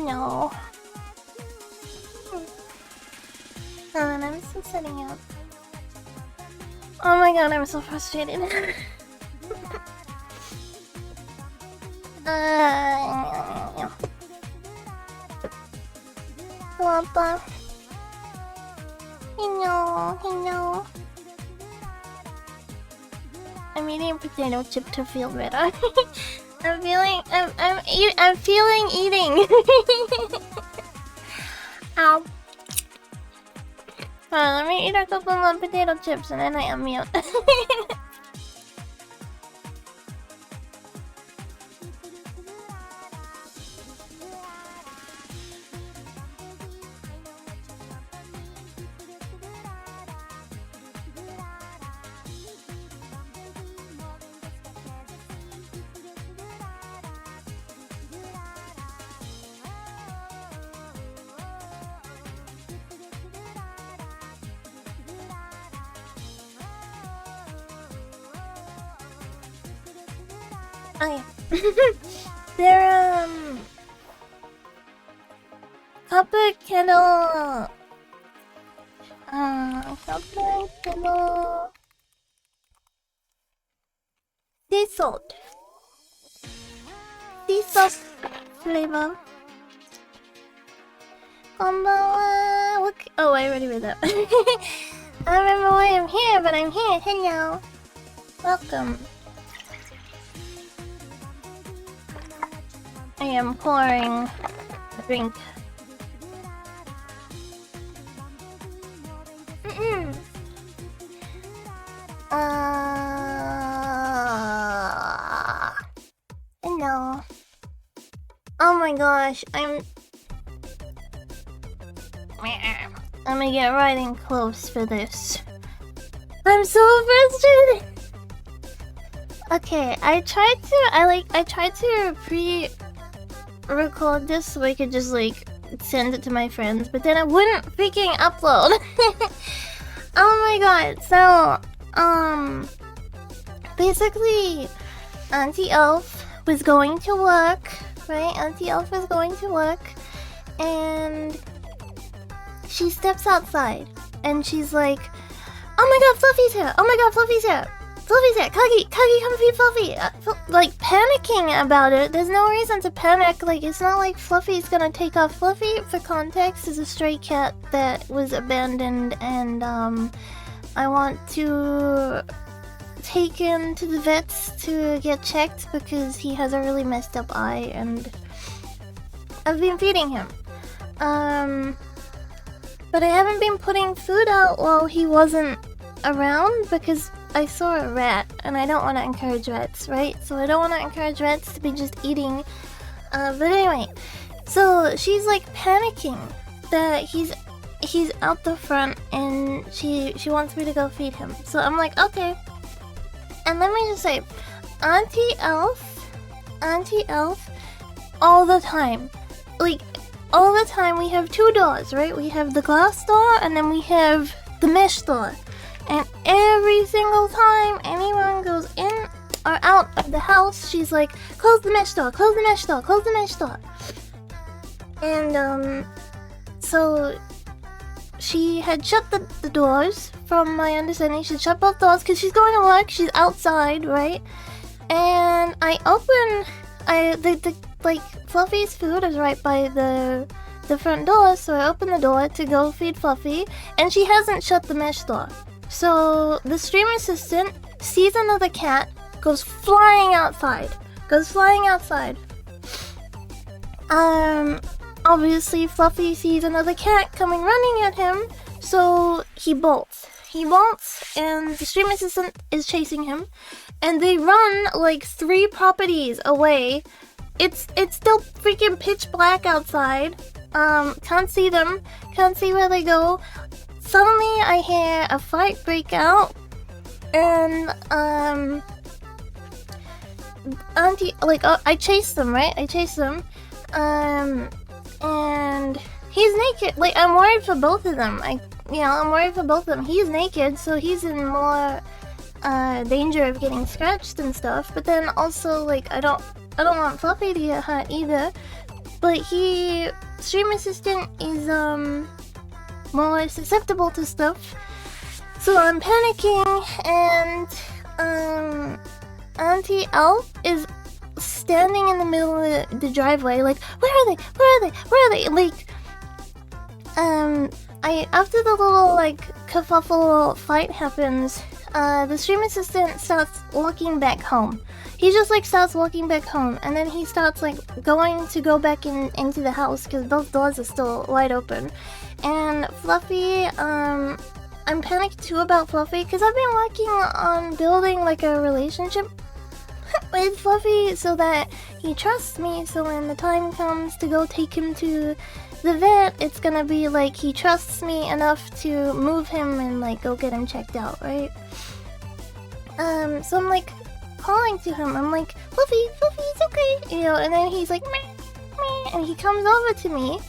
No. I'm still setting up. Oh my god, I'm so frustrated. Wappa. Hello. I'm eating a potato chip to feel better. I'm feeling eating. Ow. Let me eat a couple more potato chips and then I unmute. Oh yeah. They're copper kettle sea salt flavor. Konbanwa. Oh, I already read that. I don't remember why I'm here, but I'm here. Hello. Welcome. I am pouring a drink. Hello. Oh my gosh, I'm gonna get right in close for this. I'm so frustrated. Okay, I tried to pre-record this so I could just like send it to my friends, but then I wouldn't freaking upload. Oh my god. So, basically Auntie Elf was going to work, right? Auntie Elf was going to work and she steps outside and she's like, "Oh my god, Fluffy's here! Oh my god, Fluffy's here! Fluffy's here! Kagi, come feed Fluffy!" Like, panicking about it. There's no reason to panic. Like, it's not like Fluffy's gonna take off. Fluffy, for context, is a stray cat that was abandoned, and I want to take him to the vets to get checked because he has a really messed up eye, and I've been feeding him. But I haven't been putting food out while he wasn't around because I saw a rat and I don't want to encourage rats, right? So I don't want to encourage rats to be just eating. But anyway, so she's like panicking that he's out the front and she wants me to go feed him. So I'm like, okay. And let me just say, Auntie Elf, all the time, like all the time we have two doors, right? We have the glass door and then we have the mesh door. And every single time anyone goes in or out of the house, she's like, "Close the mesh door, close the mesh door, close the mesh door." And so she had shut the doors. From my understanding, she shut both doors because she's going to work. She's outside, right? And I open, like Fluffy's food is right by the front door, so I open the door to go feed Fluffy, and she hasn't shut the mesh door. So the stream assistant sees another cat, goes flying outside. Obviously Fluffy sees another cat coming running at him, so he bolts, and the stream assistant is chasing him, and they run like 3 properties away. It's still freaking pitch black outside. Can't see them, can't see where they go. Suddenly I hear a fight break out, and Auntie, like, I chase them, right? And he's naked. Like, I'm worried for both of them. I'm worried for both of them. He's naked, so he's in more danger of getting scratched and stuff. But then also, like, I don't want Fluffy to get hurt either. but Stream Assistant is more susceptible to stuff. So I'm panicking, and Auntie Elf is standing in the middle of the driveway, like, where are they? Where are they? Where are they? Like, after the little like kerfuffle fight happens, the Stream Assistant starts walking back home. He just like starts walking back home, and then he starts like going to go back into the house because both doors are still wide open. And Fluffy, I'm panicked too about Fluffy because I've been working on building like a relationship with Fluffy so that he trusts me, so when the time comes to go take him to the vet, it's gonna be like he trusts me enough to move him and like go get him checked out, right? So I'm like calling to him, I'm like, Fluffy, it's okay, you know, and then he's like, meh, meh, and he comes over to me,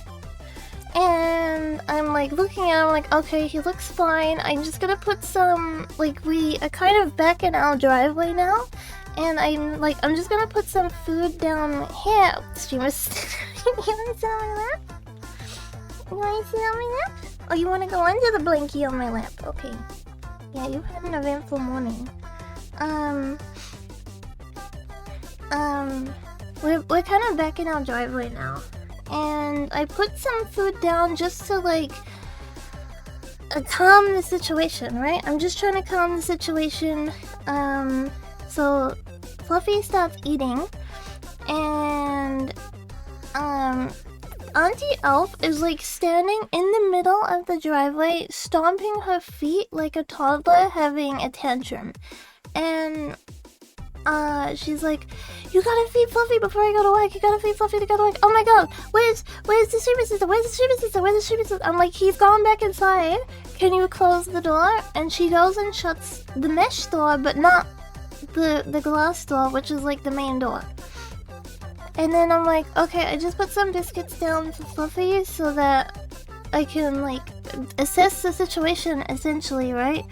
and I'm like looking at him like, okay, he looks fine. I'm just gonna put some, like, we are kind of back in our driveway now, and I'm just gonna put some food down here. Streamers, you wanna sit on my lap? You wanna sit on my lap? Oh, you wanna go under the blankie on my lap? Okay. Yeah, you've had an eventful morning. We're kind of back in our driveway now, and I put some food down just to like calm the situation, right? I'm just trying to calm the situation. So Fluffy starts eating, and Auntie Elf is like standing in the middle of the driveway, stomping her feet like a toddler having a tantrum. And she's like, you gotta feed Fluffy before I go to work. You gotta feed Fluffy to go to work. Oh my god, where's the Stream Assistant? Where's the Stream Assistant? Where's the Stream Assistant? I'm like, he's gone back inside. Can you close the door? And she goes and shuts the mesh door, but not the glass door, which is like the main door. And then I'm like, okay, I just put some biscuits down for Fluffy so that I can like assess the situation essentially, right?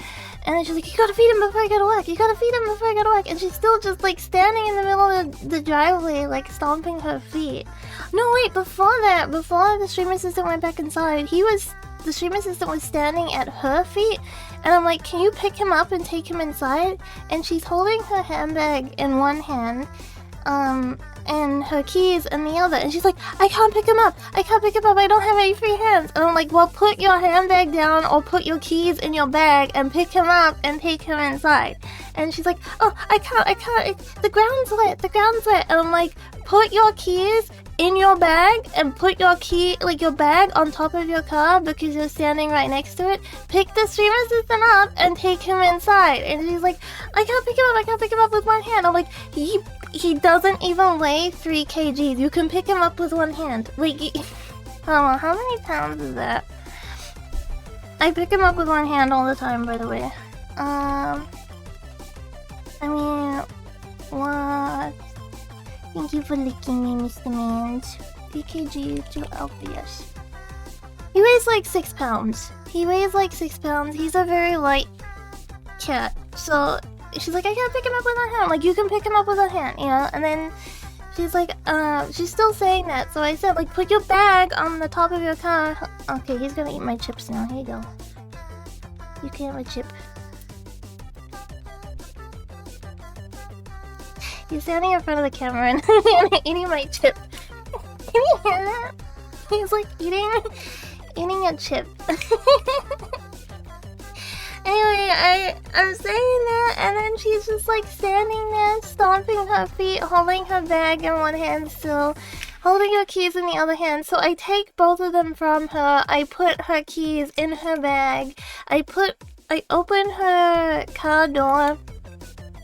And then she's like, you gotta feed him before I go to work. You gotta feed him before I go to work. And she's still just like standing in the middle of the driveway, like stomping her feet. No, wait, before the Stream Assistant went back inside, the Stream Assistant was standing at her feet. And I'm like, can you pick him up and take him inside? And she's holding her handbag in one hand, and her keys in the other. And she's like, I can't pick him up. I don't have any free hands. And I'm like, well, put your handbag down or put your keys in your bag and pick him up and take him inside. And she's like, oh, I can't. The ground's wet. And I'm like, put your keys in your bag and put your your bag on top of your car because you're standing right next to it. Pick the Stream Assistant up and take him inside. And she's like, I can't pick him up with one hand. I'm like, he doesn't even weigh 3 kgs. You can pick him up with one hand. Like, hold on, how many pounds is that? I pick him up with one hand all the time, by the way. I mean, what? Thank you for licking me, Mr. Mans. 3 kg is too obvious. He weighs like 6 pounds. He's a very light cat. So she's like, I can't pick him up with one hand. Like, you can pick him up with one hand, you know? And then she's like, she's still saying that. So I said, like, put your bag on the top of your car. Okay, he's gonna eat my chips now. Here you go. You can have a chip. He's standing in front of the camera and eating my chip. Can you hear that? He's like eating a chip. Anyway, I'm saying that, and then she's just like standing there, stomping her feet, holding her bag in one hand still, holding her keys in the other hand. So I take both of them from her, I put her keys in her bag, I open her car door,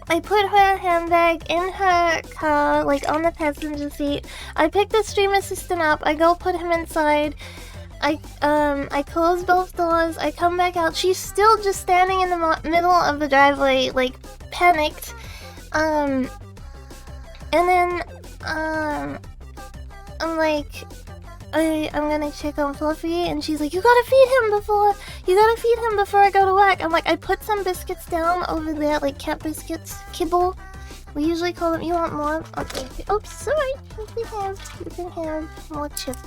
I put her handbag in her car, like on the passenger seat. I pick the Stream Assistant up, I go put him inside. I close both doors, I come back out. She's still just standing in the middle of the driveway, like, panicked. And then, I'm like, I'm gonna check on Fluffy, and she's like, you gotta feed him before I go to work. I'm like, I put some biscuits down over there, like cat biscuits, kibble, We usually call them. You want more? Okay. Oops, sorry. You can have more chip.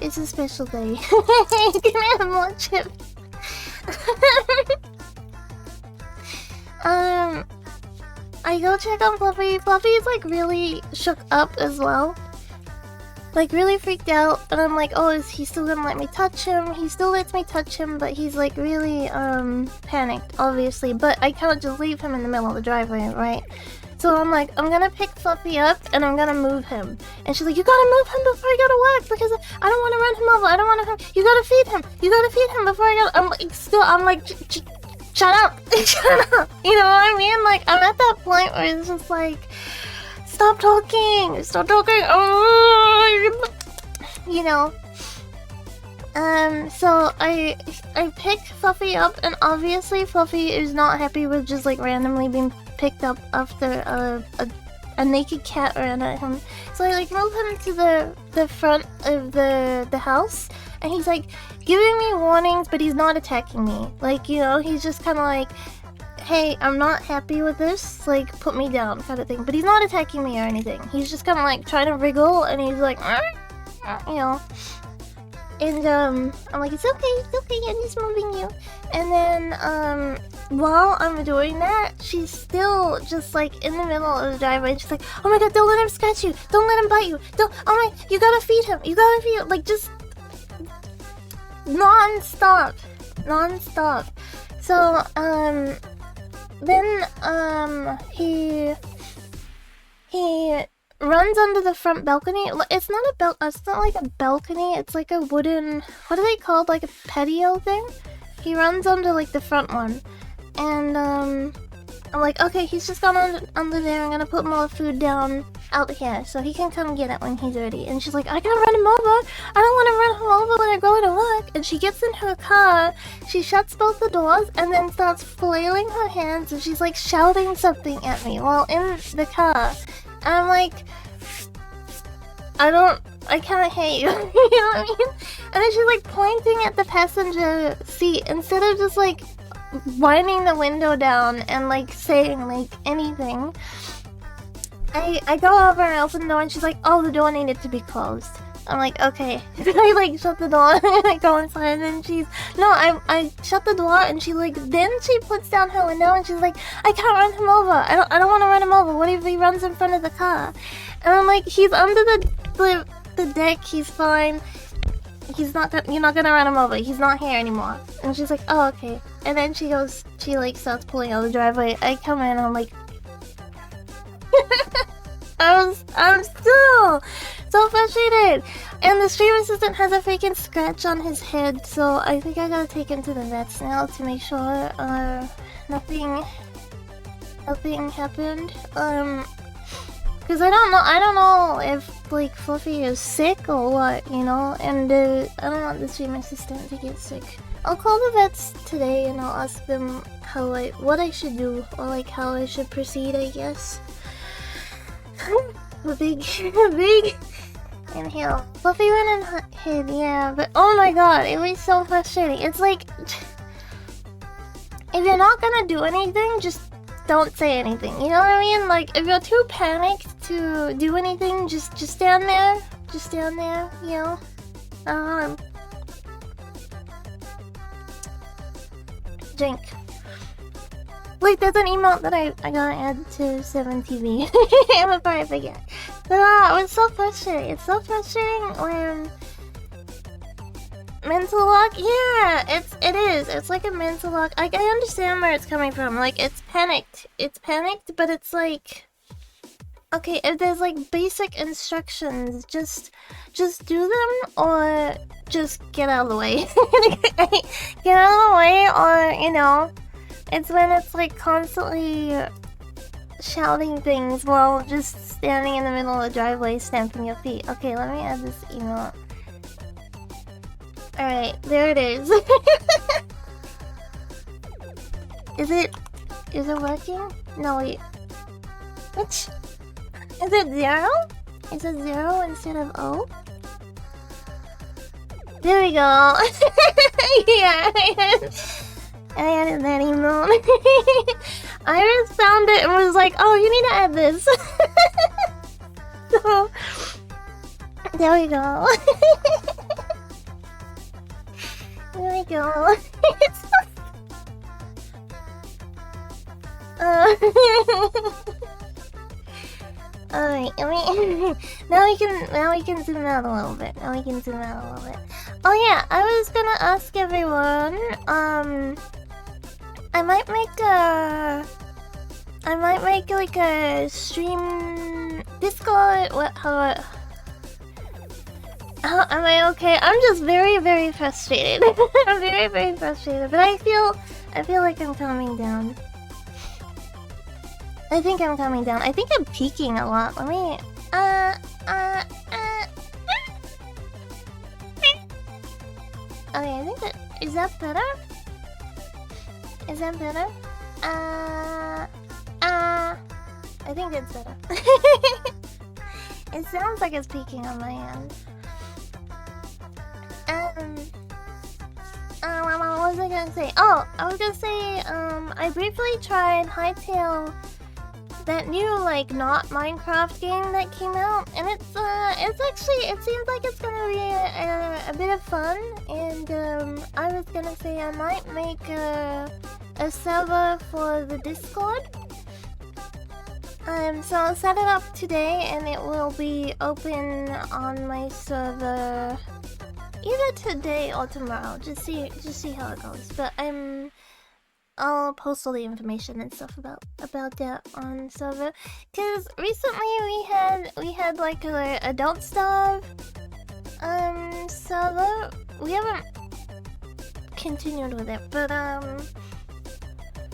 It's a special day. You can have more chip. I go check on Fluffy. Fluffy's like really shook up as well. Like really freaked out, and I'm like, oh, is he still gonna let me touch him? He still lets me touch him, but he's like really panicked, obviously. But I can't just leave him in the middle of the driveway, right? So I'm like, I'm gonna pick Fluffy up and I'm gonna move him. And she's like, you gotta move him before I go to work because I don't want to run him over. I don't want to. You gotta feed him. You gotta feed him before I go. I'm like, shut up, shut up. You know what I mean? Like I'm at that point where it's just like. Stop talking! Stop talking! Oh, you know. So I picked Fluffy up, and obviously Fluffy is not happy with just like randomly being picked up after a naked cat ran at him. So I like move him to the front of the house, and he's like giving me warnings, but he's not attacking me. Like, you know, he's just kind of like, hey, I'm not happy with this, like, put me down, kind of thing. But he's not attacking me or anything. He's just kind of, like, trying to wriggle, and he's like, you know. And, I'm like, it's okay, I'm just moving you. And then, while I'm doing that, she's still just, like, in the middle of the driveway, and she's like, oh my god, don't let him scratch you, don't let him bite you, don't, oh my, you gotta feed him, like, just non-stop. So, then, he runs under the front balcony. It's not like a balcony, it's like a wooden, what are they called, like a patio thing? He runs under, like, the front one. And, I'm like, okay, he's just gone under there, I'm gonna put more food down out here, so he can come get it when he's ready. And she's like, I gotta run him over, I don't want to run him over when I go to work. And she gets in her car, she shuts both the doors, and then starts flailing her hands, and she's like shouting something at me while in the car. And I'm like, I can't hear you, you know what I mean? And then she's like pointing at the passenger seat instead of just like winding the window down and like saying like anything. I go over and I open the door, and she's like, oh, the door needed to be closed. I'm like, okay. I like shut the door and I go inside, and then I shut the door, and then she puts down her window and she's like, I can't run him over. I don't want to run him over. What if he runs in front of the car? And I'm like, he's under the deck, he's fine. You're not gonna run him over. He's not here anymore. And she's like, oh, okay. And then she like starts pulling out the driveway. I come in and I'm like, I'm still so frustrated. And the stream assistant has a freaking scratch on his head, so I think I gotta take him to the vets now to make sure nothing happened. Because I don't know if like Fluffy is sick or what, you know, and I don't want the stream assistant to get sick. I'll call the vets today and I'll ask them what I should do, or like how I should proceed, I guess. A big inhale. Fluffy went and hid, yeah, but oh my god, it was so frustrating. It's like, if you're not gonna do anything, just don't say anything, you know what I mean? Like, if you're too panicked to do anything, just stand there. Just stand there, you know? Drink. Wait, there's an emote that I gotta add to 7TV. Before I forget. But, it was so frustrating. It's so frustrating when mental lock? Yeah, it is. It's like a mental lock. I understand where it's coming from. Like, it's panicked. It's panicked, but it's like, okay, if there's like basic instructions, just do them, or just get out of the way. Get out of the way, or, you know, it's when it's like constantly shouting things while just standing in the middle of the driveway stamping your feet. Okay, let me add this email. Alright, there it is. Is it working? No, wait. Which? Is it 0? Is it 0 instead of O? There we go. Yeah, I added that emote. Iris found it and was like, "Oh, you need to add this." So there we go. There we go. Alright, now we can zoom out a little bit. Oh yeah, I was gonna ask everyone, I might make like a stream Discord. How am I okay? I'm just very frustrated. I'm very frustrated, but I feel like I'm calming down. I think I'm calming down. I think I'm peaking a lot. Let me okay, I think that is that better? Is that better? I think it's better. It sounds like it's peaking on my end. What was I gonna say? Oh, I was gonna say, I briefly tried Hytale, that new, like, not Minecraft game that came out, and it's actually, it seems like it's gonna be a bit of fun, and, I was gonna say I might make a server for the Discord. So I'll set it up today, and it will be open on my server either today or tomorrow. Just see how it goes. But I'll post all the information and stuff about that on server. Cause recently we had like a adult stuff server. We haven't continued with it, but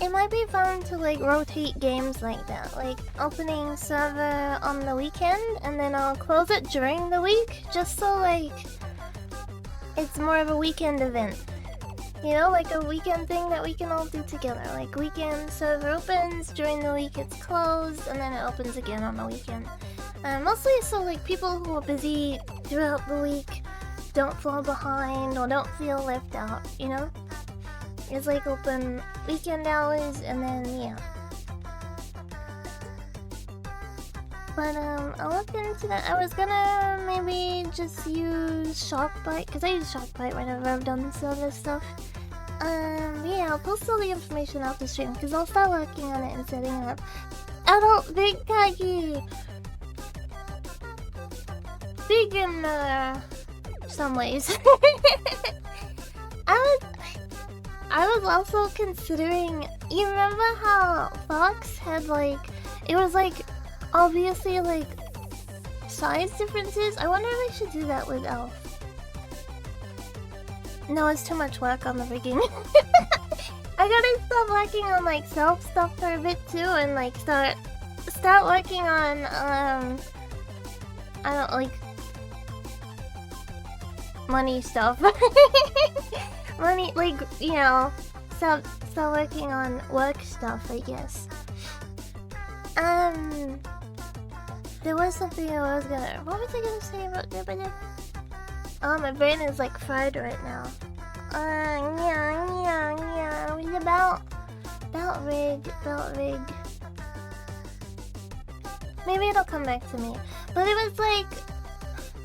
it might be fun to like rotate games like that, like opening server on the weekend and then I'll close it during the week, just so like it's more of a weekend event. You know, like a weekend thing that we can all do together. Like weekend server opens, during the week it's closed, and then it opens again on the weekend. Mostly so like people who are busy throughout the week don't fall behind or don't feel left out, you know? It's like open weekend hours and then yeah. But I'll look into that. I was gonna maybe just use Shockbite, because I use Shockbite whenever I've done server stuff. Yeah, I'll post all the information out the stream, because I'll start working on it and setting it up. Adult Big Kagi! Big in some ways. I was also considering, you remember how Fox had like, it was like obviously like size differences? I wonder if I should do that with Elf. No, it's too much work on the rigging. I gotta stop working on like self stuff for a bit too, and like start working on I don't like money stuff. Money, like, you know, start working on work stuff, I guess. There was something what was I gonna say about that? Oh, my brain is like fried right now. Yeah. It was about rig. Maybe it'll come back to me. But it was like,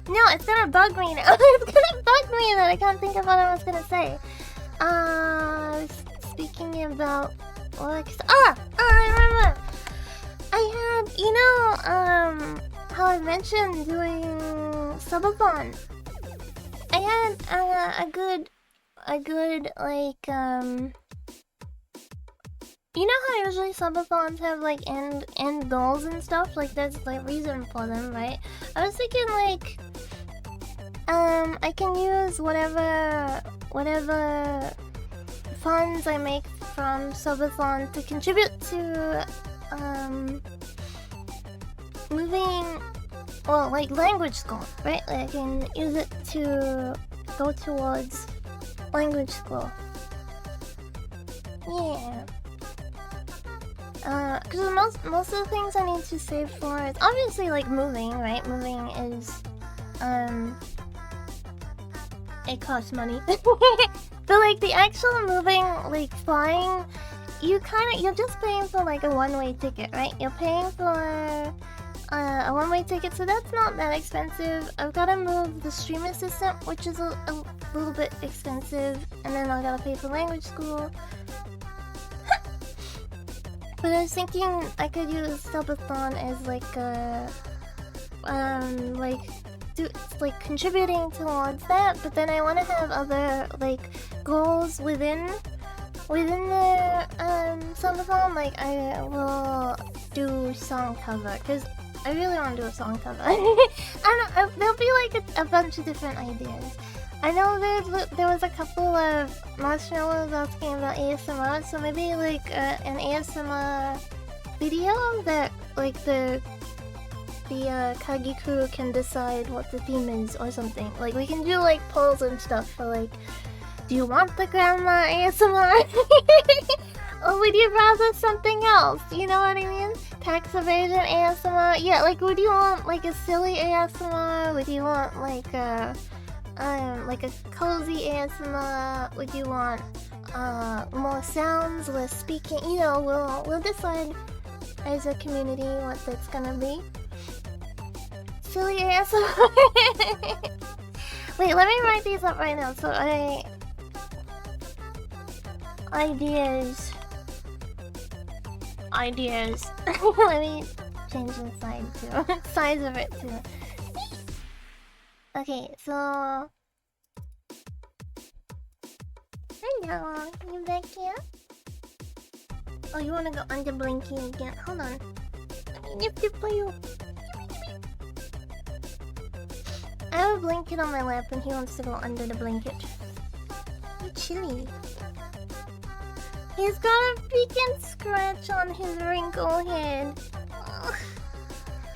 no, it's gonna bug me now. It's gonna bug me that I can't think of what I was gonna say. Speaking about work. I remember. I had, you know, how I mentioned doing subathon. I had a good like you know how usually subathons have like end goals and stuff, like there's like reason for them, right? I was thinking like I can use whatever funds I make from subathon to contribute to moving, well, like language school, right? Like I can use it to go towards language school. Yeah. Because most of the things I need to save for is obviously like moving, right? Moving is it costs money. But like the actual moving, like flying, you're just paying for like a one-way ticket, right? You're paying for a one-way ticket, so that's not that expensive. I've gotta move the stream assistant, which is a little bit expensive, and then I gotta pay for language school. But I was thinking I could use subathon as like like contributing towards that, but then I want to have other like goals within the subathon. Like I will do song cover because I really want to do a song cover. I don't know, there'll be like a bunch of different ideas. I know there was a couple of marshmallows asking about ASMR, so maybe like an ASMR video that like the Kagi crew can decide what the theme is or something. Like we can do like polls and stuff for like, do you want the grandma ASMR? Or would you rather something else? You know what I mean? Tax evasion ASMR? Yeah, like would you want like a silly ASMR? Would you want like a cozy ASMR? Would you want more sounds, less speaking? You know, we'll decide as a community what that's gonna be. Silly ASMR. Wait, let me write these up right now. So ideas. Let me change the size of it too. Okay, so hello, you back here? Oh, you wanna go under Blinky again? Hold on. Let me lift it for you. I have a blanket on my lap and he wants to go under the blanket. You're chilly. He's got a freaking scratch on his wrinkle head. Ugh,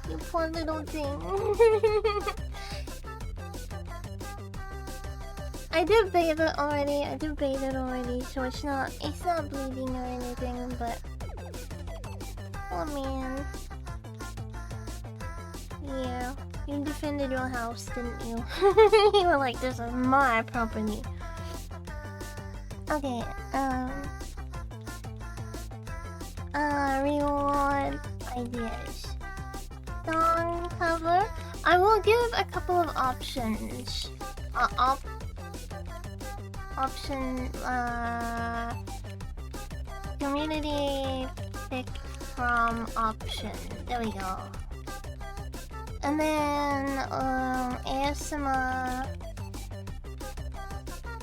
you poor little thing. I did bathe it already, so it's not bleeding or anything, but oh man. Yeah, you defended your house, didn't you? You were like, this is my property. Okay, reward ideas. Song cover. I will give a couple of options. Community pick from option. There we go. And then ASMR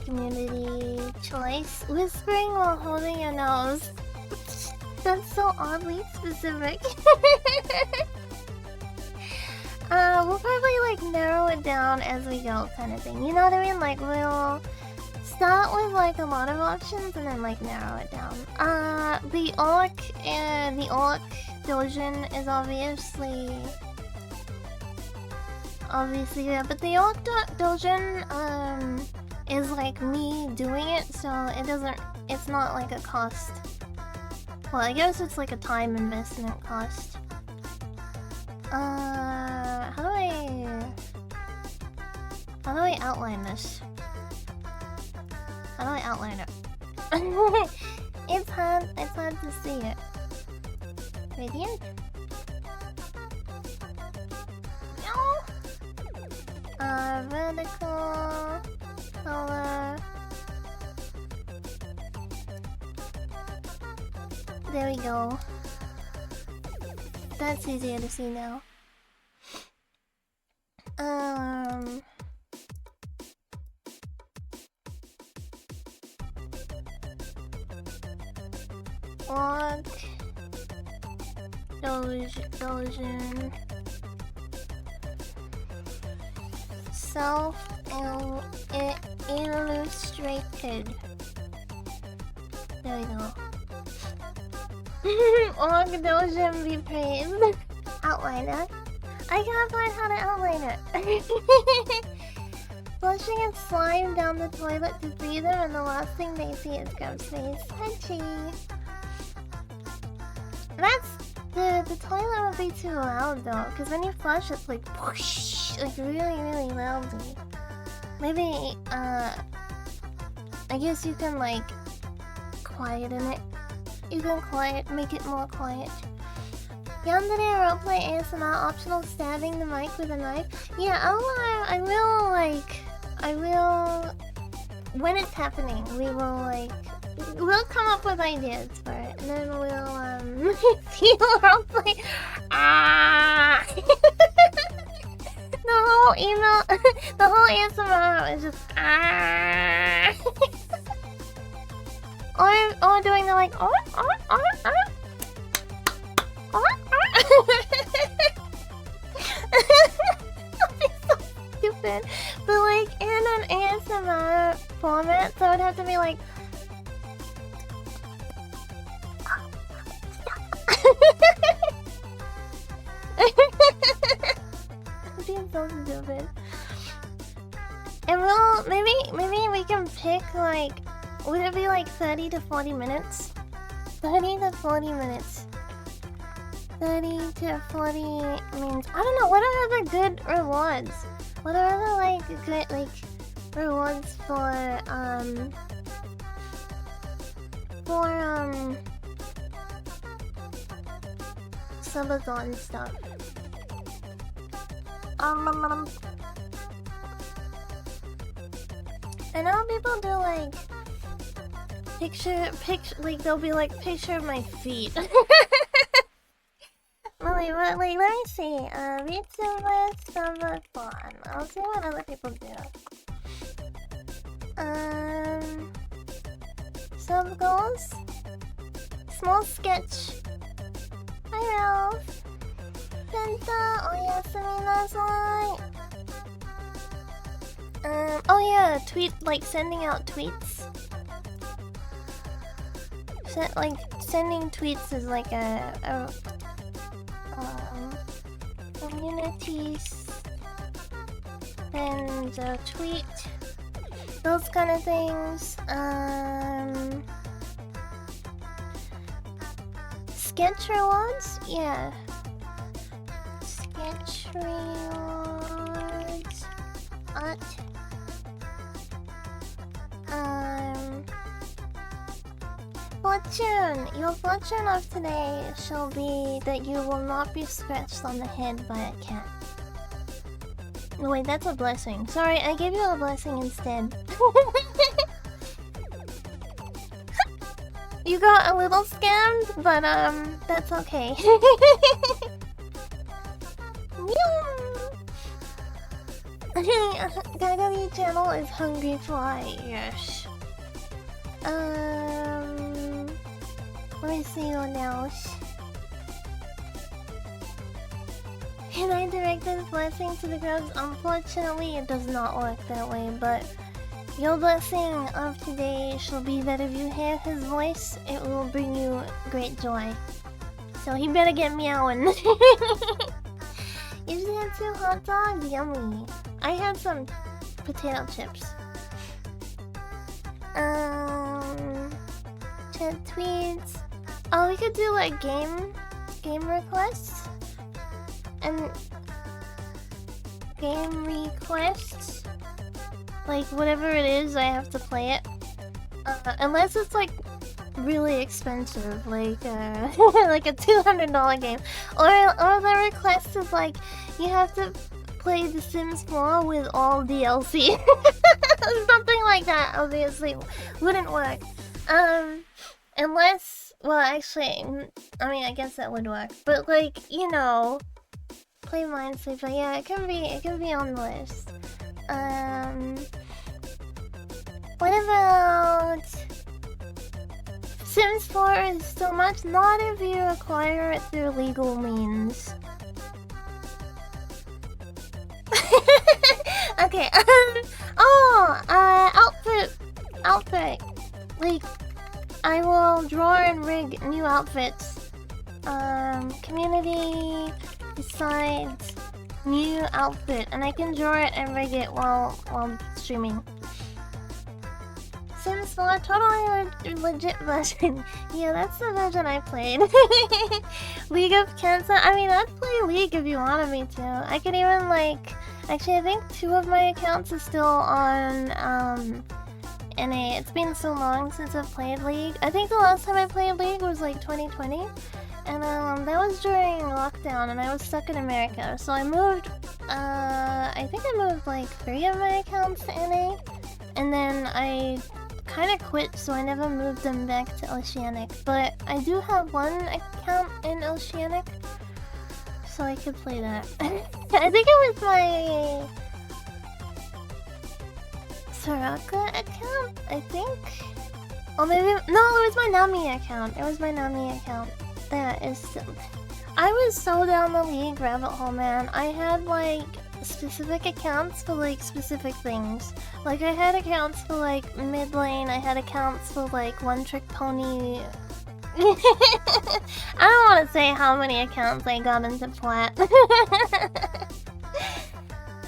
community choice. Whispering while holding your nose. That's so oddly specific. We'll probably like narrow it down as we go, kind of thing. You know what I mean? Like we'll start with like a lot of options and then like narrow it down. The orc Dojin is obviously yeah, but the orc Dojin is like me doing it, so it's not like a cost. Well, I guess it's like a time investment cost. How do I outline this? How do I outline it? It's hard to see it. Radiant? No! Vertical color. There we go. That's easier to see now. Walk. Dojin. Illustrated. There we go. Org Dojin be praised. Outliner. I can't find how to outline it. Flushing a slime down the toilet to breathe them, and the last thing they see is Grub's face. Touchy. The toilet would be too loud though, because when you flush it's like whoosh, like really loudly. Maybe I guess you can like quieten it You can make it more quiet. Yandere roleplay ASMR optional stabbing the mic with a knife. Yeah, I will, when it's happening, we'll come up with ideas for it, and then we'll, see roleplay. Ah! The whole email, the whole ASMR is just, ah! or doing the like, so stupid. But like in an ASMR format, so it'd have to be like I'm being so stupid. And maybe we can pick like, would it be like 30 to 40 minutes? 30 to 40 minutes. 30 to 40 means, I don't know, what are the good rewards? What are the like good rewards for subathon stuff? I know people do like picture like they'll be like picture of my feet. Let me see. VTuber subathon. I'll see what other people do. Sub goals. Small sketch. Hi Ralph. Penta oyasumi nasai. Oh yeah, like sending out tweets. Sending tweets is like a communities and tweet, those kind of things. Sketch rewards, yeah. Sketch rewards. Fortune! Your fortune of today shall be that you will not be scratched on the head by a cat. Wait, that's a blessing. Sorry, I gave you a blessing instead. You got a little scammed, but that's okay. Kagari channel is hungry fly, yes. Let me see what else. Can I direct this blessing to the crowds? Unfortunately, it does not work that way, but your blessing of today shall be that if you hear his voice, it will bring you great joy. So he better get meowing. You just had 2 hot dogs? Yummy. I had some potato chips. Chat tweets. Oh, we could do like game requests and game requests. Like whatever it is, I have to play it. Unless it's like really expensive, like like a $200 game, or the request is like you have to play The Sims 4 with all DLC. Something like that obviously wouldn't work. Unless, well, actually, I mean, I guess that would work. But like, you know, play Minesweeper. Yeah, it can be on the list. What about Sims 4 is so much? Not if you acquire it through legal means. Okay. Outfit. Like, I will draw and rig new outfits. Community decides new outfit, and I can draw it and rig it while streaming. Sims 4, totally legit version. Yeah, that's the version I played. League of Cancer. I mean, I'd play League if you wanted me to. I could even like. Actually, I think 2 of my accounts are still on NA. It's been so long since I've played League. I think the last time I played League was like 2020. And that was during lockdown and I was stuck in America. So I moved, I think I moved like 3 of my accounts to NA. And then I kind of quit, so I never moved them back to Oceanic. But I do have one account in Oceanic, so I could play that. I think it was my Soraka account, I think? Or maybe, no, it was my Nami account. It was my Nami account. That is still... I was so down the League rabbit hole, man. I had like specific accounts for like specific things. Like I had accounts for like mid lane, I had accounts for like one trick pony. I don't want to say how many accounts I got into plat.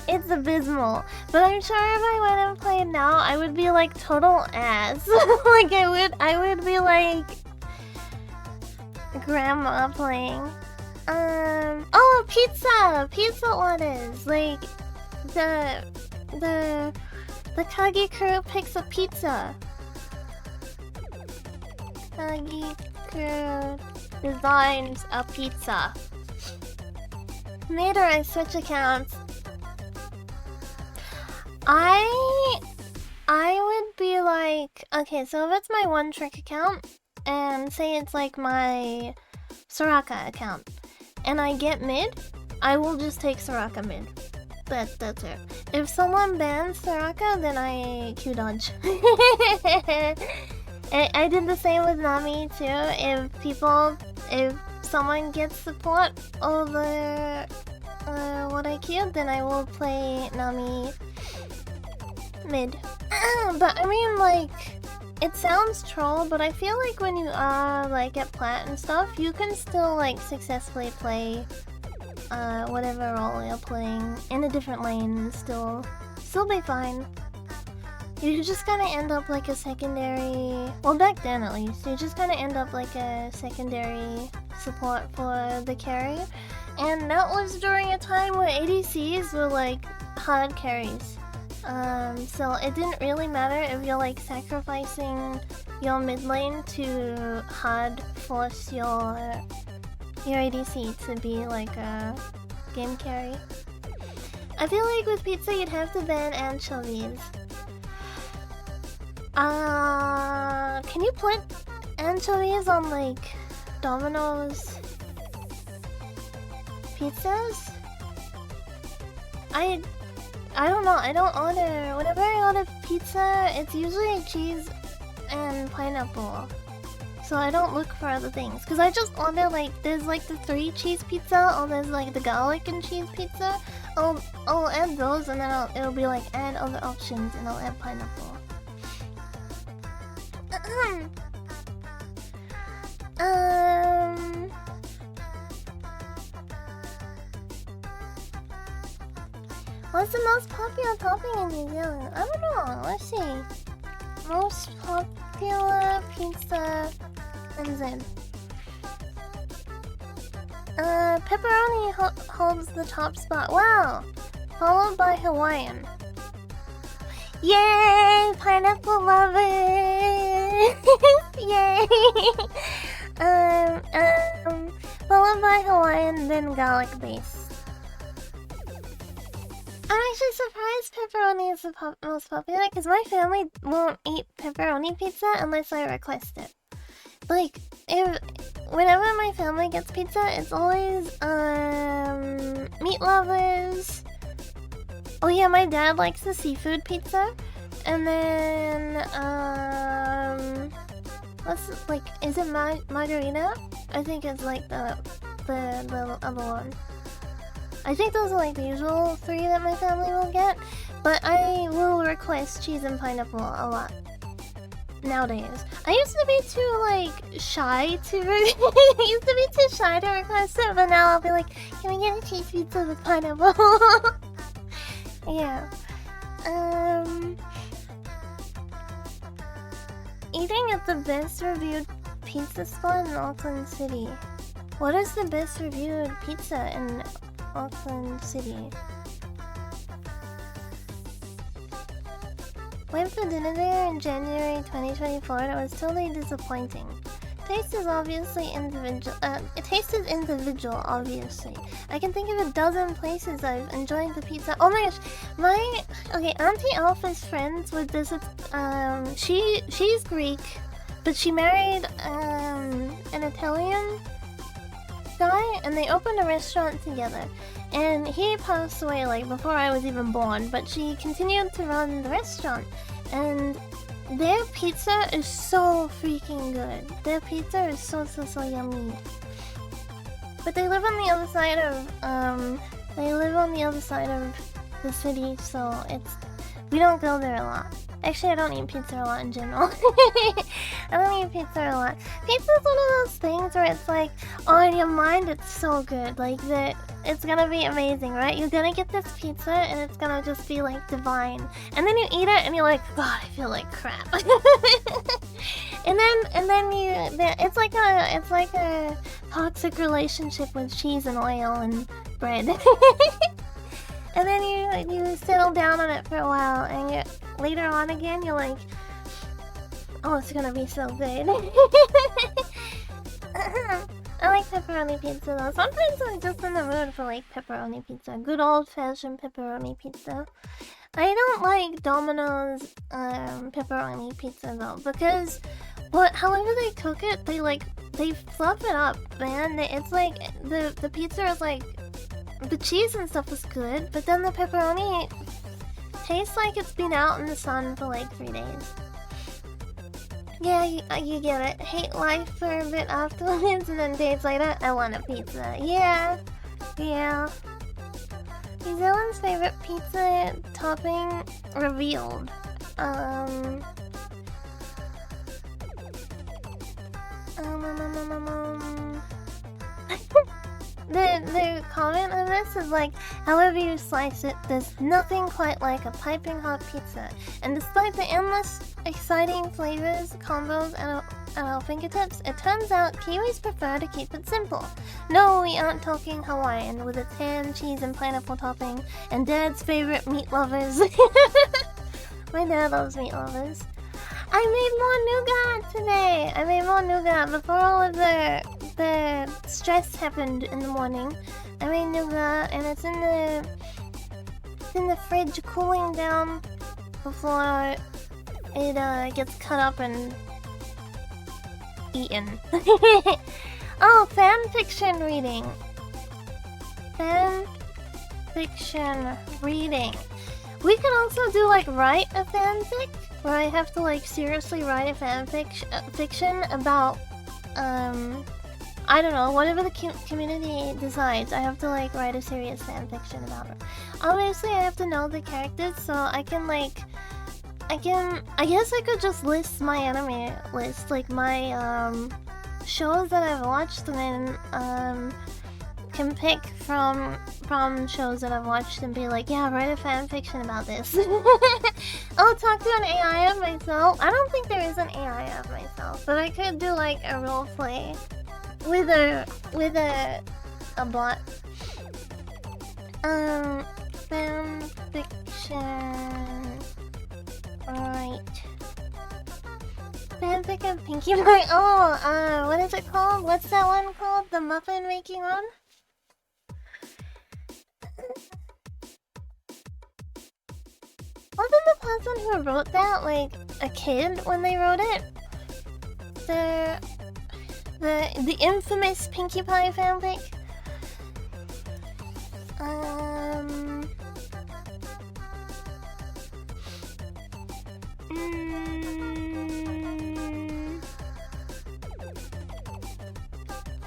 It's abysmal. But I'm sure if I went and played now, I would be like total ass. Like I would be like grandma playing. Oh, pizza orders. Like the Kagi crew picks a pizza. Kagi crew designs a pizza. Made or I switch accounts. I would be like, okay, so if it's my one trick account, and say it's like my Soraka account, and I get mid, I will just take Soraka mid. That's it. If someone bans Soraka, then I Q dodge. I did the same with Nami too. If someone gets support over what I queued, then I will play Nami mid. But I mean, like, it sounds troll, but I feel like when you are like at plat and stuff, you can still like successfully play whatever role you're playing in a different lane and still be fine. You just kind of end up like a secondary, well back then at least, you just kind of end up like a secondary support for the carry. And that was during a time where ADCs were like hard carries. So it didn't really matter if you're like sacrificing your mid lane to hard force your ADC to be like a game carry. I feel like with pizza you'd have to ban anchovies. Can you put anchovies on like Domino's pizzas? I don't know, I don't order, whenever I order pizza, it's usually cheese and pineapple. So I don't look for other things, cause I just order like, there's like the 3 cheese pizza, or there's like the garlic and cheese pizza. I'll add those and then it'll be like add other options and I'll add pineapple. What's the most popular topping in New Zealand? I don't know, let's see. Most popular pizza in Zen. Pepperoni holds the top spot. Wow! Followed by Hawaiian. Yay! Pineapple lover! Yay! Followed by Hawaiian, then garlic base. I'm actually surprised pepperoni is the most popular, because my family won't eat pepperoni pizza unless I request it. Like, whenever my family gets pizza, it's always, meat lovers. Oh yeah, my dad likes the seafood pizza. And then, what's, like, is it margarita? I think it's like the other one. I think those are like the usual 3 that my family will get, but I will request cheese and pineapple a lot nowadays. I used to be too like shy to request it, but now I'll be like, can we get a cheese pizza with pineapple? Yeah. Eating at the best reviewed pizza spot in Auckland City. What is the best reviewed pizza in Auckland City? Went for dinner there in January 2024 and it was totally disappointing. Taste is obviously individual. Taste is individual, obviously. I can think of a dozen places I've enjoyed the pizza. Oh my gosh, Auntie Elf is friends with this. She's Greek, but she married an Italian guy, and they opened a restaurant together. And he passed away like before I was even born, but she continued to run the restaurant, and their pizza is so freaking good. Their pizza is so yummy. But they live on the other side of the city, so we don't go there a lot. Actually, I don't eat pizza a lot in general. I don't eat pizza a lot. Pizza is one of those things where it's like, oh, in your mind it's so good. Like, it's gonna be amazing, right? You're gonna get this pizza and it's gonna just be like divine. And then you eat it and you're like, God, I feel like crap. and then it's like a toxic relationship with cheese and oil and bread. And then you settle down on it for a while, and later on again, you're like, oh, it's gonna be so good. I like pepperoni pizza though. Sometimes I'm just in the mood for like pepperoni pizza. Good old-fashioned pepperoni pizza. I don't like Domino's pepperoni pizza though, because however they cook it, they fluff it up, man. It's like the pizza is like, the cheese and stuff is good, but then the pepperoni tastes like it's been out in the sun for like 3 days. Yeah, you get it. Hate life for a bit afterwards, and then days later, I want a pizza. Yeah. New Zealand's favorite pizza topping revealed. The comment on this is like, however you slice it, there's nothing quite like a piping hot pizza. And despite the endless, exciting flavors, combos, and at our fingertips, it turns out Kiwis prefer to keep it simple. No, we aren't talking Hawaiian with its ham, cheese, and pineapple topping, and Dad's favorite meat lovers. My dad loves meat lovers. I made more nougat today! I made more nougat before all of the stress happened in the morning. I made nougat and it's in the fridge cooling down before it gets cut up and eaten. Oh, fan fiction reading. Fan fiction reading. We could also do like write a fanfic, where I have to like seriously write a fiction about I don't know, whatever the community decides. I have to like write a serious fanfiction about it. Obviously, I have to know the characters, so I guess I could just list my anime list, like my shows that I've watched, and then can pick from shows that I've watched and be like, yeah, write a fanfiction about this. I'll talk to an AI of myself. I don't think there is an AI of myself, but I could do like a role play with a bot. Fanfiction. Right. Fanfic of Pinkie Pie. Oh, what is it called? What's that one called? The muffin making one? Wasn't the person who wrote that like a kid when they wrote it? The infamous Pinkie Pie fanfic?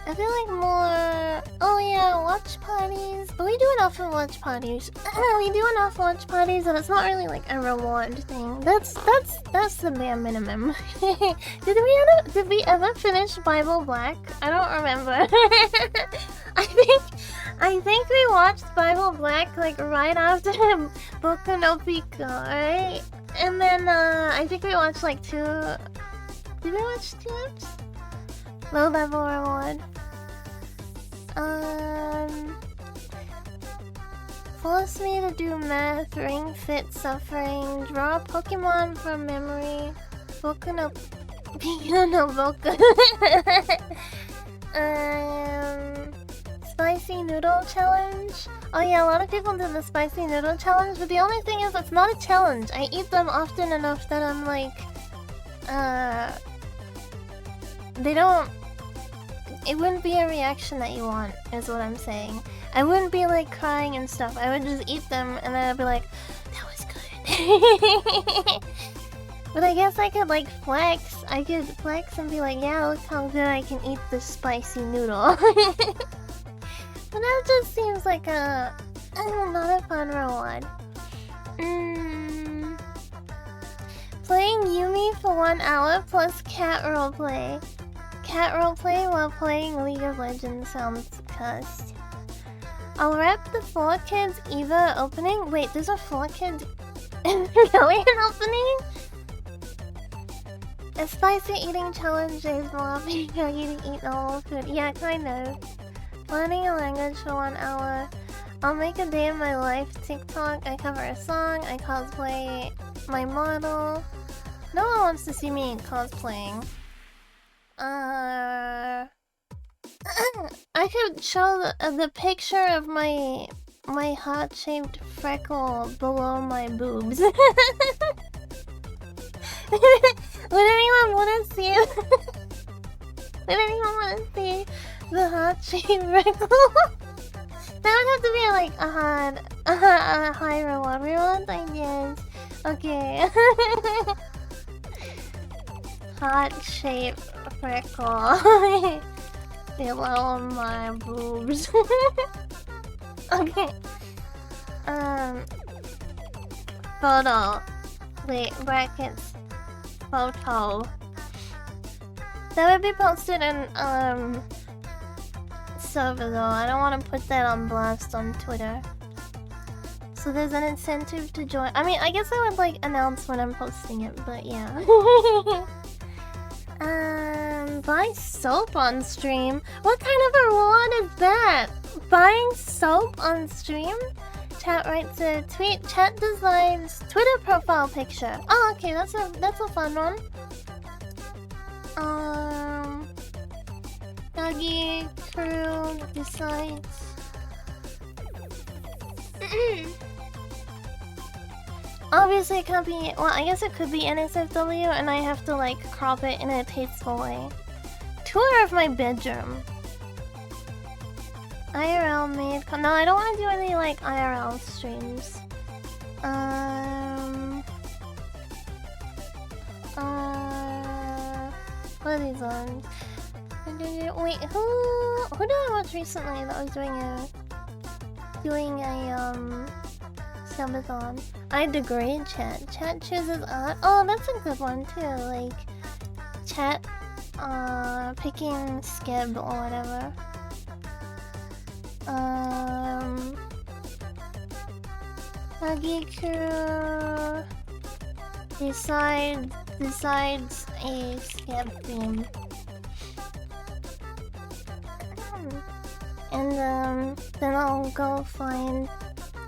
I feel like more... Oh yeah, watch parties. But we do enough for watch parties. We do enough watch parties that it's not really like a reward thing. That's the bare minimum. Did we ever finish Bible Black? I don't remember. I think we watched Bible Black like right after Boku no Pico, right? And then I think we watched like 2... Did we watch 2 eps? Low level reward. Force me to do math, ring fit suffering, draw a Pokemon from memory, Boku no Boku. Spicy noodle challenge. Oh yeah, a lot of people do the spicy noodle challenge, but the only thing is it's not a challenge. I eat them often enough that I'm like, they don't... It wouldn't be a reaction that you want, is what I'm saying. I wouldn't be like crying and stuff. I would just eat them and then I'd be like, that was good. But I guess I could like flex. I could flex and be like, yeah, look how good I can eat this spicy noodle. But that just seems like not a fun reward. Playing Yumi for 1 hour plus cat roleplay. Cat roleplay while playing League of Legends sounds cussed. I'll rep the 4Kids Eva opening. Wait, there's a 4Kids Million opening? A spicy eating challenge is more because you eat normal food. Yeah, kind of. Learning a language for 1 hour. I'll make a day of my life TikTok. I cover a song. I cosplay my model. No one wants to see me cosplaying. I could show the picture of my heart-shaped freckle below my boobs. Would anyone want to see it? Would anyone want to see the heart-shaped freckle? That would have to be like a high reward. I guess. Okay. Heart-shaped freckle below my boobs. Okay. Photo. Wait, brackets. Photo. That would be posted in server though. I don't want to put that on blast on Twitter. So there's an incentive to join. I mean, I guess I would like announce when I'm posting it, but yeah. Buy soap on stream? What kind of a reward is that? Buying soap on stream? Chat writes a tweet. Chat designs Twitter profile picture. Oh, okay, that's a fun one. Doggy crew decides. Obviously it can't be, well I guess it could be NSFW and I have to like crop it in a tasteful way. Tour of my bedroom. IRL made, no I don't want to do any like IRL streams. What are these on? Wait, who did I watch recently that was doing a subathon? I degrade chat. Chat chooses art. Oh, that's a good one too. Like chat picking skib or whatever. Hagiku decides a skib theme. And then I'll go find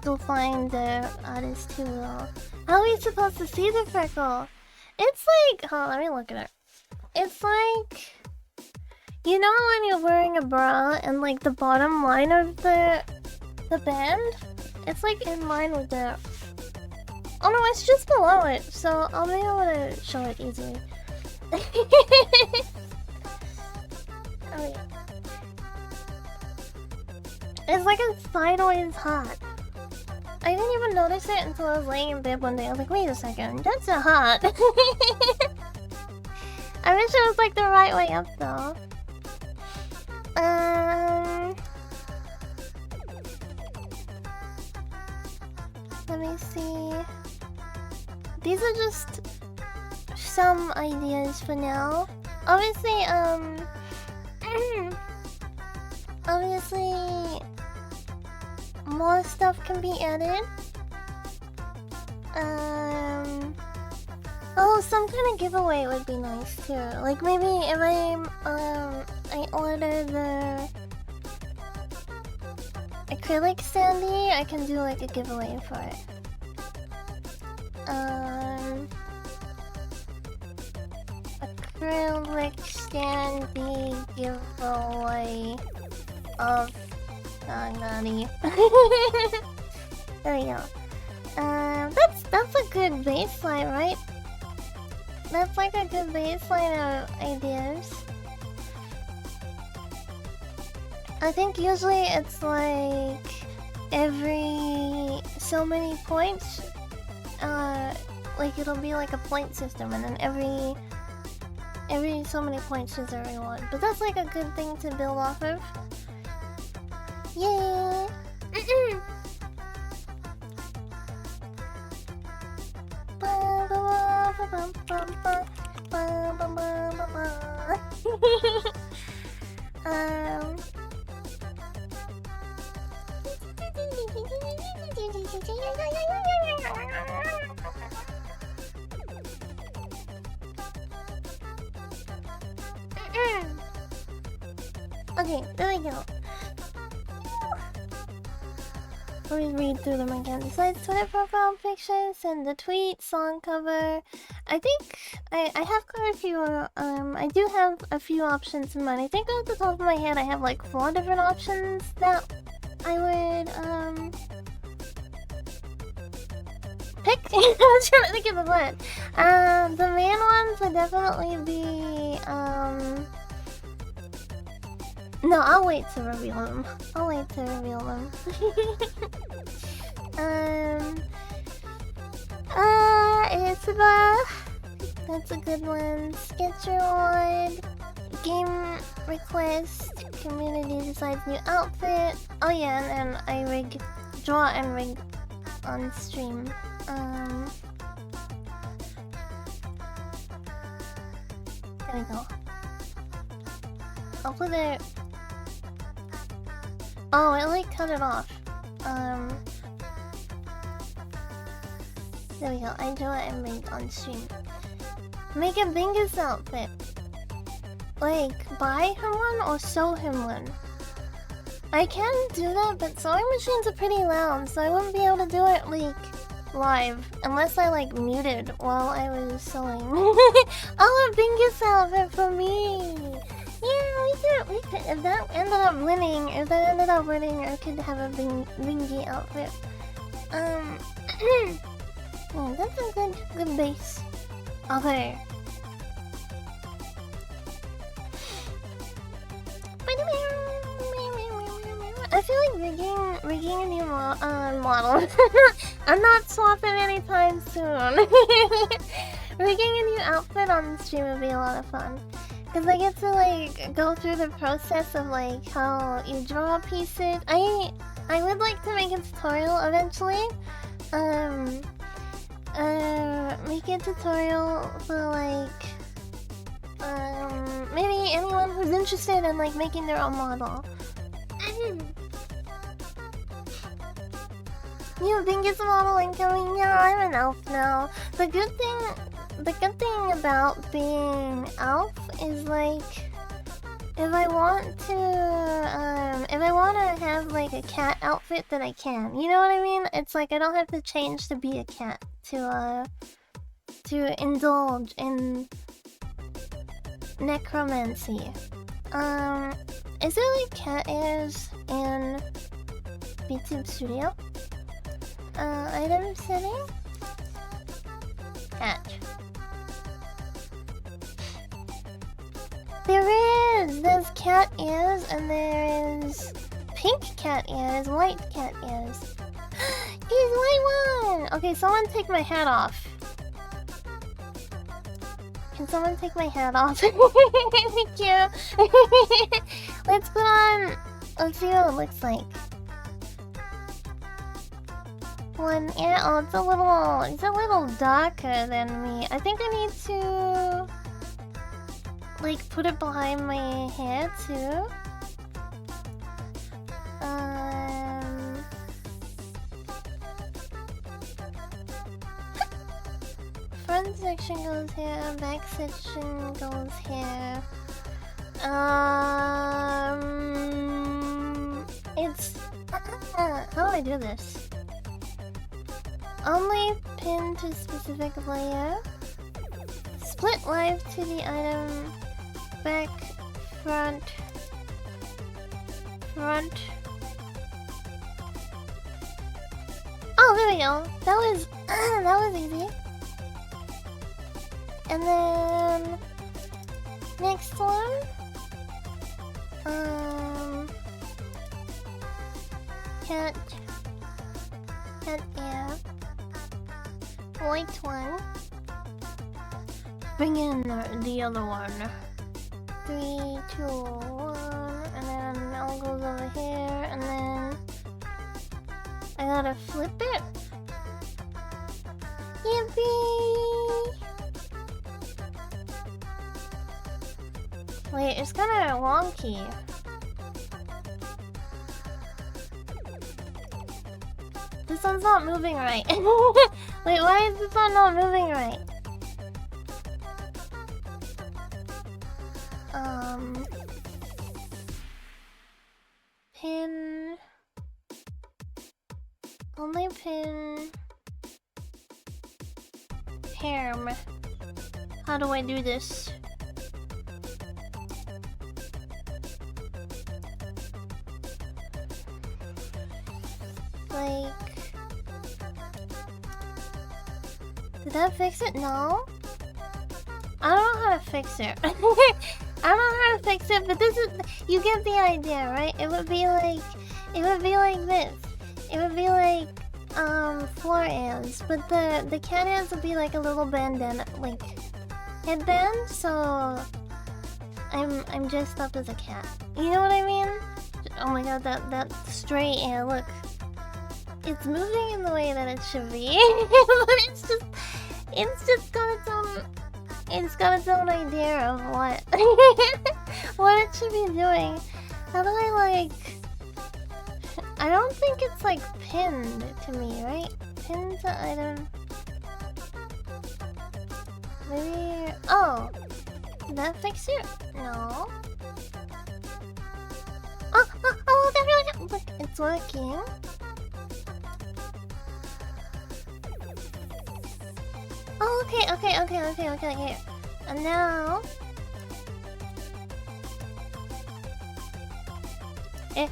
the artist who will. How are we supposed to see the freckle? It's like, hold on, let me look at it. It's like, you know when you're wearing a bra and like the bottom line of the band? It's like in line with the... Oh no, it's just below it, so I'll be able to show it easily. Oh yeah. It's like a sideways heart. I didn't even notice it until I was laying in bed one day. I was like, wait a second, that's a heart. I wish it was like the right way up though. Let me see. These are just some ideas for now. Obviously, obviously, more stuff can be added. Oh, some kind of giveaway would be nice too. Like maybe if I order the... I acrylic standee, I can do like a giveaway for it. Acrylic standee giveaway of Kagari. There we go. That's a good baseline, right? That's like a good baseline of ideas. I think usually it's like every so many points, like it'll be like a point system, and then every so many points is everyone. But that's like a good thing to build off of. Yay! Okay, there we go. Let me read through them again. Besides Twitter profile pictures and the tweet, song cover, I think I have quite a few. I do have a few options in mind. I think off the top of my head, I have like 4 different options that I would pick. I was trying to think of the one. The main ones would definitely be no, I'll wait to reveal them. Isaba. That's a good one. Sketcherwood. Game request. Community decides new outfit. Oh yeah, and then I draw and rig on stream. There we go. I'll put it. Oh, I like cut it off. There we go. I draw and make on stream. Make a Bingus outfit. Like, buy him one or sew him one. I can do that, but sewing machines are pretty loud, so I wouldn't be able to do it, like, live. Unless I, like, muted while I was sewing. Oh, a Bingus outfit for me! Yeah, we could, if that ended up winning, I could have a Bingy outfit. Oh, that's a good base. Okay. I feel like rigging a new model. I'm not swapping anytime soon. Rigging a new outfit on the stream would be a lot of fun. Cause I get to like go through the process of like how you draw pieces. I would like to make a tutorial eventually. Make a tutorial for like maybe anyone who's interested in like making their own model. New Bingus model incoming. Yeah, I'm an elf now. The good thing about being elf is like if I want to have like a cat outfit, then I can. You know what I mean? It's like I don't have to change to be a cat to indulge in necromancy. Is there like cat ears in BTube Studio? Item setting? Cat. There's cat ears and there is pink cat ears, white cat ears. He's white one! Okay, someone take my hat off. Can someone take my hat off? Thank you. Let's put on. Let's see what it looks like. One ear. Oh, it's a little darker than me. I think I need to like put it behind my hair too. Front section goes here, back section goes here. It's How do I do this? Only pin to specific layer. Split life to the item. Back, front. Front. Oh, there we go. That was that was easy. And then next one. Cat air. White one. Bring in the other one. 3, 2, 1, and then all goes over here, and then I gotta flip it. Yippee! Wait, it's kinda wonky. This one's not moving right. Wait, why is this one not moving right? Pin. Only pin. Perm. How do I do this? Like... Did that fix it? No? I don't know how to fix it. I don't know how to fix it, but this is... You get the idea, right? It would be like this. It would be like, floor ants, but the cat ants would be like a little bandana, like, headband, so... I'm dressed up as a cat. You know what I mean? Oh my god, that stray ant, look. It's moving in the way that it should be, but it's just got its own... It's got its own idea of what what it should be doing. How do I like... I don't think it's like pinned to me, right? Pinned to item. Maybe... Oh! Did that fix it? No. Oh, there we go! Look, it's working. Oh, okay. And now... Did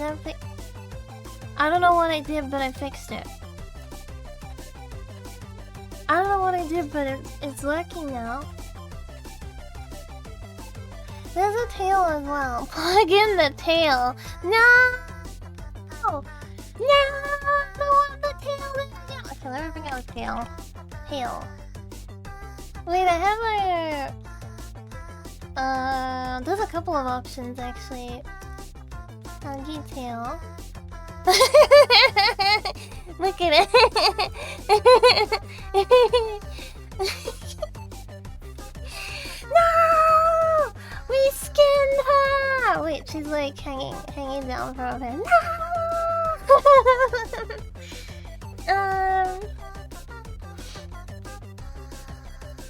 that fix... I don't know what I did, but I fixed it. I don't know what I did, but it's working now. There's a tail as well. Plug in the tail. No! No! I don't want the tail. Okay, let me bring out the tail. Tail. Wait, I have there's a couple of options actually. Doggy tail. Look at it. No! We skinned her! Wait, she's like hanging down from him. No!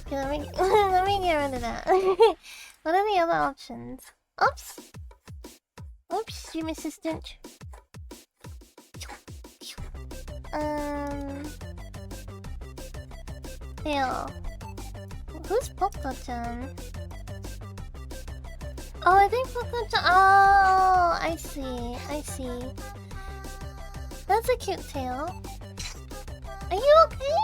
Okay, let me get rid of that. What are the other options? Oops! Oops, stream assistant. Tail. Who's Poco-chan? Oh, I think Poco-chan. Oh, I see. That's a cute tail. Are you okay?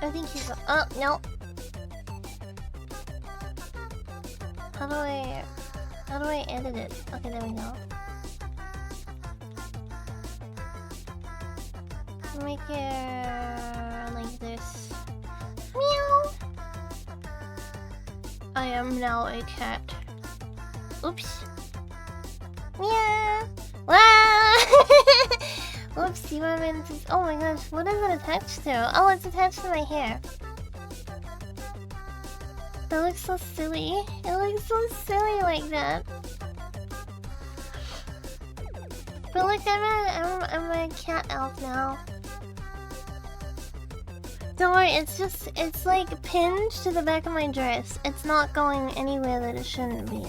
I think he's... Oh, no. How do I edit it? Okay, there we go. Make it like this. Meow. I am now a cat. Oops. Meow. Wow. Oops, you went into... Oh my gosh, what is it attached to? Oh, it's attached to my hair. That looks so silly. It looks so silly like that. But look, I'm a cat elf now. Don't worry, it's like pinned to the back of my dress. It's not going anywhere that it shouldn't be.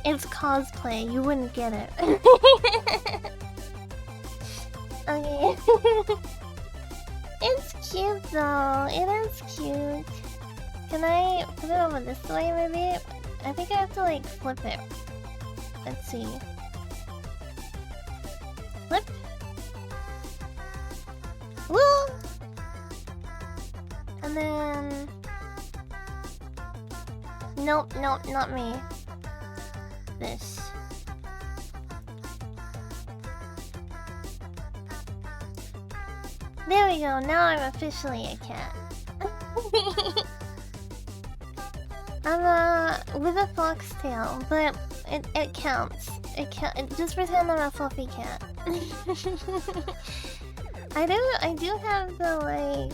It's cosplay, you wouldn't get it. Okay. It's cute though, it is cute. Can I put it over this way maybe? I think I have to like flip it. Let's see. Flip. Woo! And then... Nope, not me. This. There we go, now I'm officially a cat. I'm with a foxtail, but it counts. Just pretend I'm a fluffy cat. I do have the like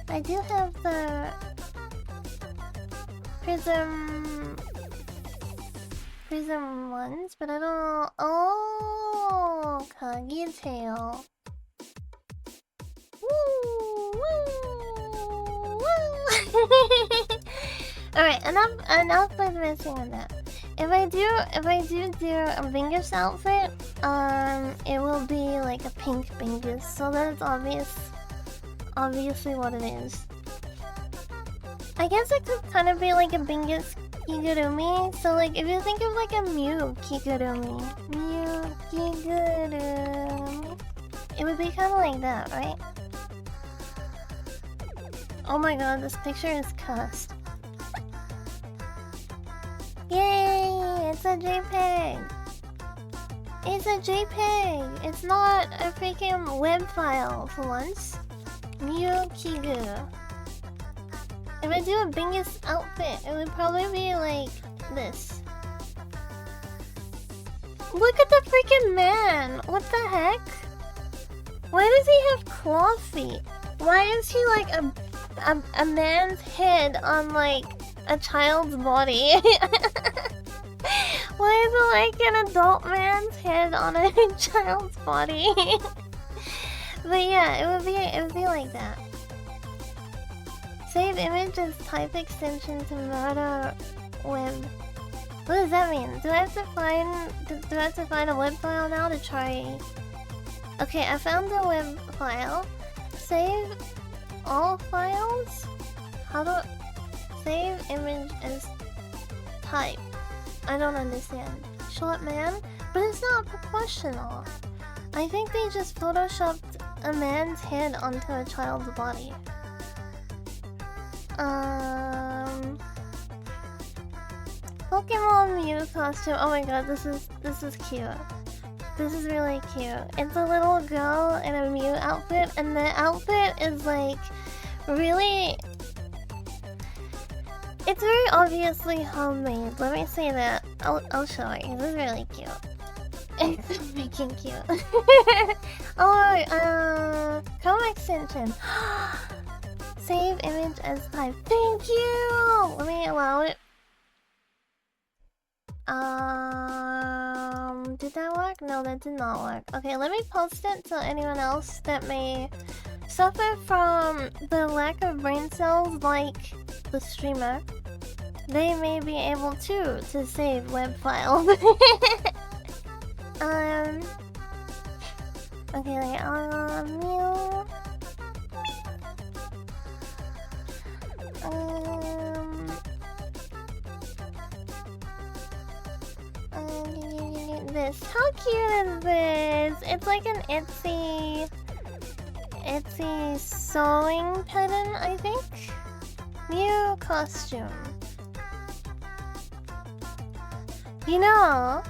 I do have the prism ones, but I don't know. Oh, Kagari tail. Woo, woo, woo. Alright, enough with messing with that. If I do a Bingus outfit, it will be like a pink Bingus, so that's obviously what it is. I guess it could kind of be like a Bingus Kigurumi, so like if you think of like a Mew Kigurumi, it would be kind of like that, right? Oh my god, this picture is cussed. Yay! It's a JPEG! It's a JPEG! It's not a freaking web file for once. Mew Kigu. If I do a Bingus outfit, it would probably be like this. Look at the freaking man! What the heck? Why does he have claw feet? Why is he like a man's head on like a child's body? Why is it like an adult man's head on a child's body? But yeah, it would be like that. Save image as type extension to murder web. What does that mean? Do I have to find a web file now to try? Okay, I found the web file. Save all files? How do save image as type? I don't understand. Short man? But it's not proportional. I think they just photoshopped a man's head onto a child's body. Pokemon Mew costume. Oh my god, this is cute. This is really cute. It's a little girl in a Mew outfit, and the outfit is like really... It's very obviously homemade. Let me say that. I'll show you. This is really cute. It's freaking cute. Oh, Chrome extension. Save image as type. Thank you! Let me allow it. Did that work? No, that did not work. Okay, let me post it to anyone else that may suffer from the lack of brain cells like the streamer. They may be able to save web files. Okay, like, Mew. This. How cute is this? It's like an Etsy sewing pattern, I think. Mew costume. You know,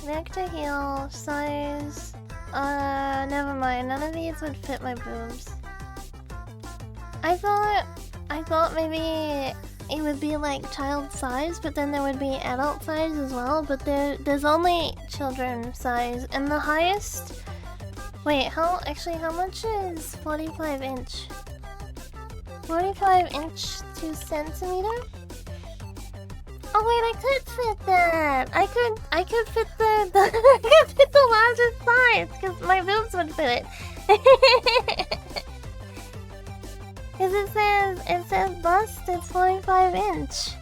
neck to heel, size. Never mind. None of these would fit my boobs. I thought maybe it would be like child size, but then there would be adult size as well. But there's only children size, and the highest. Wait, how much is 45 inch? 45 inch to centimeter? Oh wait, I could fit that. I could fit the I could fit the largest size because my boobs would fit it. Because it says bust. It's 45-inch.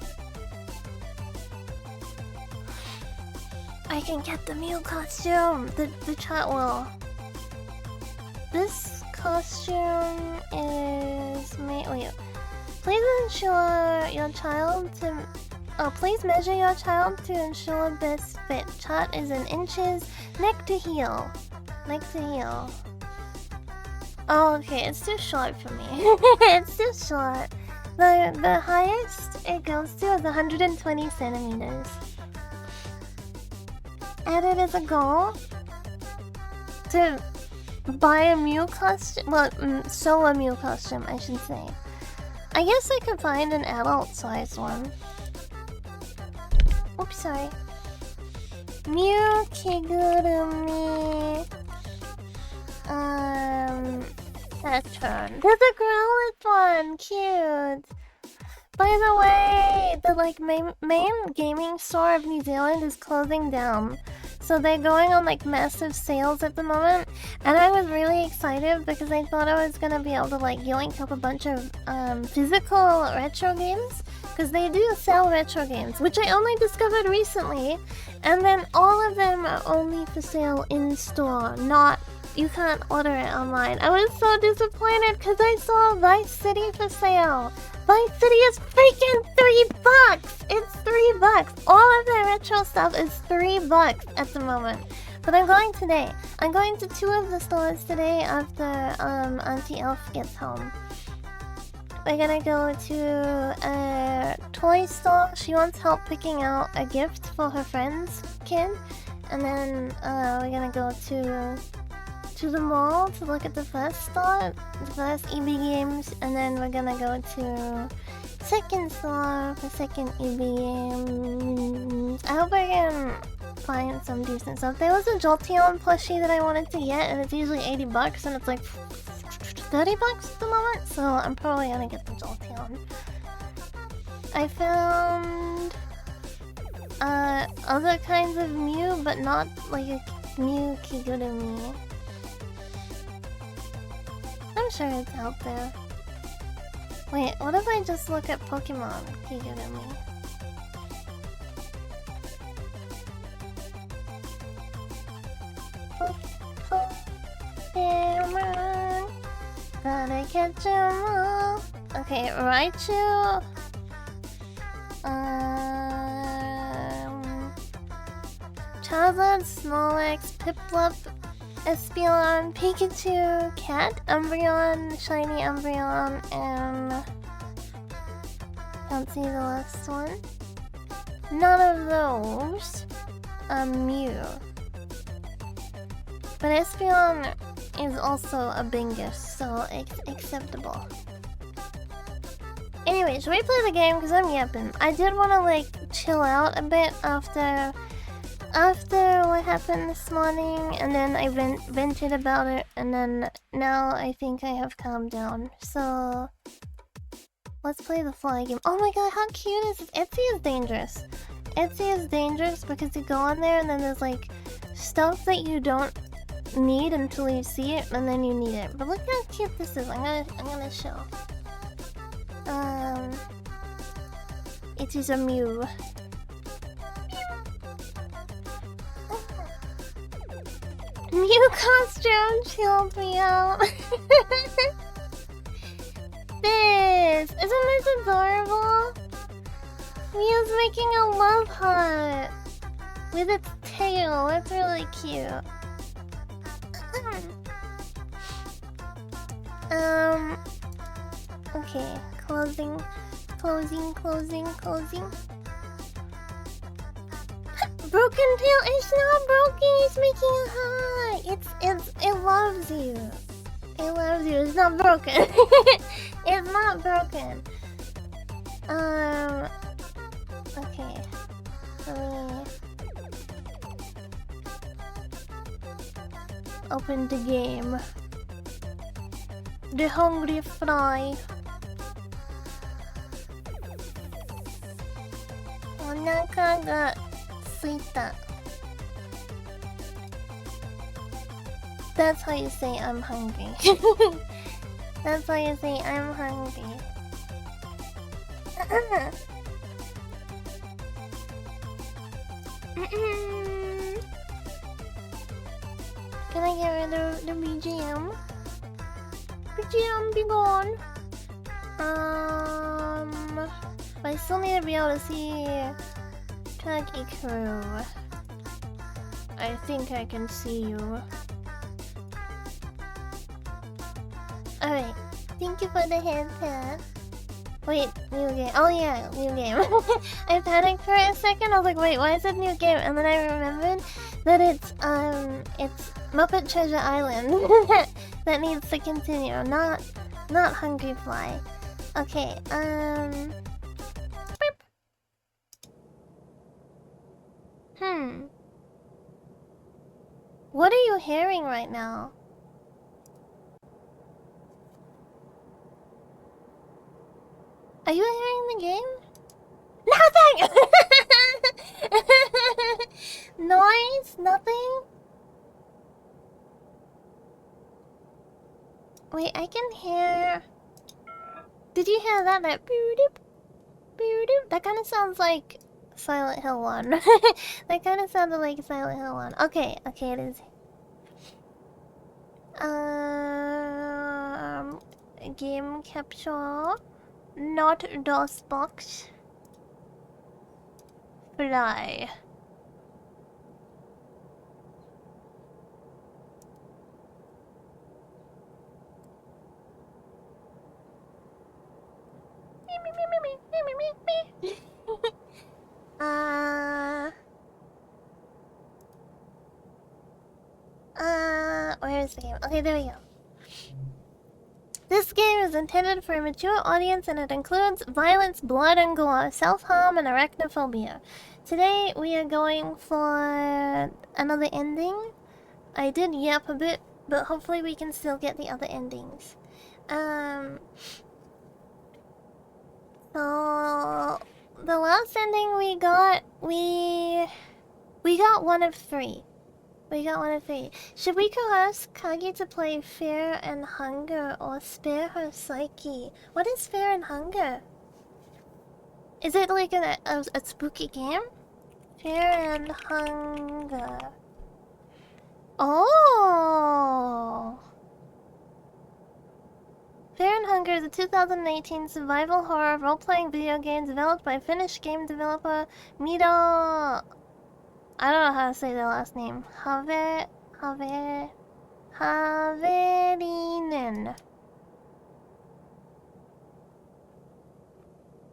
I can get the Mew costume. The chat will. This costume is made. Wait. Please ensure your child to. Oh, please measure your child to ensure best fit. Chart is in inches. Neck to heel. Neck to heel. Oh, okay. It's too short for me. It's too short. The highest it goes to is 120 centimeters. Added as a goal to buy a Mew costume. Well, sew a Mew costume, I should say. I guess I could find an adult-sized one. Oops, sorry. Mew Kagari. Pattern. There's a Growlithe one. Cute. By the way, the main gaming store of New Zealand is closing down. So they're going on massive sales at the moment, and I was really excited because I thought I was gonna be able to yoink up a bunch of physical retro games, because they do sell retro games, which I only discovered recently, and then all of them are only for sale in store, you can't order it online. I was so disappointed because I saw Vice City for sale. Vice City is freaking $3! It's $3! All of the retro stuff is $3 at the moment. But I'm going today. I'm going to 2 of the stores today after Auntie Elf gets home. We're gonna go to a toy store. She wants help picking out a gift for her friend's kid. And then we're gonna go to the mall to look at the first store, the first EB Games, and then we're gonna go to second store for second EB Games. I hope I can find some decent stuff. There was a Jolteon plushie that I wanted to get, and it's usually $80, and it's like $30 at the moment, so I'm probably gonna get the Jolteon. I found other kinds of Mew, but not like a Mew Kigurumi. I'm sure it's out there. Wait, what if I just look at Pokemon Kigurumi? Pokemon, gotta catch 'em all. Okay, Raichu. Charizard, Snorlax, Piplup, Espeon, Pikachu, Cat, Umbreon, Shiny Umbreon, and can't see the last one. None of those are Mew. But Espeon is also a Bingus, so it's acceptable. Anyway, should we play the game? Because I'm yapping. I did want to chill out a bit after what happened this morning, and then I vented about it, and then now I think I have calmed down. So let's play the fly game. Oh my god, how cute is this? Etsy is dangerous. Etsy is dangerous because you go on there and then there's stuff that you don't need until you see it, and then you need it. But look how cute this is. I'm gonna show. It is a Mew. Mew costume chilled me out. Isn't this adorable? Mew's making a love heart with its tail. That's really cute. Okay, closing. Broken tail, it's not broken, it's making a heart. It loves you. It loves you, it's not broken. It's not broken. Okay. Let me open the game. The hungry fry. Onaka ga suita. That's how you say I'm hungry. That's how you say I'm hungry. Can I get rid of the BGM? BGM, be gone. I still need to be able to see Kagi Crew. I think I can see you. Alright, thank you for the headset. Wait, new game. Oh yeah, new game. I panicked for a second. I was like, wait, why is it new game? And then I remembered that it's Muppet Treasure Island that needs to continue, not Hungry Fly. Okay, beep. What are you hearing right now? Are you hearing the game? Nothing! Noise? Nothing? Wait, I can hear... Did you hear that? That boo-doop? Boo-doop? That kind of sounds like Silent Hill 1. That kind of sounded like Silent Hill 1. Okay, okay, it is. Game capture. Not DOS box. Fly. Where is the game? Okay, there we go. This game is intended for a mature audience and it includes violence, blood and gore, self-harm, and arachnophobia. Today we are going for another ending. I did yap a bit, but hopefully we can still get the other endings. So the last ending we got, we got one of three. We got one of three. Should we coerce Kagi to play Fear and Hunger or spare her psyche? What is Fear and Hunger? Is it like a spooky game? Fear and Hunger. Oh! Fear and Hunger is a 2018 survival horror role-playing video game developed by Finnish game developer Mito... I don't know how to say their last name. Haverinen.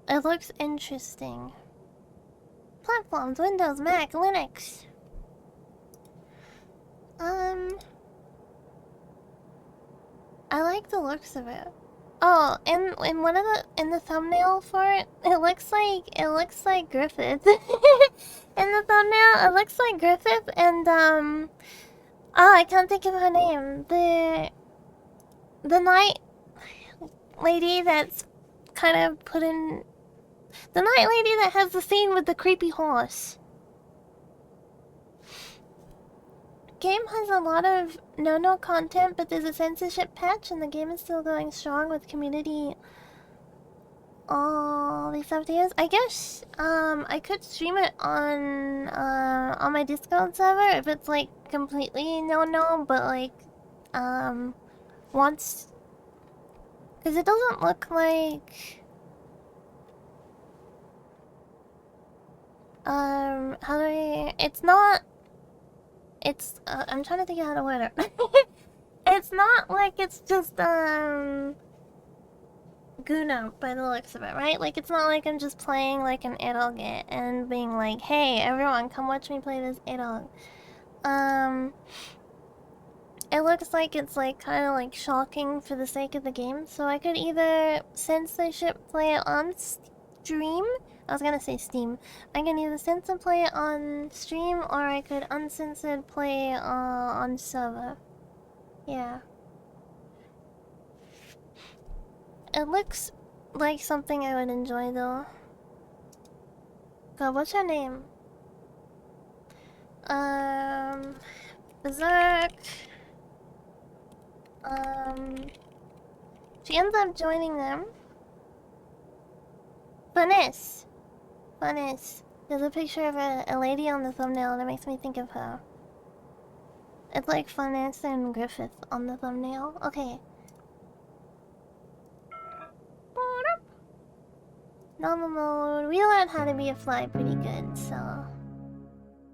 It looks interesting. Platforms, Windows, Mac, Linux. I like the looks of it. Oh, in one of the thumbnail for it, it looks like Griffith. In the thumbnail, it looks like Griffith and I can't think of her name. The night lady that's kind of put in the night lady that has the scene with the creepy horse. Game has a lot of no content, but there's a censorship patch and the game is still going strong with community all these years. I guess I could stream it on my Discord server if it's like completely no, but like once, because it doesn't look like how do I, it's not, it's I'm trying to think of how to word it. It's not like it's just Guna by the looks of it, right? Like it's not like I'm just playing like an adult game and being like, hey everyone come watch me play this adult. It looks like it's like kind of like shocking for the sake of the game, so I could either censorship play it on stream. I was gonna say Steam. I can either censor play it on stream or I could uncensored play on server. Yeah. It looks like something I would enjoy though. God, what's her name? Berserk. She ends up joining them. Funis. Funis. There's a picture of a lady on the thumbnail that makes me think of her. It's like Funis and Griffith on the thumbnail. Okay. Normal mode. We learned how to be a fly pretty good, so...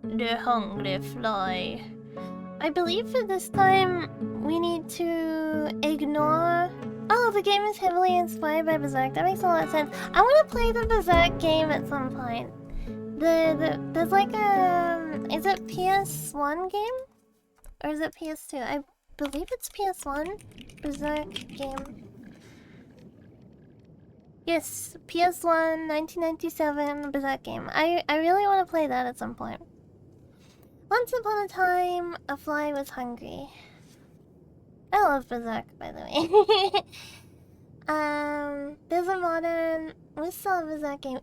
The hungry fly. I believe for this time, we need to ignore... Oh, the game is heavily inspired by Berserk. That makes a lot of sense. I want to play the Berserk game at some point. There's like a... Is it PS1 game? Or is it PS2? I believe it's PS1. Berserk game. Yes, PS1, 1997 Berserk game. I really want to play that at some point. Once upon a time, a fly was hungry. I love Berserk, by the way. There's a modern Musa Berserk game.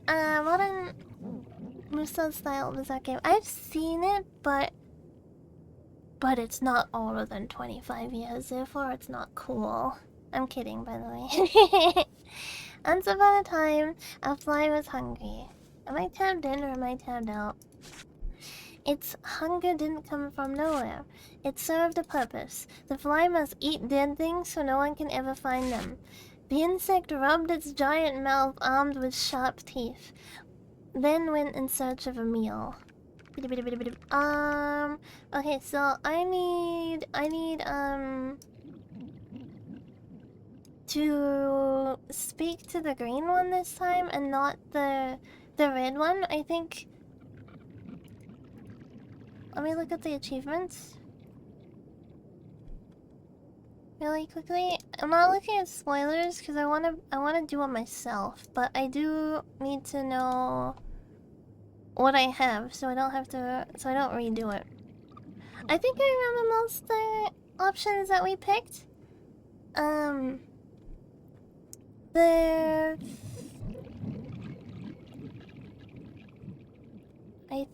Modern Musa style Berserk game. I've seen it, but it's not older than 25 years, therefore it's not cool. I'm kidding, by the way. Once upon a time, a fly was hungry. Am I tabbed in or am I tabbed out? Its hunger didn't come from nowhere. It served a purpose. The fly must eat dead things so no one can ever find them. The insect rubbed its giant mouth armed with sharp teeth, then went in search of a meal. Okay, so I need, to speak to the green one this time and not the red one. I think... Let me look at the achievements really quickly. I'm not looking at spoilers because I wanna do it myself, but I do need to know what I have so I don't redo it. I think I remember most of the options that we picked. I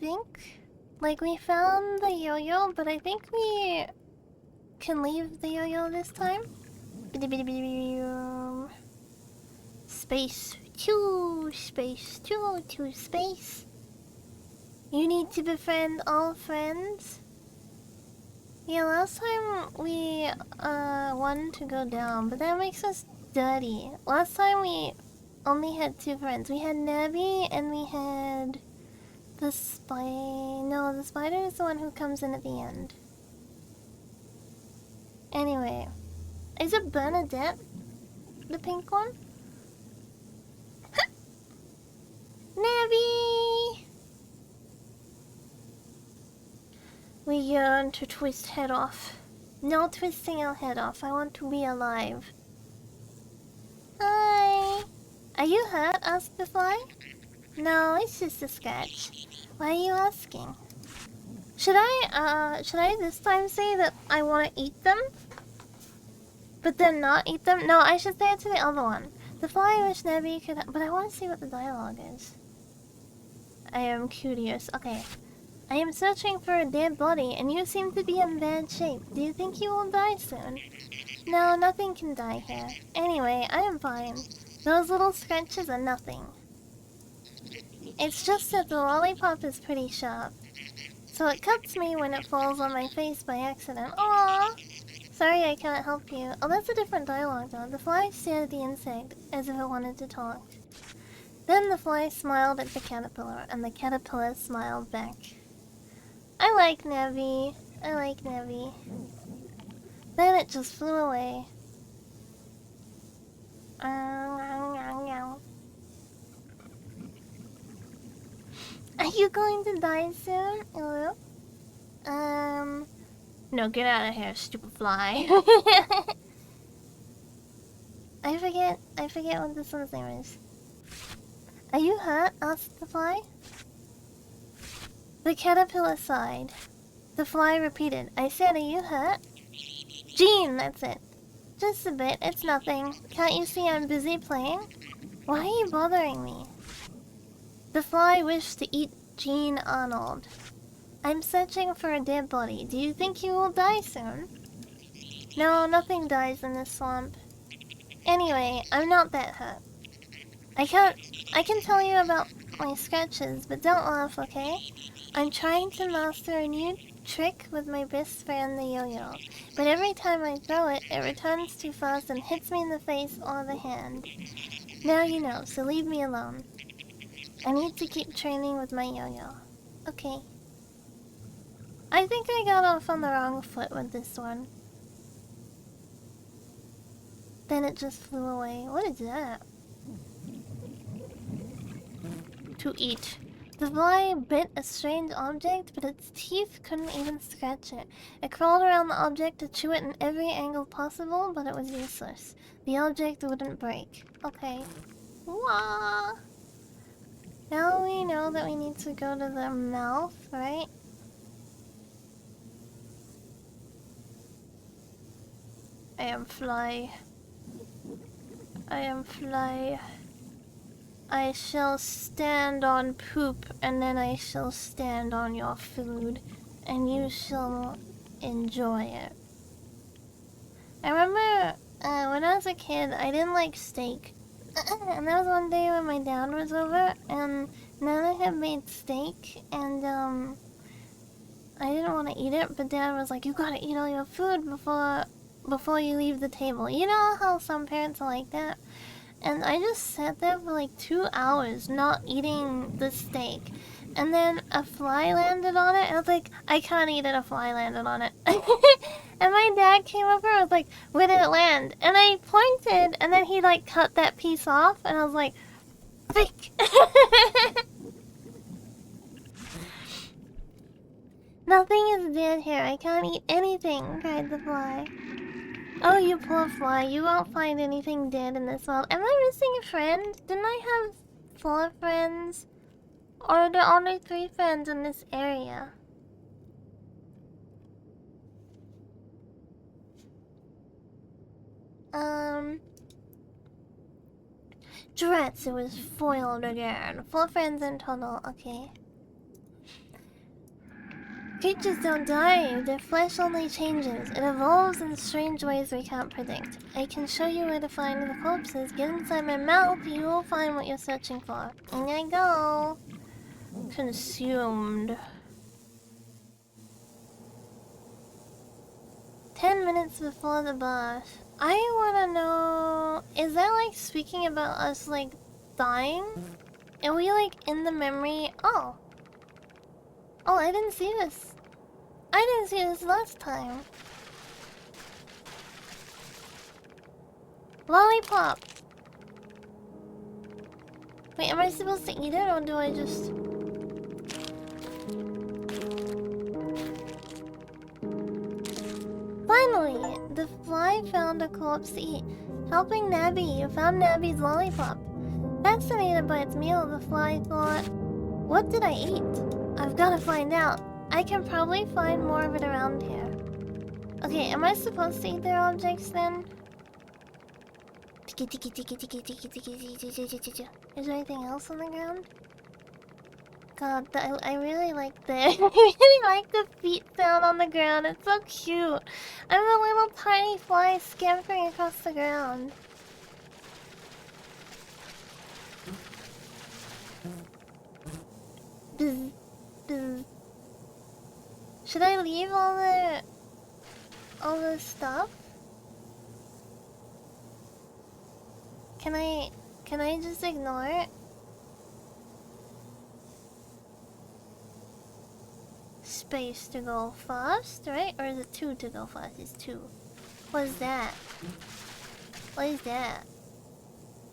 think, like, we found the yo-yo, but I think we can leave the yo-yo this time. Space. Space. Space. You need to befriend all friends. Yeah, last time we wanted to go down, but that makes us dirty. Last time we only had 2 friends. We had Nabby and we had the No, the spider is the one who comes in at the end. Anyway, is it Bernadette? The pink one? Nabby! We yearn to twist head off. No twisting our head off. I want to be alive. Hi! Are you hurt? Asked the fly. No, it's just a scratch. Why are you asking? Should I this time say that I want to eat them? But then not eat them? No, I should say it to the other one. The fly wish Nebby could... But I want to see what the dialogue is. I am curious. Okay. I am searching for a dead body, and you seem to be in bad shape. Do you think you will die soon? No, nothing can die here. Anyway, I am fine. Those little scratches are nothing. It's just that the lollipop is pretty sharp. So it cuts me when it falls on my face by accident. Aww! Sorry I can't help you. Oh, that's a different dialogue though. The fly stared at the insect as if it wanted to talk. Then the fly smiled at the caterpillar, and the caterpillar smiled back. I like Nebby. I like Nebby. Then it just flew away. Are you going to die soon? Hello? No, get out of here, stupid fly. I forget what this one's name is. Are you hurt? Asked the fly. The caterpillar sighed. The fly repeated, I said, are you hurt? Jean, that's it. Just a bit, it's nothing. Can't you see I'm busy playing? Why are you bothering me? The fly wished to eat Gene Arnold. I'm searching for a dead body. Do you think he will die soon? No, nothing dies in this swamp. Anyway, I'm not that hurt. I can tell you about my scratches, but don't laugh, okay? I'm trying to master a new trick with my best friend, the yo-yo. But every time I throw it, it returns too fast and hits me in the face or the hand. Now you know, so leave me alone. I need to keep training with my yo-yo. Okay. I think I got off on the wrong foot with this one. Then it just flew away. What is that? To eat. The fly bit a strange object, but its teeth couldn't even scratch it. It crawled around the object to chew it in every angle possible, but it was useless. The object wouldn't break. Okay. Wah! Now we know that we need to go to the mouth, right? I am fly. I am fly. I shall stand on poop, and then I shall stand on your food, and you shall enjoy it. I remember when I was a kid, I didn't like steak. And that was one day when my dad was over, and Nana had made steak, and I didn't want to eat it, but Dad was like, you gotta eat all your food before you leave the table. You know how some parents are like that? And I just sat there for like 2 hours not eating the steak. And then a fly landed on it, and I was like, I can't eat it, a fly landed on it. And my dad came over, and was like, where did it land? And I pointed, and then he like cut that piece off, and I was like, fake! Nothing is dead here, I can't eat anything, cried the fly. Oh, you poor fly, you won't find anything dead in this world. Am I missing a friend? Didn't I have 4 friends? Or are there only 3 friends in this area? Drats, it was foiled again. 4 friends in total, okay. Creatures don't die, their flesh only changes. It evolves in strange ways we can't predict. I can show you where to find the corpses. Get inside my mouth, you will find what you're searching for. In I go. Consumed. 10 minutes before the boss. I wanna know... Is that like speaking about us like dying? Are we like in the memory? Oh. Oh, I didn't see this. I didn't see this last time. Lollipop. Wait, am I supposed to eat it or do I just... Finally, the fly found a corpse to eat. Helping Nabby, you found Nabby's lollipop. Fascinated by its meal, the fly thought, what did I eat? I've gotta find out. I can probably find more of it around here. Okay, am I supposed to eat their objects then? Is there anything else on the ground? God, I really like the I really like the feet sound on the ground. It's so cute. I'm a little tiny fly scampering across the ground. Bzz, bzz. Should I leave all the stuff? Can I just ignore it? Space to go fast, right? Or is it 2 to go fast? It's 2. What is that? What is that?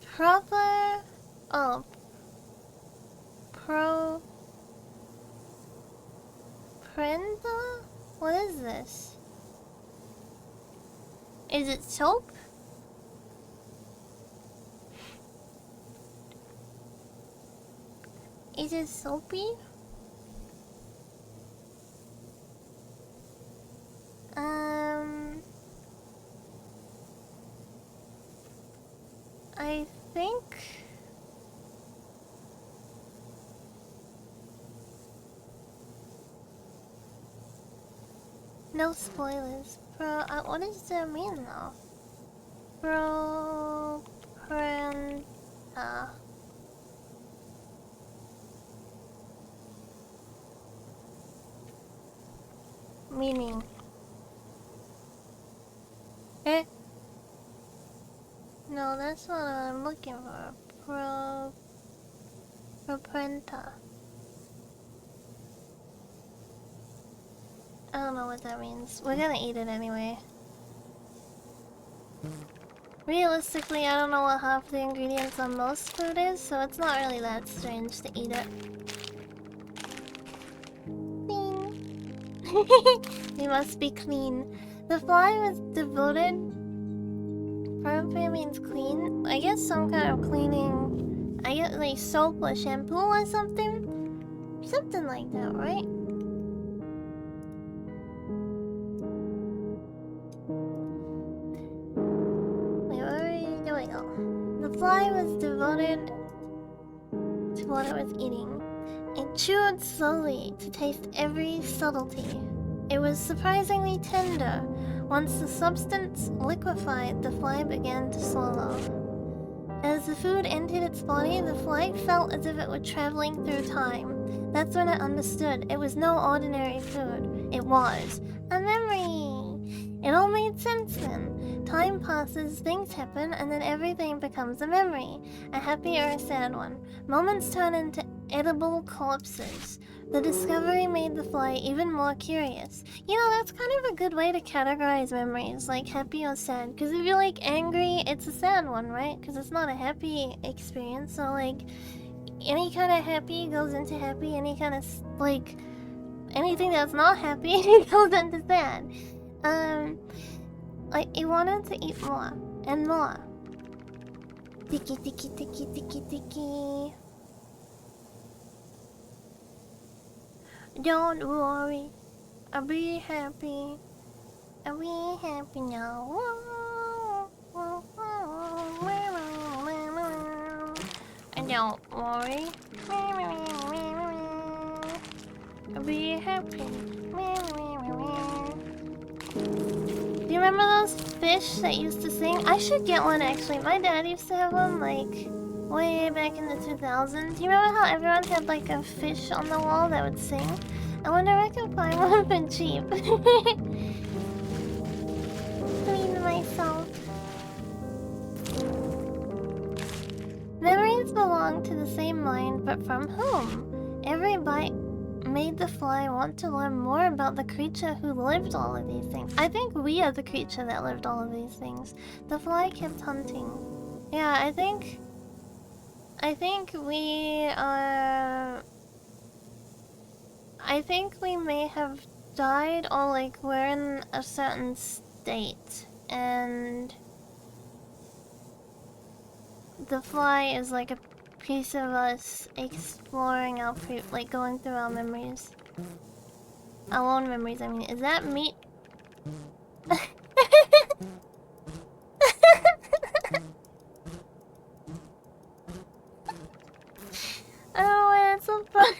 Proper... Oh. Prenda? What is this? Is it soap? Is it soapy? I think... No spoilers. What does that mean though? Prenta. Meaning. Eh? No, that's what I'm looking for. Prenta. I don't know what that means. We're gonna eat it anyway. Realistically, I don't know what half the ingredients on most food is, so it's not really that strange to eat it. Clean. We must be clean. The fly was devoted. Purify means clean. I guess some kind of cleaning. I guess like soap or shampoo or something. Something like that, right? Wait, there we go. The fly was devoted to what it was eating. It chewed slowly to taste every subtlety. It was surprisingly tender. Once the substance liquefied, the fly began to swallow. As the food entered its body, the fly felt as if it were traveling through time. That's when it understood. It was no ordinary food. It was a memory. It all made sense then. Time passes, things happen, and then everything becomes a memory. A happy or a sad one. Moments turn into edible corpses. The discovery made the fly even more curious. You know, that's kind of a good way to categorize memories, like happy or sad. Because if you're like angry, it's a sad one, right? Because it's not a happy experience. So like, any kind of happy goes into happy. Any kind of like, anything that's not happy goes into sad. Like it wanted to eat more and more. Tiki tiki tiki tiki tiki. Don't worry, I'll be happy. I'll be happy now. And don't worry, I'll be happy. Do you remember those fish that used to sing? I should get one actually. My dad used to have one like way back in the 2000s. Do you remember how everyone had like a fish on the wall that would sing? I wonder if I can find one for cheap. Clean myself. Memories belong to the same mind, but from whom? Every bite made the fly want to learn more about the creature who lived all of these things. I think we are the creature that lived all of these things. The fly kept hunting. Yeah, I think we are... I think we may have died, or like we're in a certain state, and the fly is like a piece of us exploring our like going through our memories. Our own memories, I mean. Is that meat? Oh, it's so funny.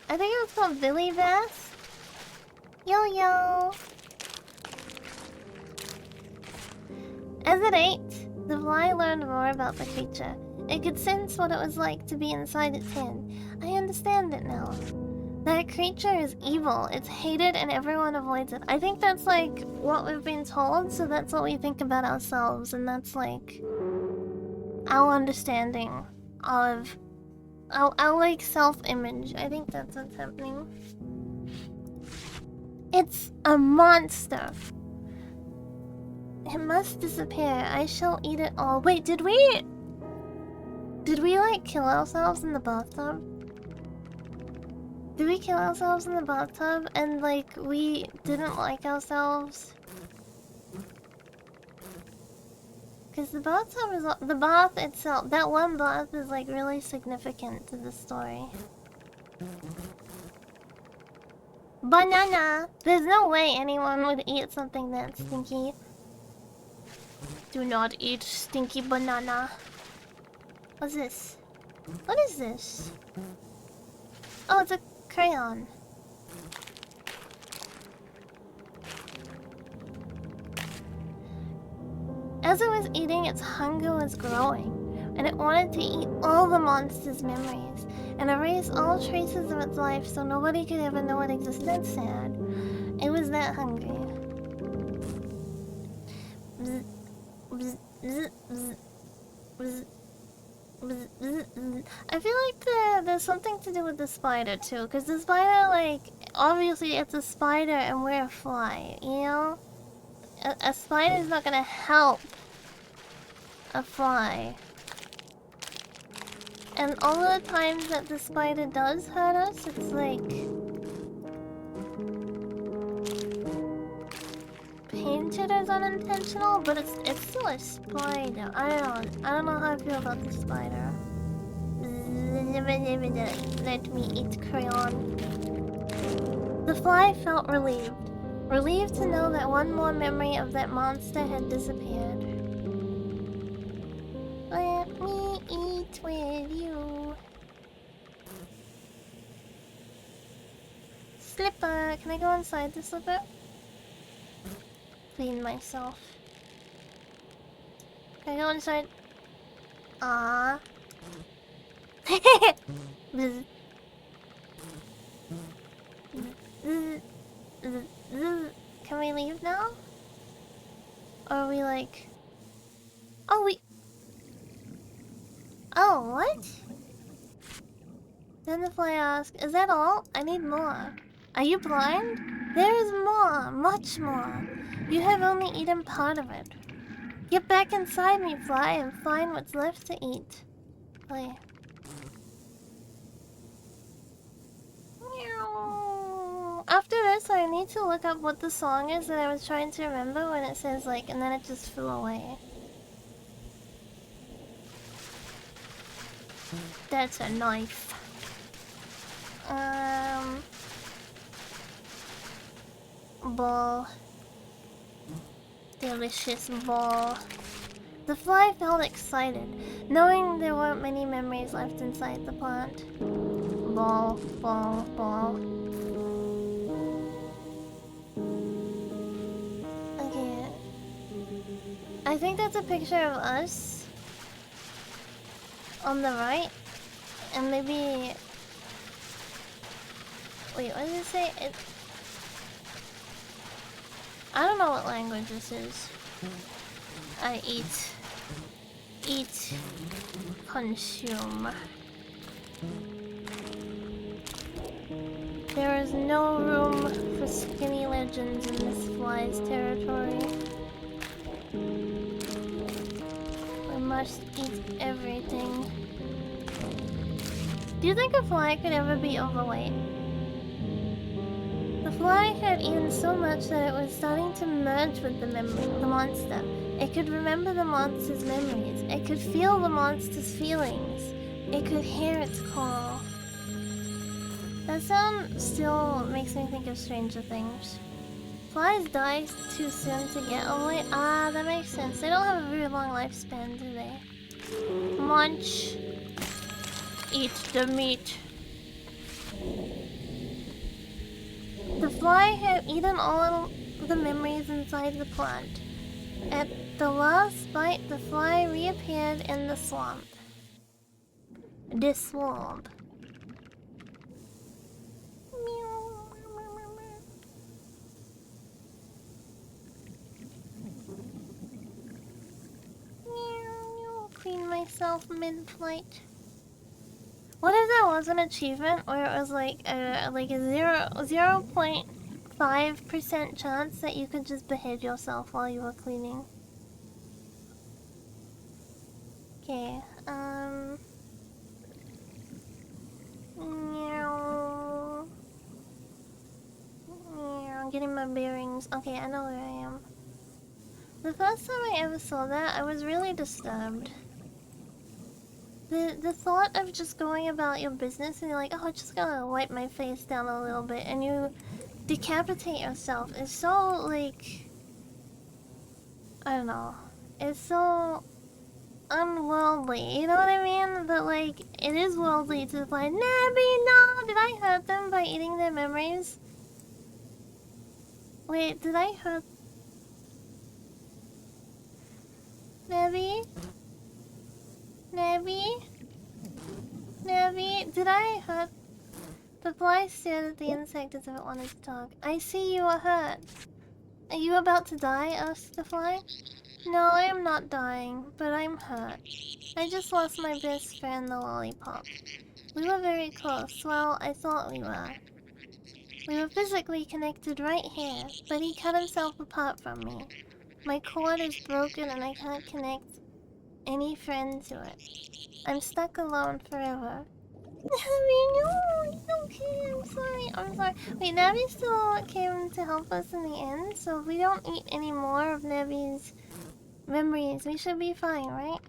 I think it was called Billy Bass. Yo yo. As it ate, the fly learned more about the creature. It could sense what it was like to be inside its head. I understand it now. That creature is evil. It's hated and everyone avoids it. I think that's like what we've been told, so that's what we think about ourselves, and that's like our understanding of our like self-image. I think that's what's happening. It's a monster. It must disappear. I shall eat it all. Wait, did we like kill ourselves in the bathtub? Did we kill ourselves in the bathtub and like we didn't like ourselves? Because the bathtub is the bath itself. That one bath is like really significant to the story. Banana. There's no way anyone would eat something that stinky. Do not eat stinky banana. What's this? What is this? Oh, it's a crayon. As it was eating, its hunger was growing, and it wanted to eat all the monster's memories and erase all traces of its life so nobody could ever know it existed. Sad. It was that hungry. Bzz, bzz, bzz, bzz, bzz, bzz, bzz, bzz. I feel like there's something to do with the spider too, because the spider, like, obviously it's a spider and we're a fly, you know? A spider's not gonna help a fly. And all of the times that the spider does hurt us, it's like painted as unintentional, but it's still a spider. I don't know how I feel about the spider. Let me eat crayon. The fly felt relieved. Relieved to know that one more memory of that monster had disappeared. Let me eat with you. Slipper! Can I go inside the slipper? Clean myself. Can I go inside? Ah. Bzz. Bzz. Bzz. Bzz. Can we leave now? Or are we like... Oh, we... Oh, what? Then the fly asked, is that all? I need more. Are you blind? There is more, much more. You have only eaten part of it. Get back inside me, fly, and find what's left to eat. Play. After this, I need to look up what the song is that I was trying to remember when it says like, and then it just flew away. That's a knife. Ball. Delicious ball. The fly felt excited, knowing there weren't many memories left inside the plant. Ball, ball, ball. Okay. I think that's a picture of us on the right. And maybe... Wait, what does it say? I don't know what language this is. I eat. Eat. Consume. There is no room for skinny legends in this fly's territory. We must eat everything. Do you think a fly could ever be overweight? The fly had eaten so much that it was starting to merge with the monster. It could remember the monster's memories. It could feel the monster's feelings. It could hear its call. That sound still makes me think of Stranger Things. Flies die too soon to get overweight? Ah, that makes sense. They don't have a very long lifespan, do they? Munch. Eat the meat. The fly had eaten all the memories inside the plant. At the last bite, the fly reappeared in the swamp. The swamp. Clean myself mid-flight. What if that was an achievement where it was like a 0.5% chance that you could just behead yourself while you were cleaning? Okay, I'm getting my bearings. Okay, I know where I am. The first time I ever saw that, I was really disturbed. The thought of just going about your business and you're like, oh, just gonna wipe my face down a little bit, and you decapitate yourself is so, like... I don't know. It's so... unworldly, you know what I mean? But like, it is worldly to the fly. Nebby, no! Did I hurt them by eating their memories? Wait, did I hurt... Nebby? Nebby? Nebby? Did I hurt... The fly stared at the insect as if it wanted to talk. I see you are hurt. Are you about to die? Asked the fly. No, I am not dying, but I'm hurt. I just lost my best friend, the lollipop. We were very close. Well, I thought we were. We were physically connected right here, but he cut himself apart from me. My cord is broken and I can't connect any friend to it. I'm stuck alone forever. No, it's okay. I'm sorry. I'm sorry. Wait, Navi still came to help us in the end, so if we don't eat any more of Navi's memories, we should be fine, right?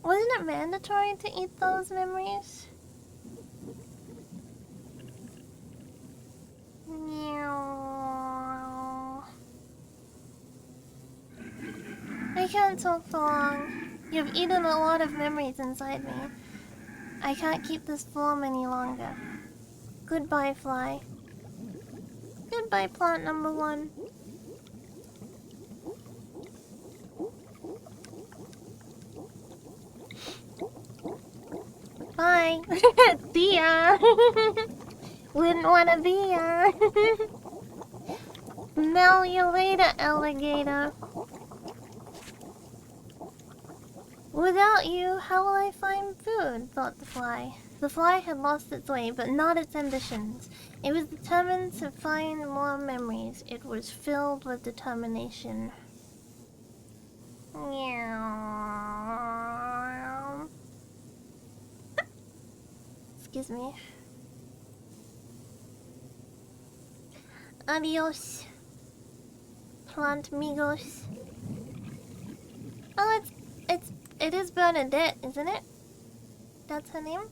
Wasn't it mandatory to eat those memories? I can't talk for long. You've eaten a lot of memories inside me. I can't keep this form any longer. Goodbye, fly. Goodbye, plant number 1. Bye. See ya. Wouldn't wanna be ya. Smell you later, alligator. Without you, how will I find food? Thought the fly. The fly had lost its way, but not its ambitions. It was determined to find more memories. It was filled with determination. Meow. Excuse me. Adios, plant migos. Oh, it is Bernadette, isn't it? That's her name?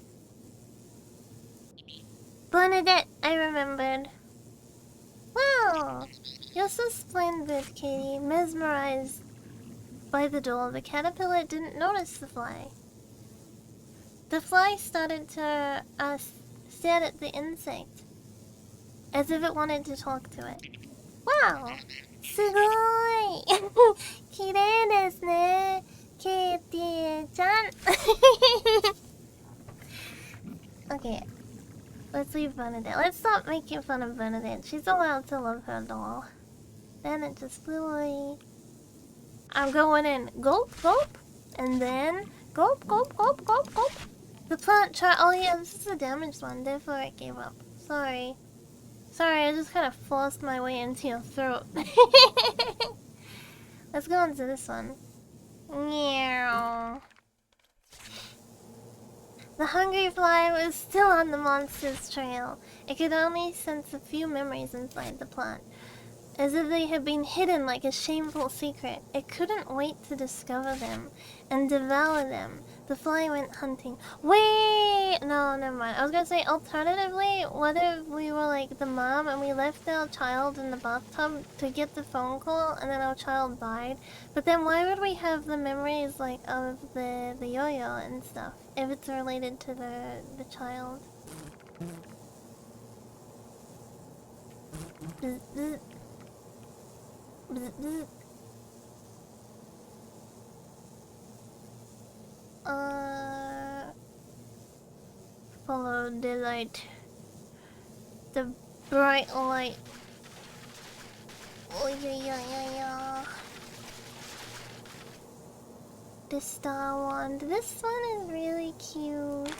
Bernadette, I remembered. Wow! You're so splendid, Katie. Mesmerized by the door, the caterpillar didn't notice the fly. The fly started to stare at the insect, as if it wanted to talk to it. Wow! Sugoi! Kirei desu ne, Katie-chan. Okay, let's leave Bernadette. Let's stop making fun of Bernadette. She's allowed to love her doll. Then it just flew away. I'm going in. Gulp, gulp. And then gulp, gulp, gulp, gulp, gulp. The plant chart. Oh yeah, this is a damaged one. Therefore it gave up. Sorry. Sorry, I just kind of forced my way into your throat. Let's go into this one. Meow. The hungry fly was still on the monster's trail. It could only sense a few memories inside the plant, as if they had been hidden like a shameful secret. It couldn't wait to discover them and devour them. The fly went hunting. Wait! No, never mind. I was gonna say, alternatively, what if we were like the mom and we left our child in the bathtub to get the phone call and then our child died? But then why would we have the memories like of the yo-yo and stuff if it's related to the child? Follow the light. The bright light. Oh yeah. The star wand. This one is really cute.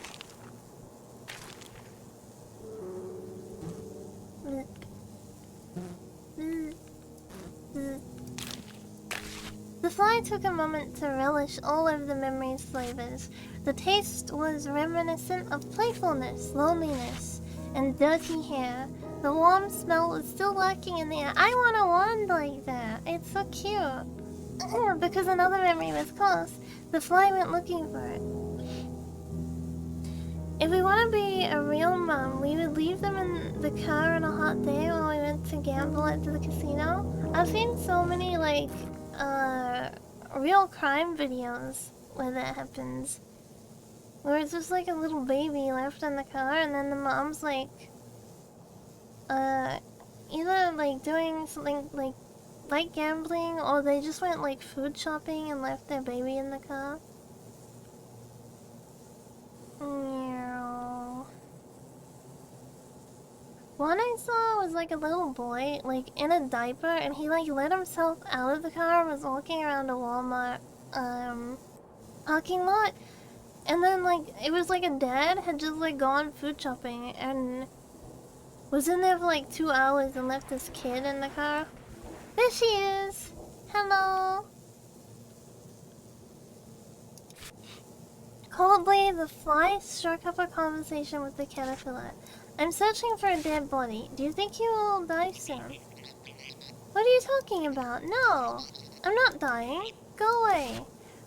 The fly took a moment to relish all of the memory's flavors. The taste was reminiscent of playfulness, loneliness, and dirty hair. The warm smell was still lurking in the air. I want a wand like that. It's so cute. Because another memory was close, the fly went looking for it. If we want to be a real mom, we would leave them in the car on a hot day while we went to gamble at the casino. I've seen so many, like, real crime videos where that happens. Where it's just like a little baby left in the car and then the mom's like, either like doing something like gambling, or they just went like food shopping and left their baby in the car. Meow. One I saw was like a little boy, like in a diaper, and he like let himself out of the car and was walking around a Walmart parking lot, and then like it was like a dad had just like gone food shopping and was in there for like 2 hours and left this kid in the car. There she is! Hello! Coldly, the fly struck up a conversation with the caterpillar. I'm searching for a dead body. Do you think you will die soon? What are you talking about? No! I'm not dying. Go away.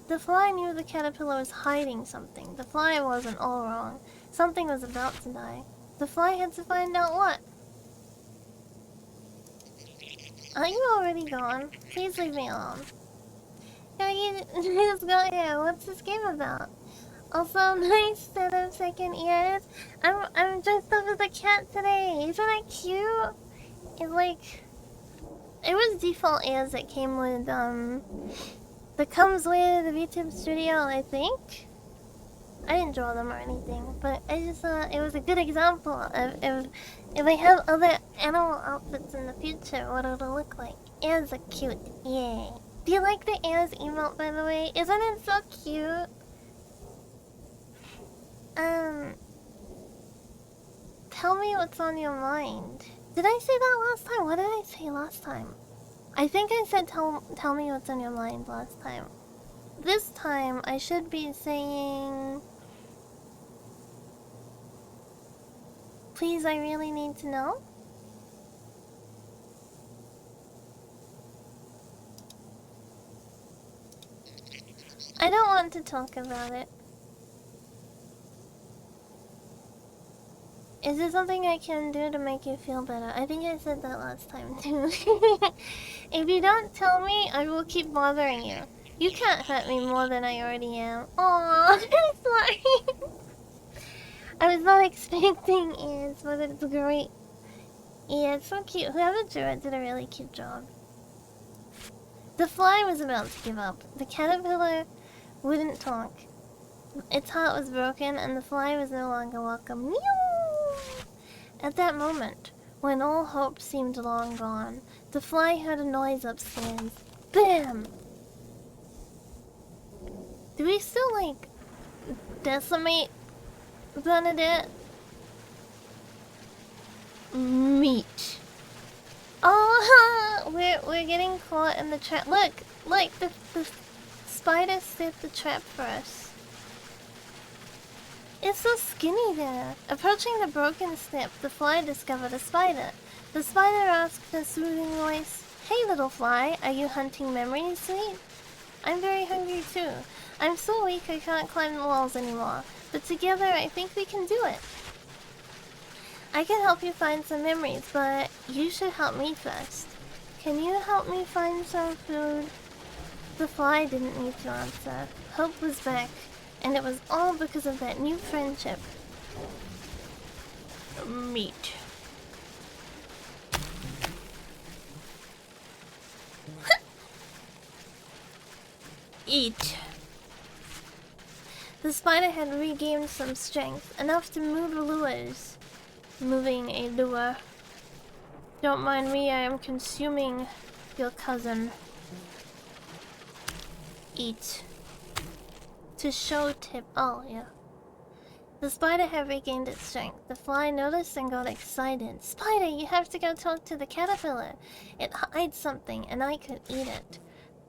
The fly knew the caterpillar was hiding something. The fly wasn't all wrong. Something was about to die. The fly had to find out what. Are you already gone? Please leave me alone. You just got here. What's this game about? Also, nice set of second ears. I'm dressed up as a cat today. Isn't that cute? It's like, it was default ears that came with that comes with the YouTube Studio, I think. I didn't draw them or anything, but I just thought it was a good example of if I have other animal outfits in the future, what it'll look like. Ears are cute. Yay. Do you like the ears emote, by the way? Isn't it so cute? Tell me what's on your mind. Did I say that last time? What did I say last time? I think I said tell me what's on your mind last time. This time, I should be saying... Please, I really need to know. I don't want to talk about it. Is there something I can do to make you feel better? I think I said that last time too. If you don't tell me, I will keep bothering you. You can't hurt me more than I already am. Aww, I'm sorry. I was not expecting ears, but it's great. Yeah, it's so cute. Whoever drew it did a really cute job. The fly was about to give up. The caterpillar wouldn't talk. Its heart was broken, and the fly was no longer welcome. Meow! At that moment, when all hope seemed long gone, the fly heard a noise upstairs. Bam! Do we still, like, decimate Bernadette? Meat. Oh, we're getting caught in the trap. Look, the spider set the trap for us. It's so skinny there. Approaching the broken snip, the fly discovered a spider. The spider asked in a soothing voice, "Hey little fly, are you hunting memories, sweet? I'm very hungry too. I'm so weak I can't climb the walls anymore, but together I think we can do it. I can help you find some memories, but you should help me first. Can you help me find some food?" The fly didn't need to answer. Hope was back, and it was all because of that new friendship. Meat. Eat. The spider had regained some strength, enough to move lures. Moving a lure. Don't mind me, I am consuming your cousin. Eat. To show tip. Oh, yeah. The spider had regained its strength. The fly noticed and got excited. Spider, you have to go talk to the caterpillar. It hides something, and I could eat it.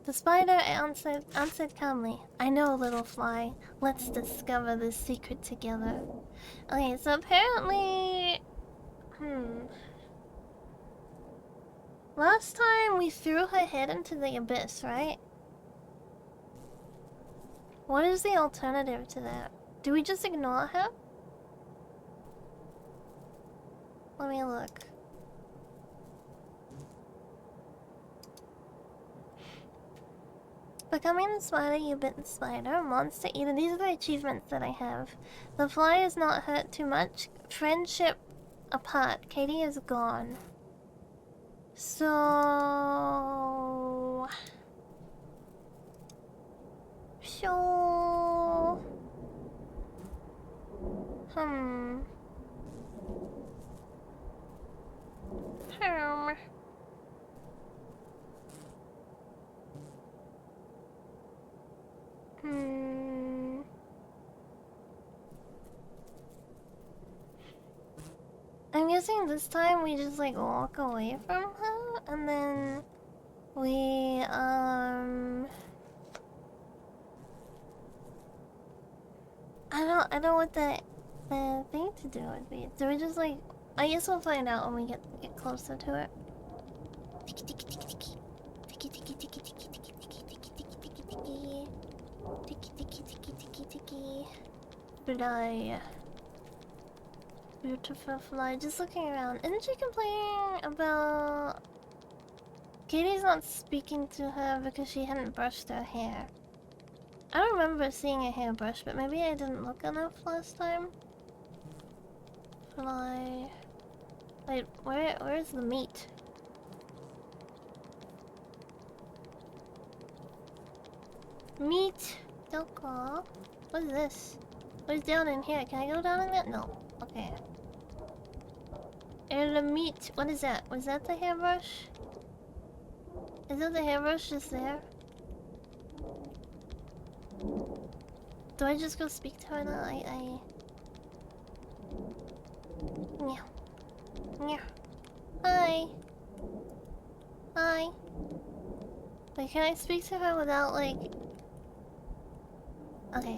The spider answered calmly. I know, little fly. Let's discover this secret together. Okay, so apparently... Last time we threw her head into the abyss, right? What is the alternative to that? Do we just ignore her? Let me look. Becoming the spider, you bit the spider. Monster eater. These are the achievements that I have. The fly is not hurt too much. Friendship apart. Katie is gone. So... Hmm. Hmm. I'm guessing this time we just like walk away from her and then we I don't know what the thing to do would be. Do we just like I guess we'll find out when we get closer to it. Tiki tiki tiki tiki. Tiki tiki tiki tiki tiki tiki tiki tiki tiki tiki. Tiki tiki tiki tiki tiki. Fly. Beautiful fly. Just looking around. Isn't she complaining about Katie's not speaking to her because she hadn't brushed her hair? I don't remember seeing a hairbrush, but maybe I didn't look enough last time. Fly. Wait, where's the meat? Meat! Don't call. What is this? What is down in here? Can I go down in there? No. Okay. And the meat. What is that? Was that the hairbrush? Is that the hairbrush just there? Do I just go speak to her now? Yeah. Yeah. Hi. Hi. Wait, can I speak to her without, like... Okay.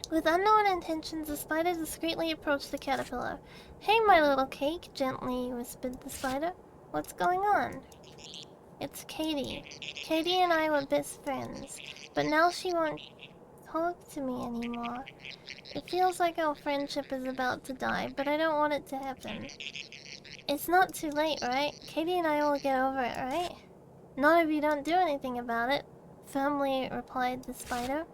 With unknown intentions, the spider discreetly approached the caterpillar. Hey, my little cake, gently whispered the spider. What's going on? It's Katie. Katie and I were best friends, but now she won't talk to me anymore. It feels like our friendship is about to die, but I don't want it to happen. It's not too late, right? Katie and I will get over it, right? Not if you don't do anything about it, firmly replied the spider.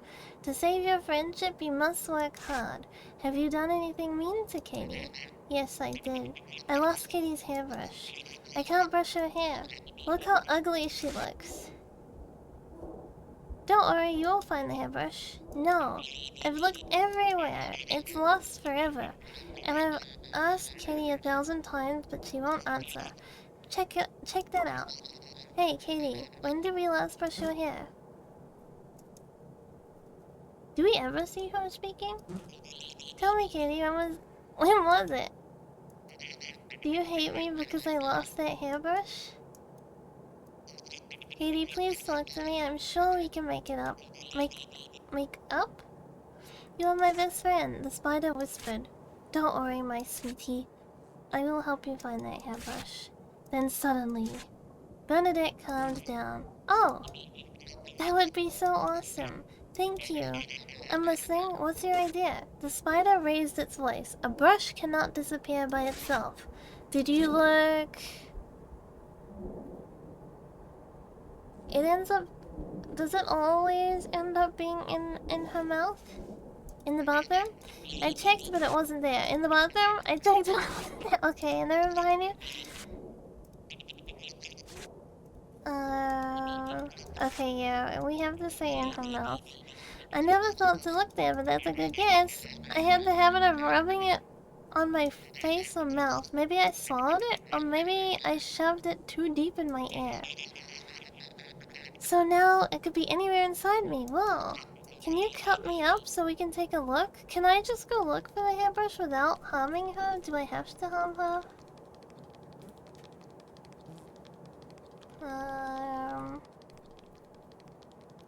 To save your friendship, you must work hard. Have you done anything mean to Katie? Yes, I did. I lost Katie's hairbrush. I can't brush her hair. Look how ugly she looks. Don't worry, you'll find the hairbrush. No, I've looked everywhere. It's lost forever. And I've asked Katie 1,000 times, but she won't answer. Check that out. Hey, Katie, when did we last brush your hair? Do we ever see her speaking? Tell me, Katie, when was it? Do you hate me because I lost that hairbrush? Katie, please talk to me. I'm sure we can make it up. Make up? You are my best friend, the spider whispered. Don't worry, my sweetie. I will help you find that hairbrush. Then suddenly, Bernadette calmed down. Oh! That would be so awesome. Thank you. I'm listening. What's your idea? The spider raised its voice. A brush cannot disappear by itself. Did you look... It ends up... Does it always end up being in her mouth? In the bathroom? I checked, but it wasn't there. In the bathroom? I checked, it wasn't there. Okay, and they're behind you? Okay, yeah, we have to say in her mouth. I never thought to look there, but that's a good guess. I had the habit of rubbing it on my face or mouth. Maybe I swallowed it, or maybe I shoved it too deep in my ear. So now it could be anywhere inside me. Whoa. Can you cut me up so we can take a look? Can I just go look for the hairbrush without harming her? Do I have to harm her?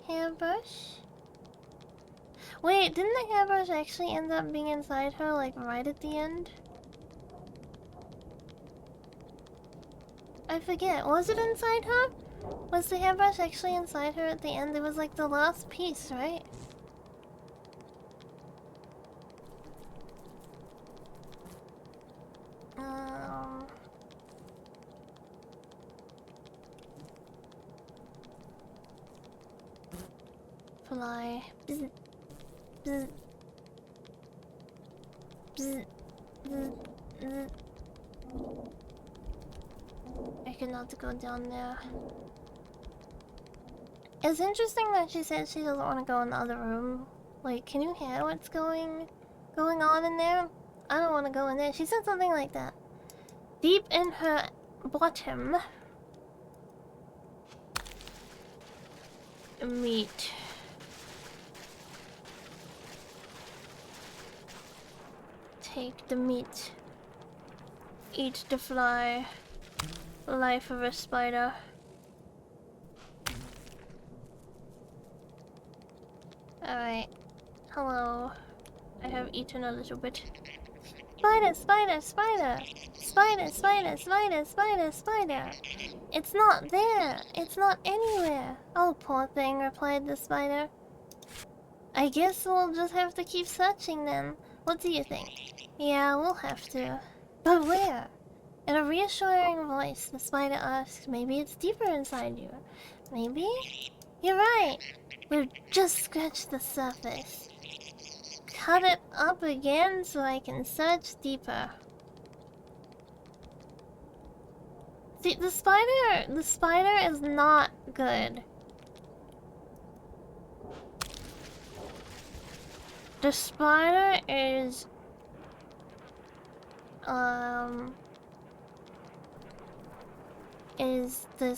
Hairbrush? Wait, didn't the hairbrush actually end up being inside her, like, right at the end? I forget. Was it inside her? Was the hairbrush actually inside her at the end? It was, like, the last piece, right? fly. Bzz, bzz, bzz, bzz, bzz. I cannot go down there. It's interesting that she said she doesn't want to go in the other room. Like, can you hear what's going on in there? I don't want to go in there. She said something like that. Deep in her bottom. Meat. Take the meat. Eat the fly. Life of a spider. Alright. Hello. I have eaten a little bit. Spider, spider, spider! Spider, spider, spider, spider, spider! It's not there! It's not anywhere! Oh, poor thing, replied the spider. I guess we'll just have to keep searching then. What do you think? Yeah, we'll have to. But where? In a reassuring voice, the spider asked, maybe it's deeper inside you. Maybe? You're right! We've just scratched the surface. Cut it up again so I can search deeper. See, the spider is not good. The spider is the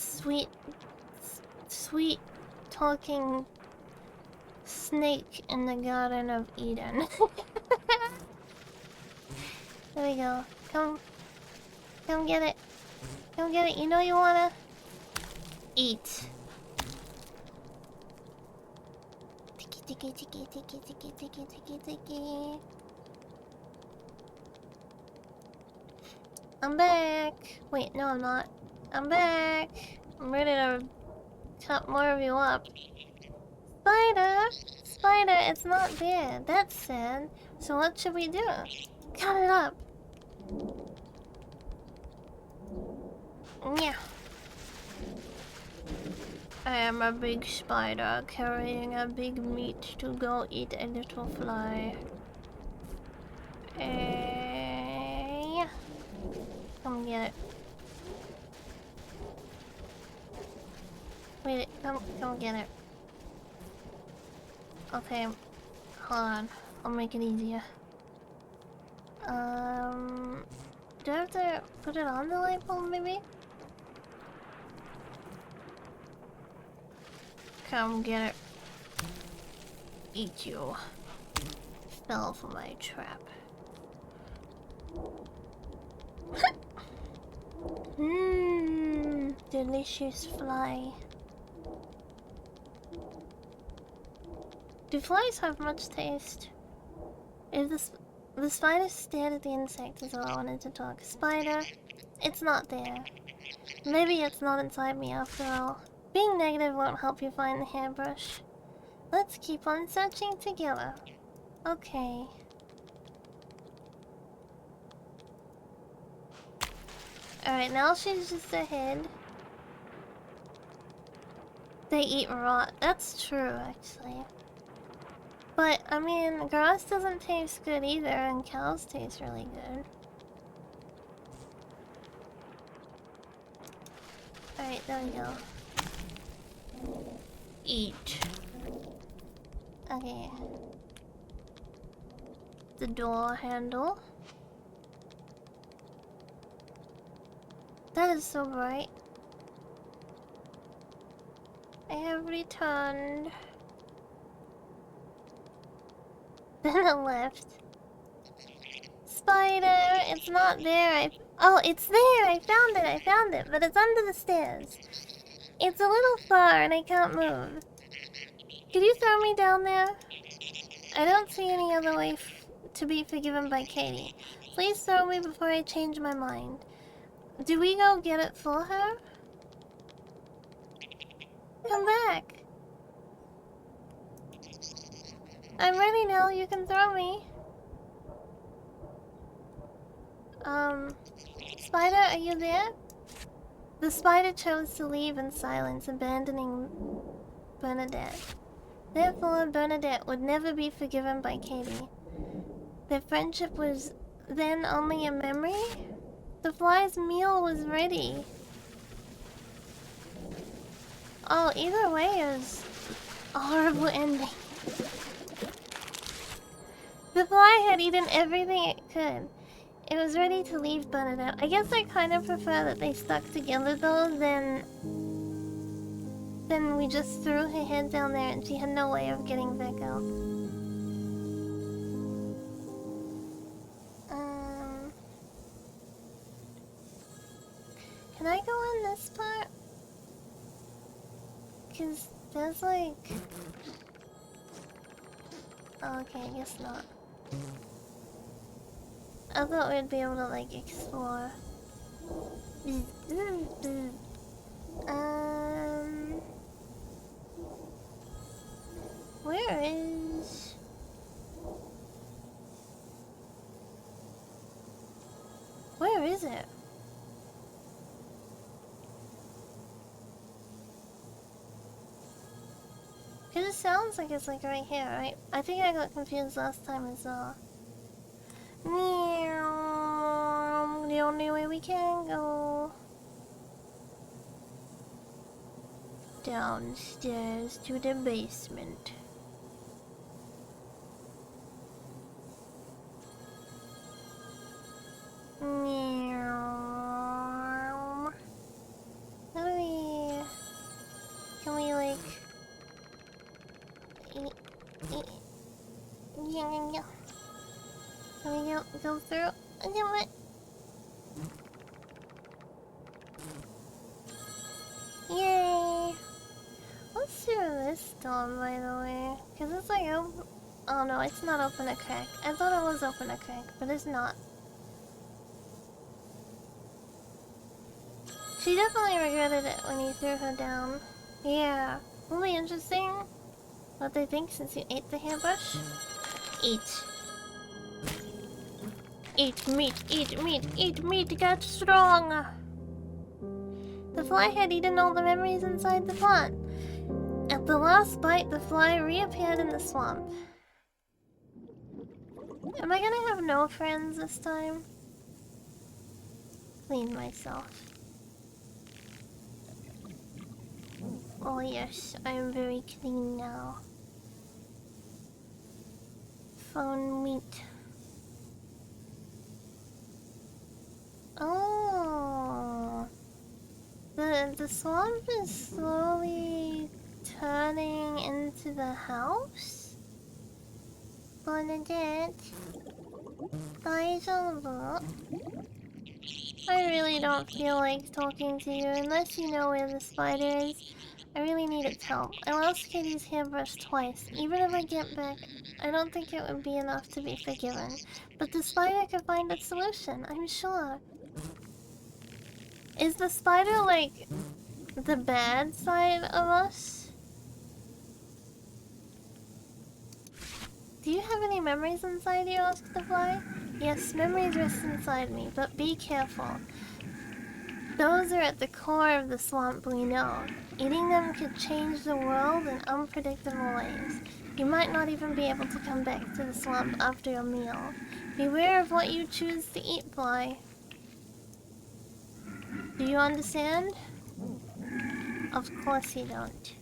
sweet talking snake in the Garden of Eden. There we go. Come get it. Come get it. You know you wanna eat. Tiki tiki tiki tiki tiki tiki tiki tiki. I'm back. Wait, no, I'm not. I'm back. I'm ready to cut more of you up. Spider! Spider, it's not there. That's sad. So what should we do? Cut it up. Yeah. I am a big spider carrying a big meat to go eat a little fly. Yeah. Come get it. Wait, come get it. Okay, hold on. I'll make it easier. Do I have to put it on the light bulb, maybe? Come get it. Eat you. Fell for my trap. Mmm, delicious fly. Do flies have much taste? If the spider stared at the insect as though I wanted to talk. Spider, it's not there. Maybe it's not inside me after all. Being negative won't help you find the hairbrush. Let's keep on searching together. Okay. Alright, now she's just ahead. They eat rot. That's true, actually. But, I mean, grass doesn't taste good either, and cows taste really good. Alright, there we go. Eat. Okay. The door handle. That is so bright. I have returned. Then I left. Spider! It's not there. Oh, it's there! I found it! But it's under the stairs. It's a little far and I can't move. Could you throw me down there? I don't see any other way to be forgiven by Katie. Please throw me before I change my mind. Do we go get it for her? Come back. I'm ready now, you can throw me. Spider, are you there? The spider chose to leave in silence, abandoning Bernadette. Therefore, Bernadette would never be forgiven by Katie. Their friendship was then only a memory? The fly's meal was ready. Oh, either way is a horrible ending. The fly had eaten everything it could. It was ready to leave Bernadette. I guess I kind of prefer that they stuck together though than we just threw her head down there and she had no way of getting back out. Can I go in this part? Cause there's like... Oh, okay, I guess not. I thought we'd be able to like explore. Where is... Where is it? Cause it sounds like it's like right here, right? I think I got confused last time as well. The only way we can go downstairs to the basement. How do we... Can we like... Can we go through? What? Yay! Let's do this door, by the way. Cause it's like open... Oh no, it's not open a crack. I thought it was open a crack, but it's not. She definitely regretted it when you threw her down. Yeah. Will be interesting what they think since you ate the hairbrush. Eat. Eat meat, eat meat, eat meat, get strong! The fly had eaten all the memories inside the pot. At the last bite, the fly reappeared in the swamp. Am I gonna have no friends this time? Clean myself. Oh yes, I am very clean now. Phone meat. Oh, the swamp is slowly turning into the house. Bernadette, daijoubu? I really don't feel like talking to you unless you know where the spider is. I really need its help. I lost Kitty's hairbrush twice. Even if I get back, I don't think it would be enough to be forgiven. But the spider could find a solution, I'm sure. Is the spider like the bad side of us? Do you have any memories inside you? Asked the fly. Yes, memories rest inside me, but be careful. Those are at the core of the swamp we know. Eating them could change the world in unpredictable ways. You might not even be able to come back to the swamp after your meal. Beware of what you choose to eat, fly. Do you understand? Of course you don't.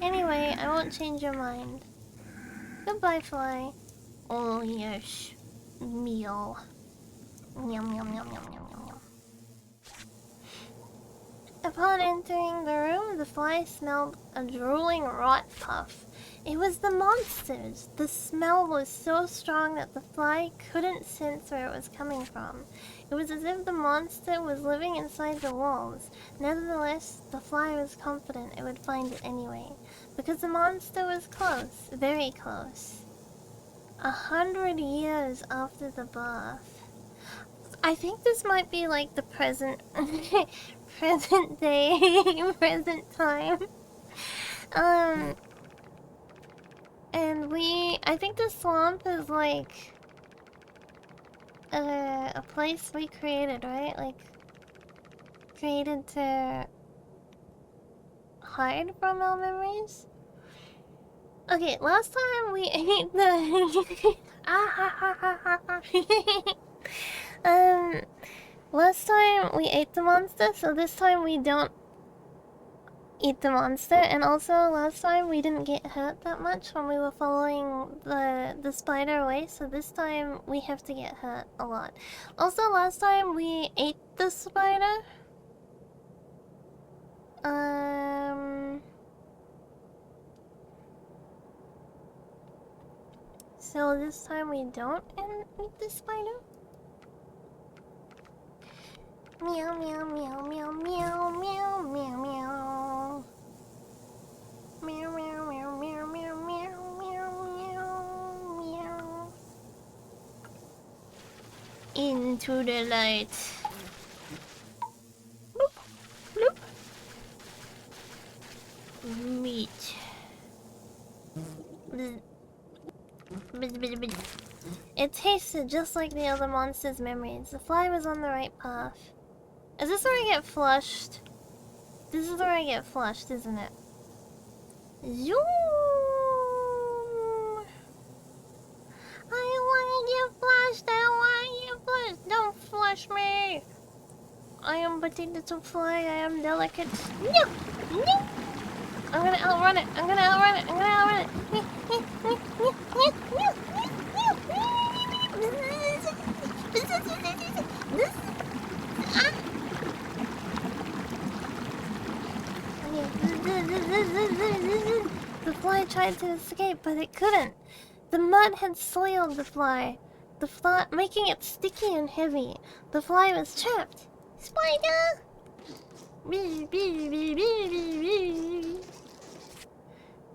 Anyway, I won't change your mind. Goodbye, fly. Oh yes, meal. Yum yum yum yum yum yum yum. Upon entering the room, the fly smelled a drooling rot puff. It was the monsters. The smell was so strong that the fly couldn't sense where it was coming from. It was as if the monster was living inside the walls. Nevertheless, the fly was confident it would find it anyway, because the monster was close, very close. 100 years after the birth. I think this might be like the present present day, present time. And I think the swamp is like a place we created, right? Like, created to hide from our memories? Okay, last time we ate the... last time we ate the monster, so this time we don't eat the monster. And also, last time we didn't get hurt that much when we were following the spider away, so this time we have to get hurt a lot. Also, last time we ate the spider. So this time we don't eat the spider? Meow meow meow meow meow meow meow meow. Meow meow meow meow meow meow meow meow meow. Into the light. Bloop, bloop. Meat. Bzz. Bzz, bzz, bzz. It tasted just like the other monster's memories. The fly was on the right path. Is this where I get flushed? This is where I get flushed, isn't it? Zoom! I wanna get flushed! I wanna get flushed! Don't flush me! I am but a little fly, I am delicate. No! No! I'm gonna outrun it! I'm gonna outrun it! I'm gonna outrun it! The fly tried to escape, but it couldn't. The mud had soiled the fly, making it sticky and heavy. The fly was trapped. Spider!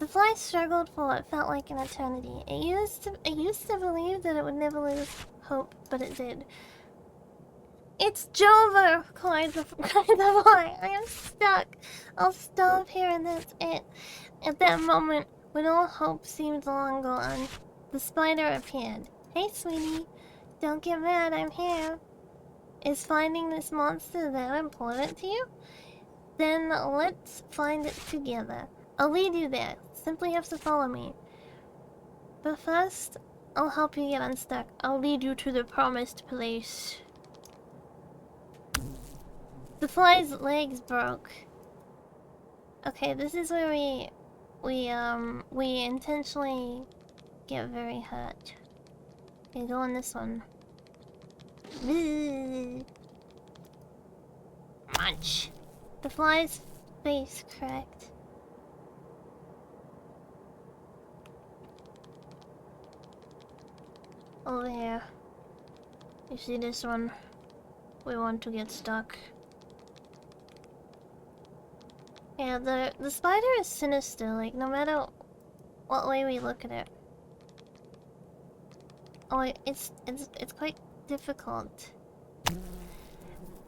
The fly struggled for what felt like an eternity. It used to believe that it would never lose hope, but it did. It's Jover! cried the fly. I am stuck. I'll stop here and that's it. At that moment, when all hope seemed long gone, the spider appeared. Hey, sweetie. Don't get mad, I'm here. Is finding this monster that important to you? Then let's find it together. I'll lead you there. Simply have to follow me. But first, I'll help you get unstuck. I'll lead you to the promised place. The fly's legs broke. Okay, this is where we intentionally get very hurt. Okay, go on this one. Munch. The fly's face cracked. Over here. You see this one? We want to get stuck. Yeah, the spider is sinister, like no matter what way we look at it. Oh, it's quite difficult.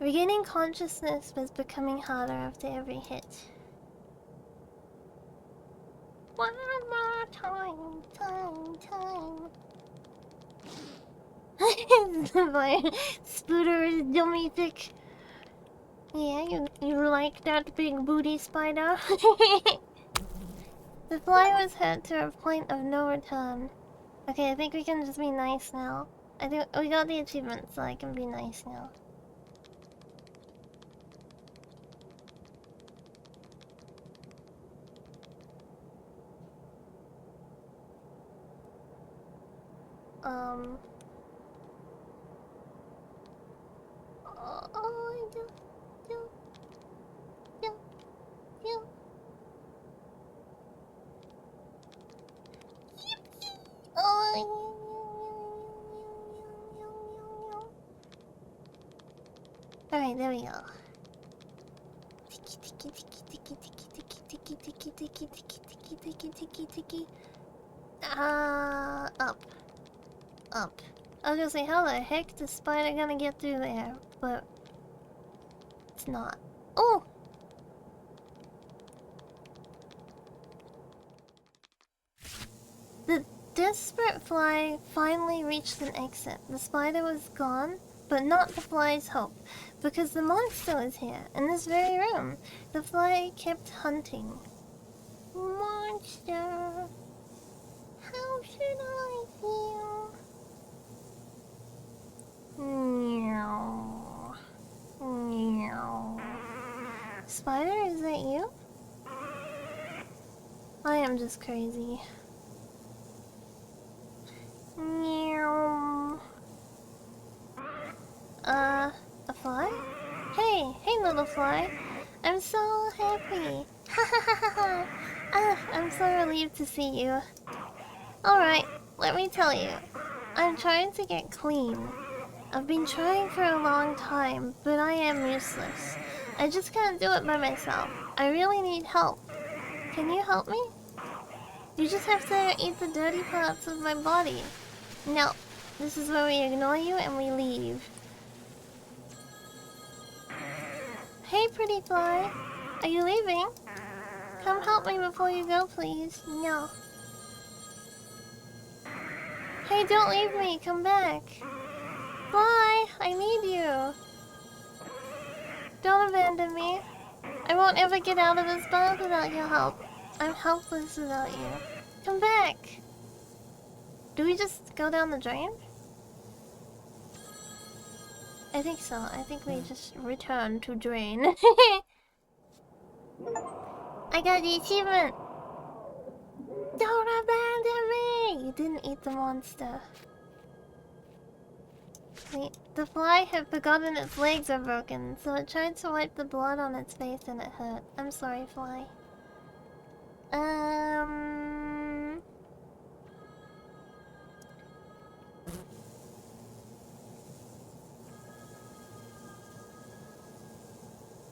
Regaining consciousness was becoming harder after every hit. One more time. Spooter is dummy thick. Yeah, you like that big booty spider? The fly was hurt to a point of no return. Okay, I think we can just be nice now. I think we got the achievement, so I can be nice now. Alright, there we go. Tiki. Up. I was gonna say, how the heck is the spider gonna get through there? But it's not. Oh! The desperate fly finally reached an exit. The spider was gone, but not the fly's hope, because the monster was here, in this very room. The fly kept hunting. Monster! How should I feel? Meow. Meow. Spider, is that you? I am just crazy. Meow. A fly? Hey, little fly. I'm so happy. Ha ha ha ha ha. I'm so relieved to see you. Alright, let me tell you. I'm trying to get clean. I've been trying for a long time, but I am useless. I just can't do it by myself. I really need help. Can you help me? You just have to eat the dirty parts of my body. No, this is where we ignore you and we leave. Hey, pretty fly. Are you leaving? Come help me before you go, please. No. Hey, don't leave me. Come back. Fly, I need you. Don't abandon me. I won't ever get out of this bug without your help. I'm helpless without you. Come back. Do we just go down the drain? I think so. I think we just return to drain. I got the achievement. Don't abandon me! You didn't eat the monster. Wait, the fly had forgotten its legs are broken, so it tried to wipe the blood on its face and it hurt. I'm sorry, fly.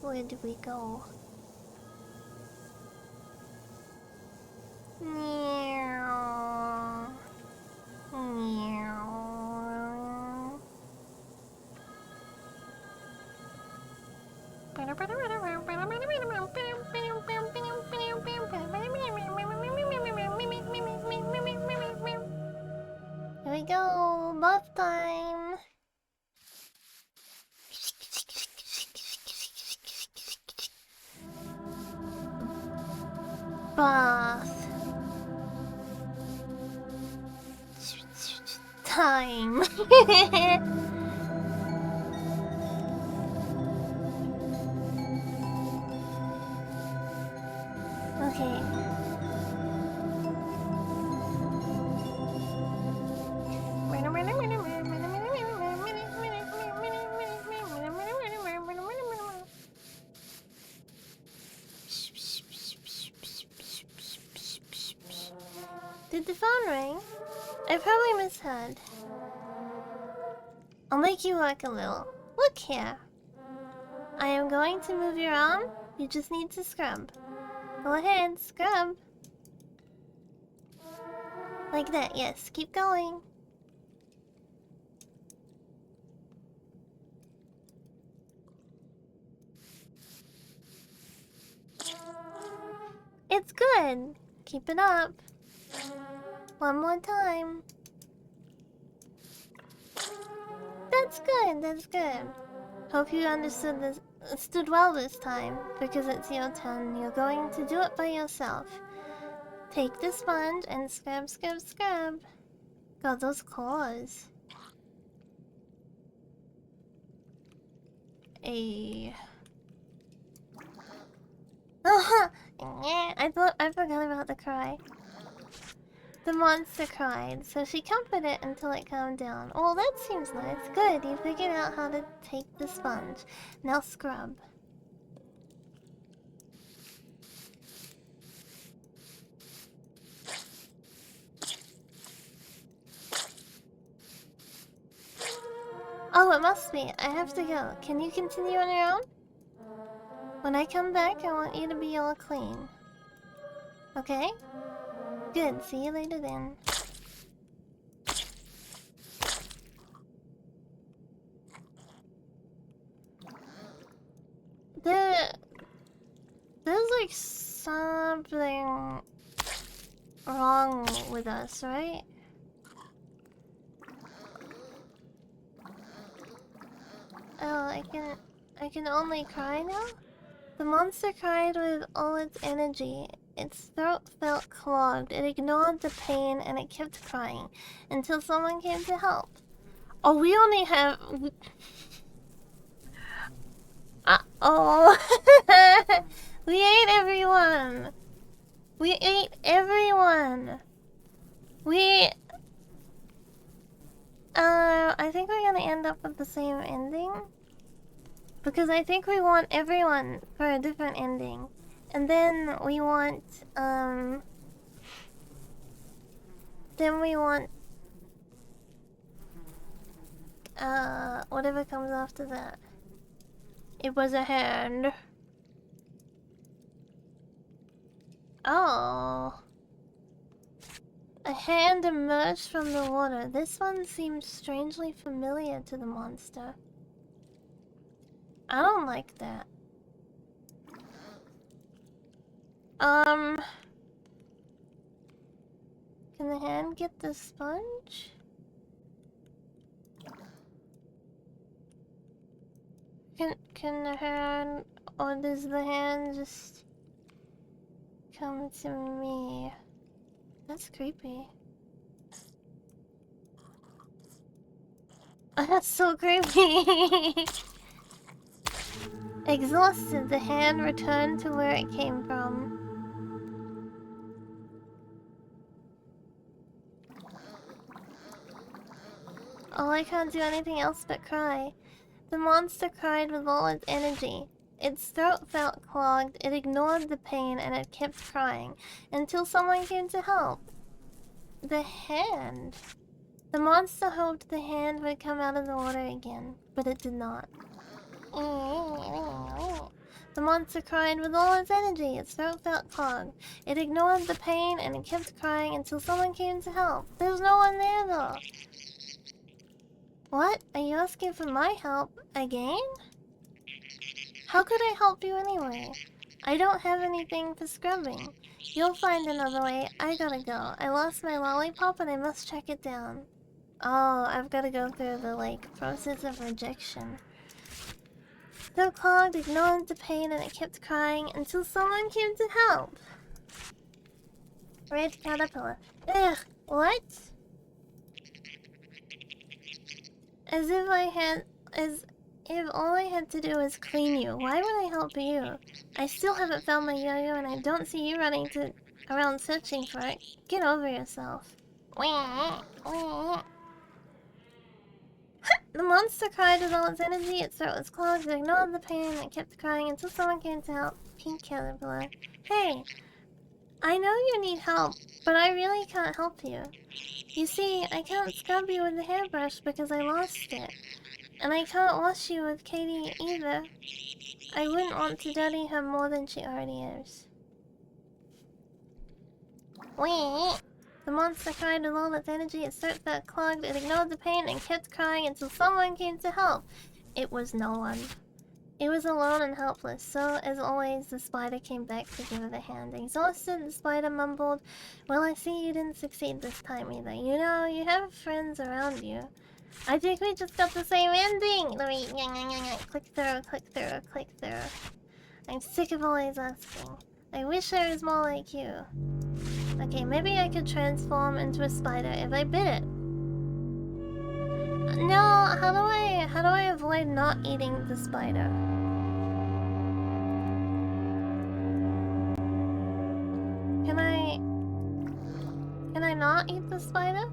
Where did we go? Meow. Meow. Here we go, bath time. Bath time. Okay. Did the phone ring? I probably misheard. I'll make you work a little. Look here. I am going to move your arm. You just need to scrub. Go ahead, scrub. Like that, yes. Keep going. It's good. Keep it up. One more time. That's good, that's good. Hope you understood well this time, because it's your turn. You're going to do it by yourself. Take the sponge and scrub, scrub, scrub. God, those claws. I forgot about the cry. The monster cried, so she comforted it until it calmed down. Oh, that seems nice. Good, you figured out how to take the sponge. Now scrub. Oh, it must be. I have to go. Can you continue on your own? When I come back, I want you to be all clean. Okay? Good, see you later then. There's like something wrong with us, right? Oh, I can only cry now? The monster cried with all its energy. its throat felt clogged. It ignored the pain and it kept crying until someone came to help. Oh, we only have... oh. We ate everyone. We ate everyone. I think we're gonna end up with the same ending. Because I think we want everyone for a different ending. And then we want, whatever comes after that. It was a hand. Oh. A hand emerged from the water. This one seems strangely familiar to the monster. I don't like that. Can the hand get the sponge? Can the hand, or does the hand just come to me? That's creepy. That's so creepy. Exhausted, the hand returned to where it came from. Oh, I can't do anything else but cry. The monster cried with all its energy. Its throat felt clogged, it ignored the pain, and it kept crying until someone came to help. The hand. The monster hoped the hand would come out of the water again, but it did not. The monster cried with all its energy. Its throat felt clogged. It ignored the pain and it kept crying until someone came to help. There's no one there though. What? Are you asking for my help again? How could I help you anyway? I don't have anything for scrubbing. You'll find another way. I gotta go. I lost my lollipop and I must track it down. Oh, I've gotta go through the, process of rejection. So clogged, ignored the pain, and it kept crying until someone came to help. Red caterpillar. Ugh, what? As if all I had to do was clean you. Why would I help you? I still haven't found my yo-yo and I don't see you running around searching for it. Get over yourself. The monster cried with all its energy, its throat was clogged, it ignored the pain, and it kept crying until someone came to help. Pink caterpillar. Hey, I know you need help, but I really can't help you. You see, I can't scrub you with the hairbrush because I lost it. And I can't wash you with Katie either. I wouldn't want to dirty her more than she already is. Wait. The monster cried with all its energy, its throat felt clogged, it ignored the pain and kept crying until someone came to help. It was no one. It was alone and helpless, so as always, the spider came back to give it a hand. Exhausted, the spider mumbled, "Well, I see you didn't succeed this time either. You know, you have friends around you." I think we just got the same ending! Let me... click through, click through, click through. I'm sick of always asking. I wish I was more like you. Okay, maybe I could transform into a spider if I bit it. No, how do I avoid not eating the spider? Can I not eat the spider?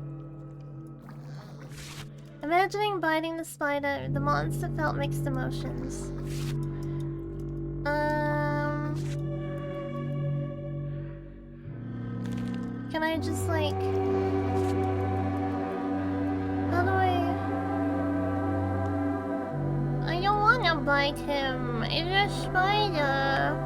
Imagining biting the spider, the monster felt mixed emotions. Can I just how do I don't wanna bite him. It's a spider.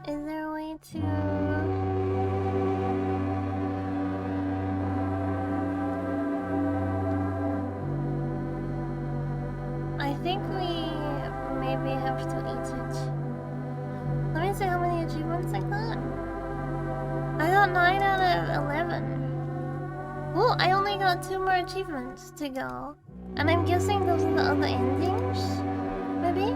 Is there a way to... I think we maybe have to eat it. Let me see how many achievements I got. I got 9 out of 11. Well, I only got 2 more achievements to go. And I'm guessing those are the other endings? Maybe?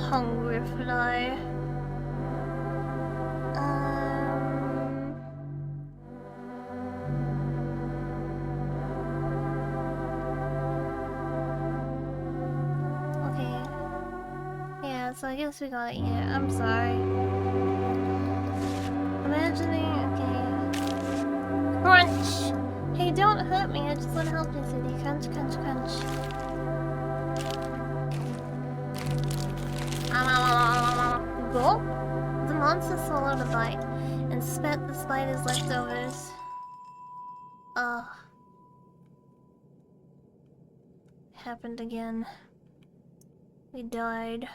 Hungry fly. Okay. Yeah, so I guess we got it here. I'm sorry. Imagining, okay. Crunch! Hey, don't hurt me, I just want to help you, City. Crunch, crunch, crunch. Go? The monster swallowed a bite and spat the spider's leftovers. Ugh. Happened again. We died.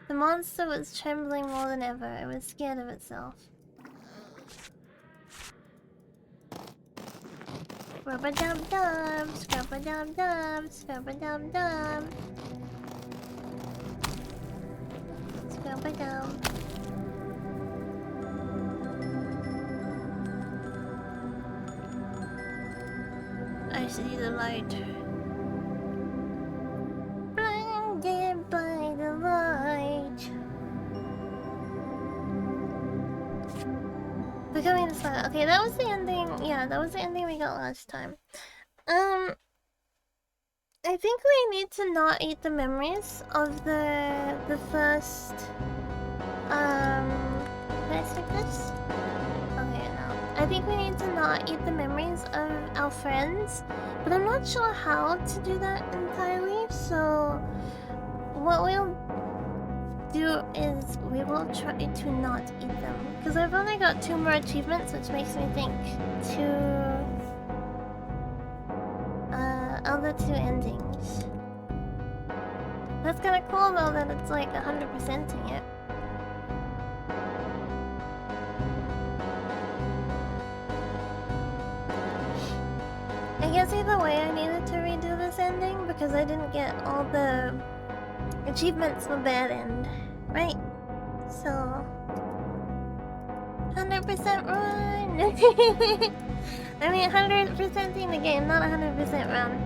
The monster was trembling more than ever. It was scared of itself. Scrub-a-dub-dub, scrub-a-dub-dub, scrub-a-dub-dub. Scrub-a-dub. I see the light. Blinded by the light. Becoming the sun. Okay, that was the ending. Yeah, that was the ending we got last time. I think we need to not eat the memories of the first. Can I stick this? Okay, no. I think we need to not eat the memories of our friends, but I'm not sure how to do that entirely. So, what we'll do is we will try to not eat them, because I've only got 2 more achievements, which makes me think 2 other 2 endings. That's kind of cool though that it's like 100%ing it. I guess either way I needed to redo this ending because I didn't get all the achievements for bad end, right? So 100% run. I mean 100%ing the game, not 100% run.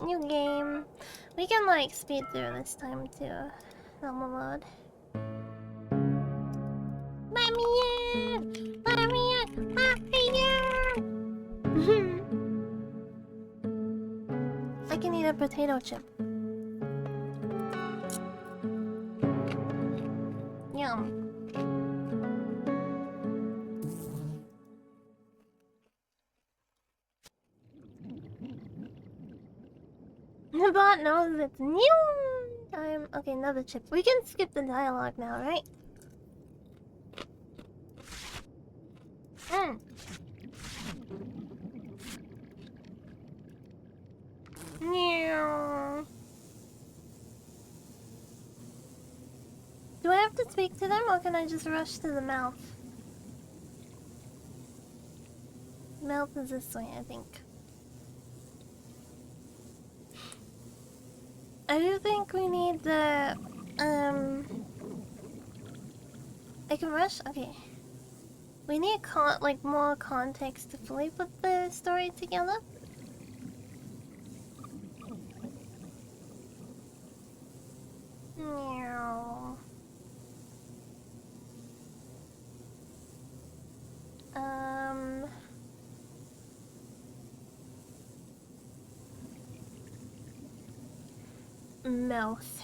New game. We can like speed through this time too. Normal mode. Let me in! Let me in! Let me in! I can eat a potato chip. Yum. The bot knows it's new time. Okay, another chip. We can skip the dialogue now, right? Do I have to speak to them or can I just rush to the mouth? Mouth is this way, I think. I do think we need the I can rush? Okay. We need like more context to fully put the story together. Meow. Mouth.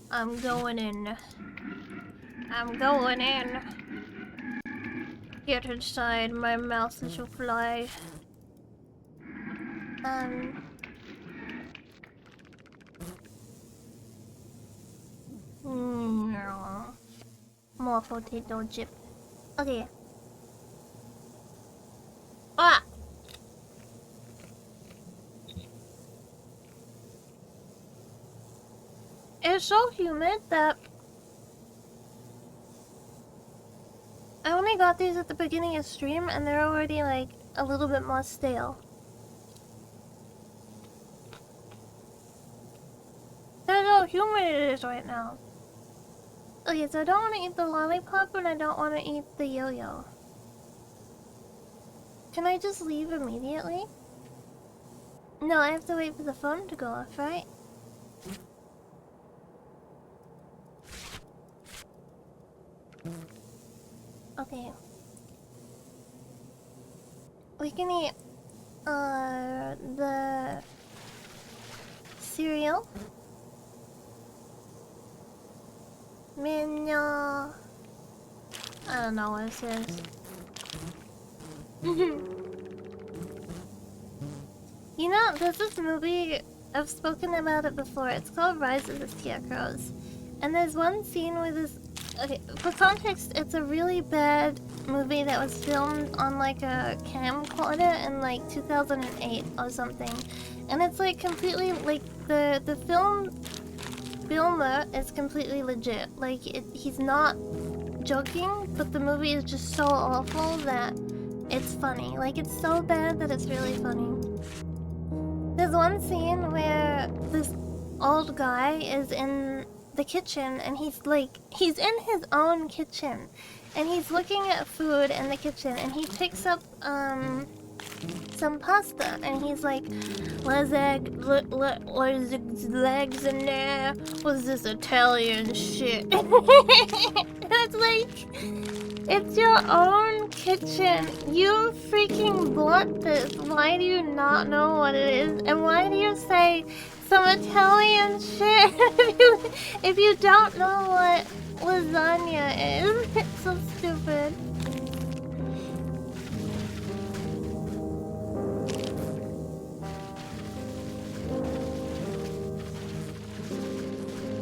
I'm going in. I'm going in. Get inside, my mouth is a fly. No. More potato chip. Okay. Ah! It's so humid that I only got these at the beginning of stream and they're already like a little bit more stale. humid it is right now. Okay, so I don't want to eat the lollipop and I don't want to eat the yo-yo. Can I just leave immediately? No, I have to wait for the phone to go off, right? Okay. We can eat, the cereal. Menu. I don't know what it says. You know, there's this movie, I've spoken about it before, it's called Rise of the Scarecrows. And there's one scene where this... Okay, for context, it's a really bad movie that was filmed on like a camcorder in like 2008 or something. And it's like completely, like, the filmer is completely legit. Like, he's not joking, but the movie is just so awful that it's funny. Like, it's so bad that it's really funny. There's one scene where this old guy is in the kitchen and he's in his own kitchen and he's looking at food in the kitchen and he picks up some pasta and he's like, was legs in there? Was this Italian shit? It's like, it's your own kitchen. You freaking bought this. Why do you not know what it is? And why do you say some Italian shit if you don't know what lasagna is? It's so stupid.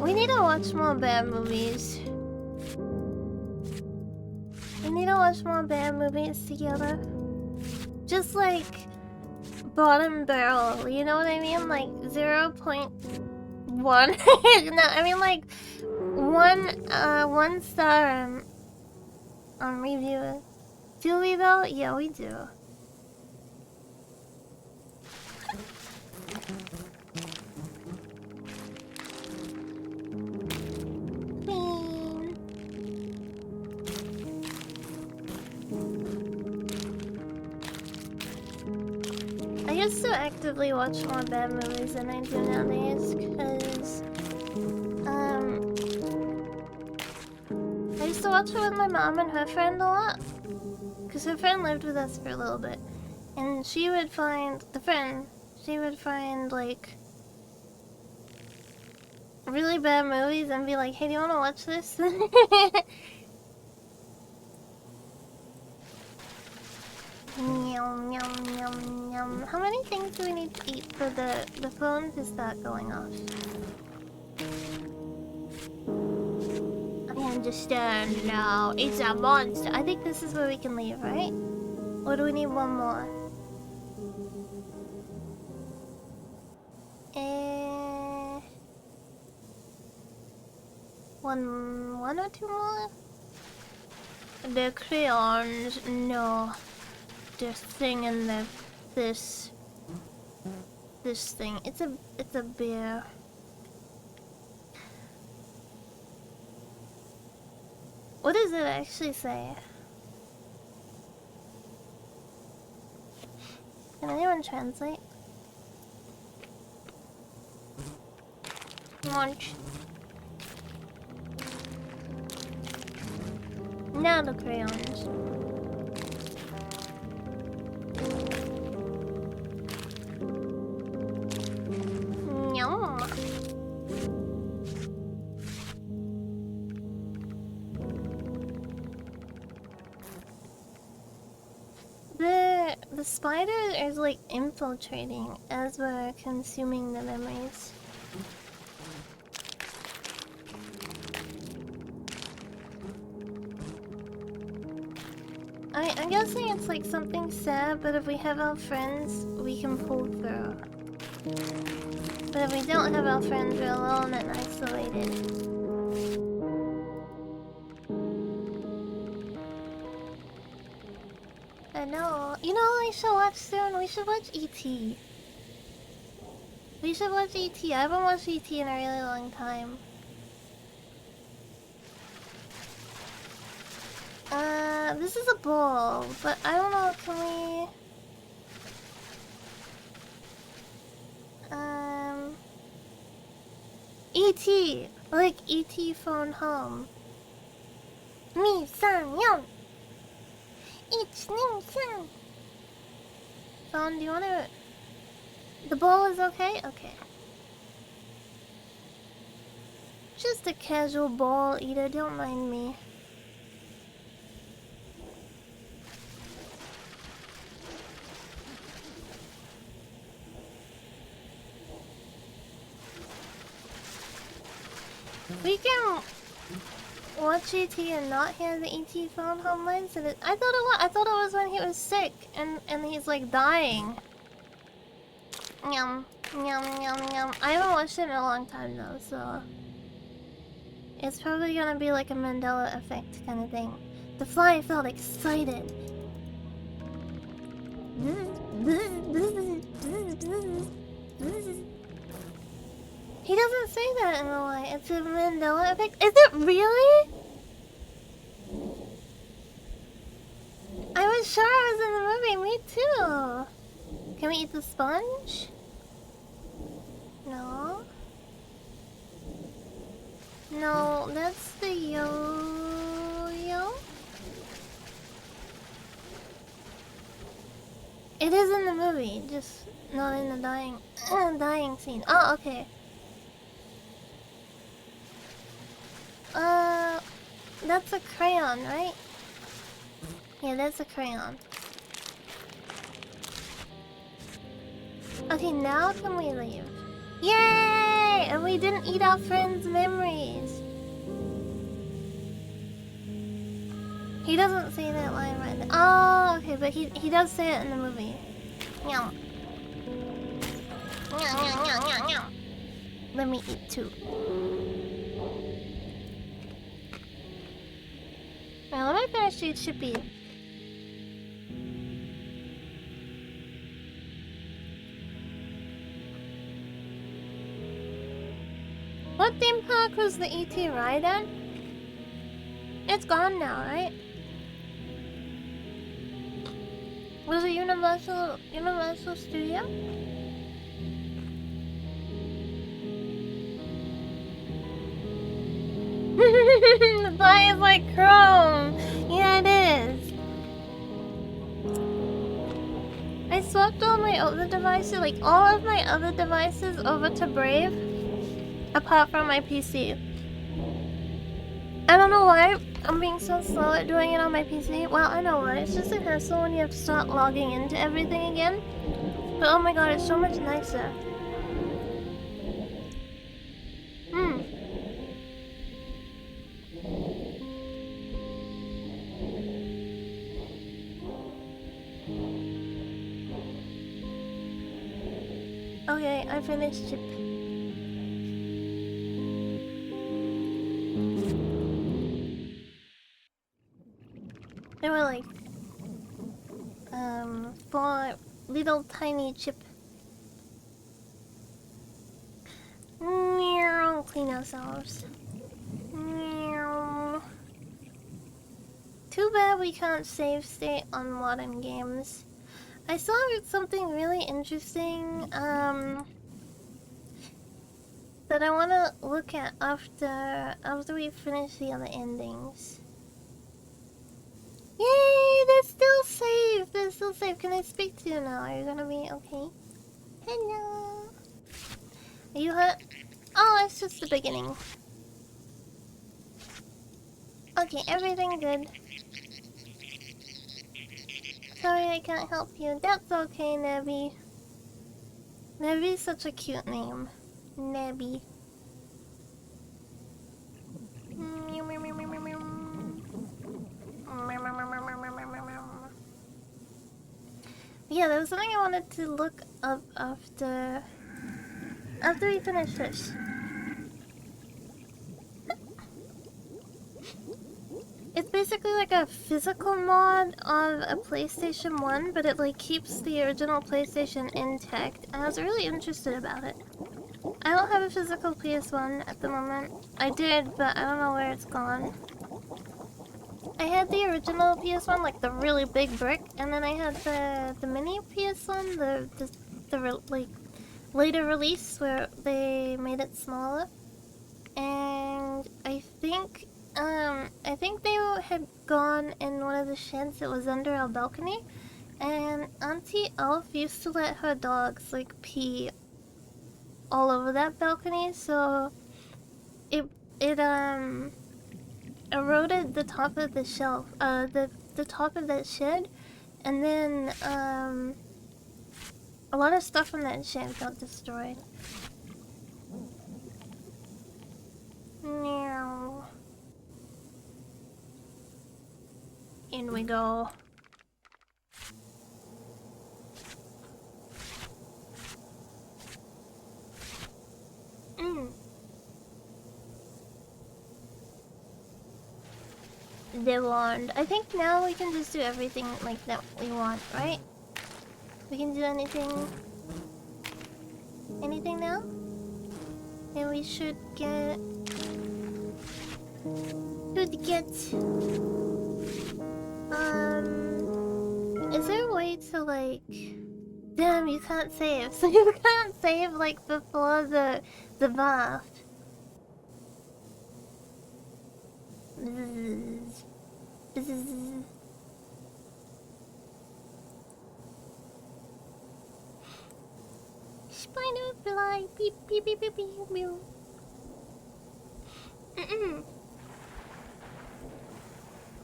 We need to watch more bad movies. We need to watch more bad movies together. Just like bottom barrel, you know what I mean? Like 0.1. No, I mean like one star on review. Do we though? Yeah, we do. I used to actively watch more bad movies than I do nowadays, because I used to watch it with my mom and her friend a lot, because her friend lived with us for a little bit, and she would find like really bad movies and be like, hey, do you want to watch this? Yum, yum, yum, yum. How many things do we need to eat for the phone to start going off? I understand now. It's a monster. I think this is where we can leave, right? Or do we need one more? One or two more? The crayons, no. This thing in this thing. It's a bear. What does it actually say? Can anyone translate? Munch. Now the crayons. Yum. The spider is like infiltrating as we're consuming the memories. I'm guessing it's like something sad, but if we have our friends, we can pull through. But if we don't have our friends, we're alone and isolated. I know. You know what we should watch soon? We should watch E.T. We We should watch ET. I haven't watched ET in a really long time. This is a ball, but I don't know, can we... ET! Like ET phone home. Me, san, yon! Ich, ning, san! Phone, do you wanna... The ball is okay? Okay. Just a casual ball eater, don't mind me. We can watch ET and not hear the ET phone home lines. I thought it was when he was sick and he's like dying. Yum, yum, yum, yum. I haven't watched it in a long time though, so it's probably gonna be like a Mandela effect kind of thing. The fly felt excited. He doesn't say that in the line. It's a Mandela effect. Is it really? I was sure I was in the movie. Me too. Can we eat the sponge? No. No, that's the yo-yo. It is in the movie, just not in the dying scene. Oh, okay. That's a crayon, right? Yeah, that's a crayon. Okay, now can we leave? Yay! And we didn't eat our friends' memories. He doesn't say that line right there. Oh, okay, but he does say it in the movie. Meow. Meow, meow, meow, meow, meow. Let me eat too. Now let me finish eat Chippy. What theme park was the ET ride in? It's gone now, right? Was it Universal Studio? The fly is like chrome. Yeah, it is. I swapped all my other devices, like all of my other devices, over to Brave, apart from my PC. I don't know why I'm being so slow at doing it on my PC. Well, I know why. It's just a hassle when you have to start logging into everything again. But oh my god, it's so much nicer. Okay, I finished Chip. They were like 4 little tiny Chip. Meow, clean ourselves. Meow. Too bad we can't save state on modern games. I saw something really interesting that I want to look at after we finish the other endings. Yay! They're still safe! They're still safe. Can I speak to you now? Are you gonna be okay? Hello! Are you hurt? Oh, it's just the beginning. Okay, everything good. Sorry I can't help you. That's okay, Nebby. Nebby's such a cute name. Nebby. Yeah, there was something I wanted to look up after we finish this. It's basically like a physical mod of a PlayStation 1, but it like keeps the original PlayStation intact, and I was really interested about it. I don't have a physical PS1 at the moment. I did, but I don't know where it's gone. I had the original PS1, like the really big brick, and then I had the mini PS1, like later release where they made it smaller. And I think they had gone in one of the sheds that was under our balcony, and Auntie Elf used to let her dogs like pee all over that balcony, so it eroded the top of the shelf, the top of that shed, and then a lot of stuff from that shed got destroyed. Meow. In we go. The wand. I think now we can just do everything like that we want, right? We can do anything now? And we should get is there a way to like damn, you can't save. So you can't save like before the bath. Spider fly, beep beep beep beep beep beep.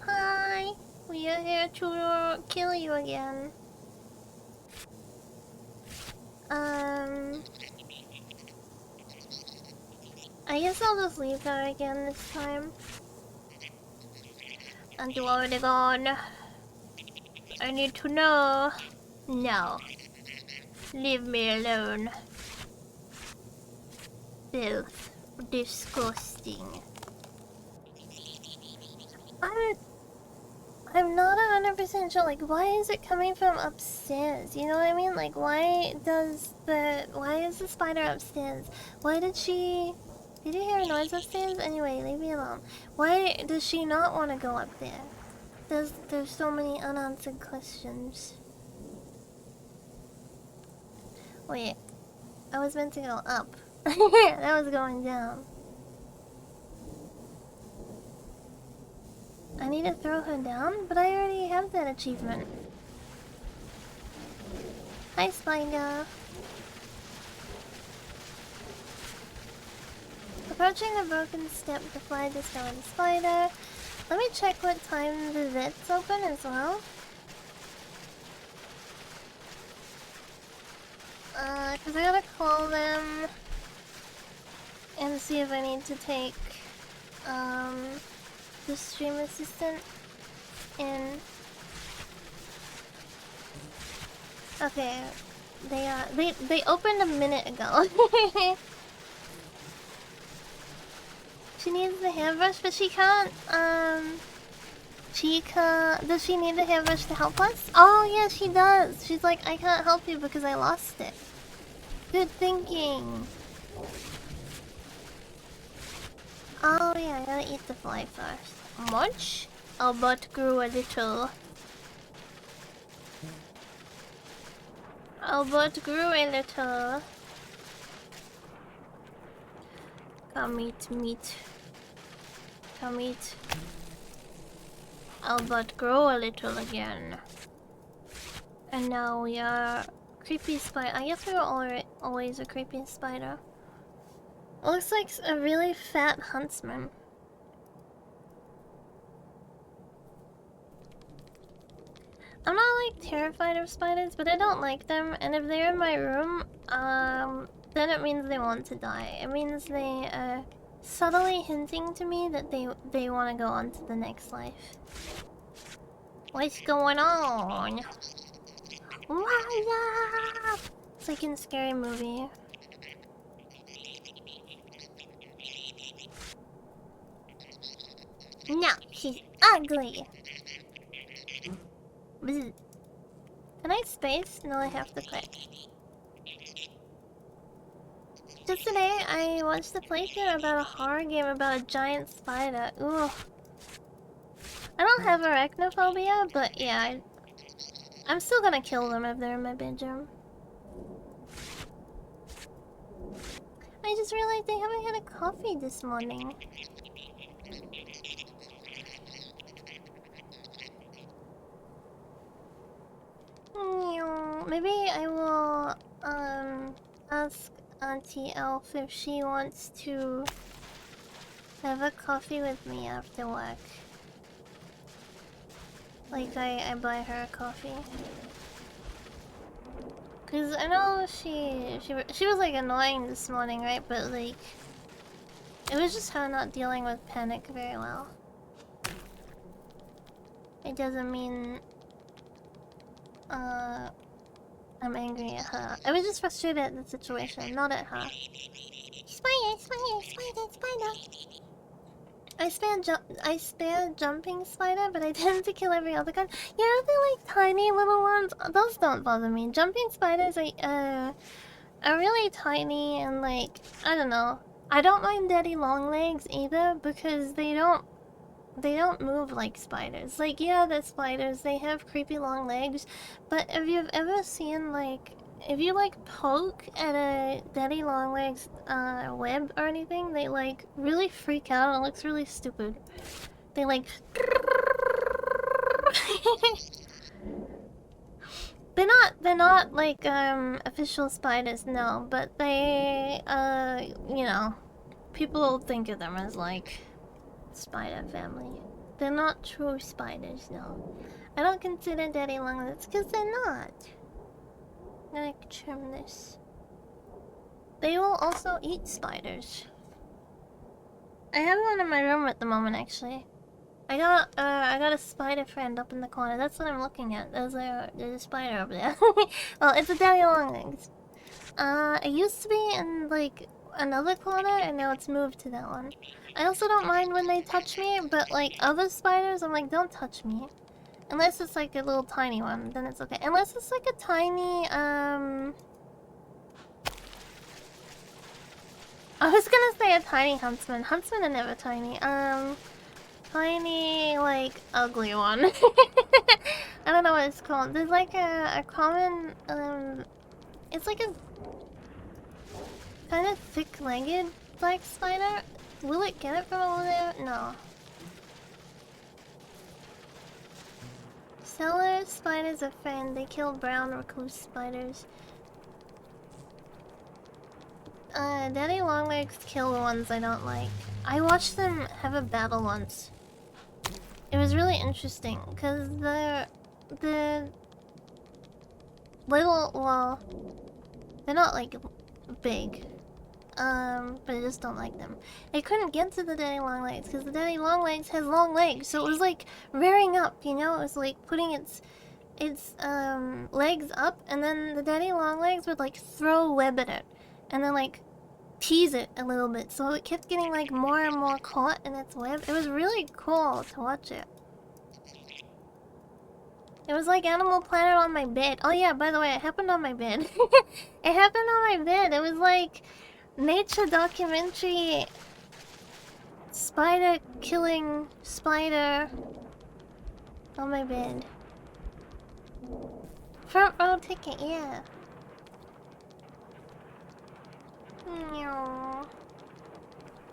Hi, we are here to kill you again. I guess I'll just leave her again this time. And you already gone. I need to know. No. Leave me alone. Filth. Disgusting. I'm not 100% sure, like, why is it coming from upstairs? You know what I mean? Like, why is the spider upstairs? Why did you hear a noise upstairs? Anyway, leave me alone. Why does she not want to go up there? There's so many unanswered questions. Wait, I was meant to go up. That was going down. I need to throw her down, but I already have that achievement. Hi, Spider. Approaching the broken step, the fly discovered the spider. Let me check what time the vet's open as well. Cause I gotta call them and see if I need to take, the stream assistant in. Okay, they opened a minute ago. She needs the hairbrush, but she can't, does she need the hairbrush to help us? Oh yeah, she does. She's like, I can't help you because I lost it. Good thinking. Oh yeah, I gotta eat the fly first. Much? Albert grew a little. Albert grew a little. Come eat meat. Come eat. Albert grow a little again. And now we are creepy spider. I guess we were always a creepy spider. Looks like a really fat huntsman. I'm not like terrified of spiders, but I don't like them, and if they're in my room, then it means they want to die. It means they are subtly hinting to me that they want to go on to the next life. What's going on? It's like in a scary movie. No, ugly. Bzz. Can I space? No, I have to click. Just today, I watched a playthrough about a horror game about a giant spider. Ooh. I don't have arachnophobia, but yeah, I'm still gonna kill them if they're in my bedroom. I just realized I haven't had a coffee this morning. Maybe I will ask Auntie Elf if she wants to have a coffee with me after work. Like I buy her a coffee. Cause I know she was like annoying this morning, right? But like it was just her not dealing with panic very well. It doesn't mean I'm angry at her. I was just frustrated at the situation, not at her. Spider, spider, spider, spider. I spared jumping spider, but I tend to kill every other kind. Yeah, they're like tiny little ones. Those don't bother me. Jumping spiders are really tiny and like I don't know. I don't mind daddy long legs either because they don't move like spiders. Like yeah, they're spiders. They have creepy long legs, but if you've ever seen like if you like poke at a daddy long legs web or anything, they like really freak out and it looks really stupid. They like they're not like official spiders, no, but they you know, people think of them as like spider family. They're not true spiders, no. I don't consider daddy long legs because they're not. I'm gonna trim this. They will also eat spiders. I have one in my room at the moment, actually. I got a spider friend up in the corner. That's what I'm looking at. There's a spider over there. Well, it's a daddy long legs. It used to be in like another corner, and now it's moved to that one. I also don't mind when they touch me, but like other spiders, I'm like, don't touch me. Unless it's like a little tiny one, then it's okay. Unless it's like a tiny, I was gonna say a tiny huntsman. Huntsmen are never tiny. Tiny, like, ugly one. I don't know what it's called. There's like a common, it's like a kind of thick-legged black spider. Will it get it from over there? No. Cellar spiders are friend. They kill brown recluse spiders. Daddy longlegs kill the ones I don't like. I watched them have a battle once. It was really interesting because the little, well, they're not like big, but I just don't like them. I couldn't get to the daddy longlegs because the daddy longlegs has long legs, so it was like rearing up, you know. It was like putting its legs up, and then the daddy longlegs would like throw a web at it, and then like tease it a little bit, so it kept getting like more and more caught in its web. It was really cool to watch it. It was like Animal Planet on my bed. Oh yeah, by the way, it happened on my bed. It happened on my bed. It was like nature documentary. Spider killing spider on my bed. Front row ticket, yeah.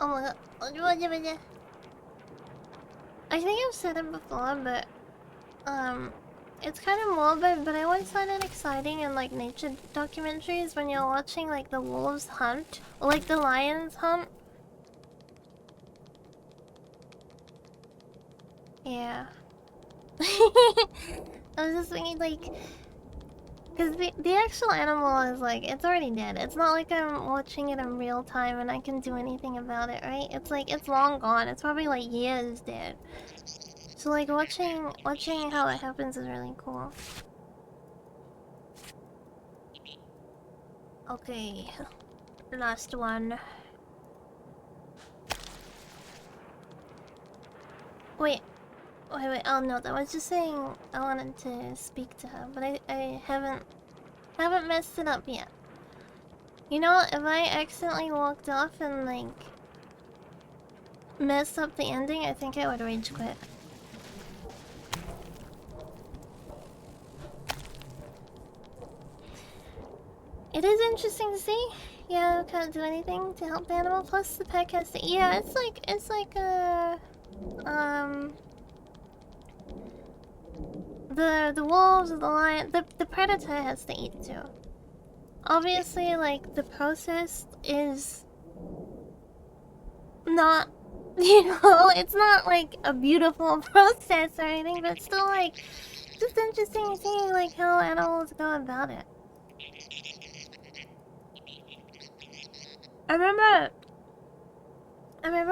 Oh my god. I think I've said it before, but it's kind of morbid, but I always find it exciting in like nature documentaries when you're watching like the wolves hunt or like the lions hunt. Yeah. I was just thinking like, because the actual animal is like, it's already dead. It's not like I'm watching it in real time and I can do anything about it, right? It's like, it's long gone. It's probably like years dead. So like watching how it happens is really cool. Okay, last one. Wait, Wait. Oh no, that was just saying I wanted to speak to her, but I haven't messed it up yet. You know, if I accidentally walked off and like messed up the ending, I think I would rage quit. It is interesting to see. Yeah, can't do anything to help the animal. Plus, the pet has to. Yeah, it's like a the wolves or the lion. The predator has to eat too. Obviously, like the process is not. You know, it's not like a beautiful process or anything, but it's still like just interesting seeing like how animals go about it. I remember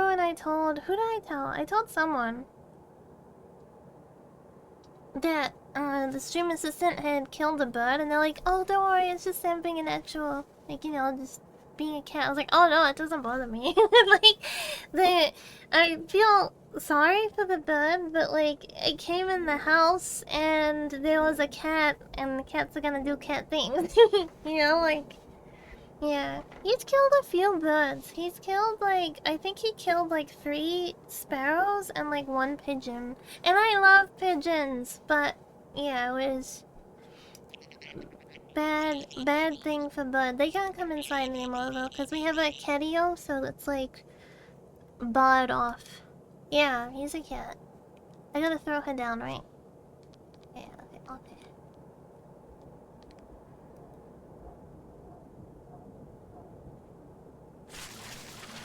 when I told... Who did I tell? I told someone that the stream assistant had killed a bird, and they're like, oh, don't worry, it's just them being an actual... Like, you know, just being a cat. I was like, oh no, it doesn't bother me. Like, I feel sorry for the bird, but like, it came in the house, and there was a cat, and the cats are gonna do cat things. You know, like... Yeah, he's killed a few birds. He's killed like, I think he killed like 3 sparrows and like 1 pigeon. And I love pigeons, but yeah, it was bad thing for bird. They can't come inside anymore though, because we have a catio, so it's like barred off. Yeah, he's a cat. I gotta throw her down, right? Yeah, okay.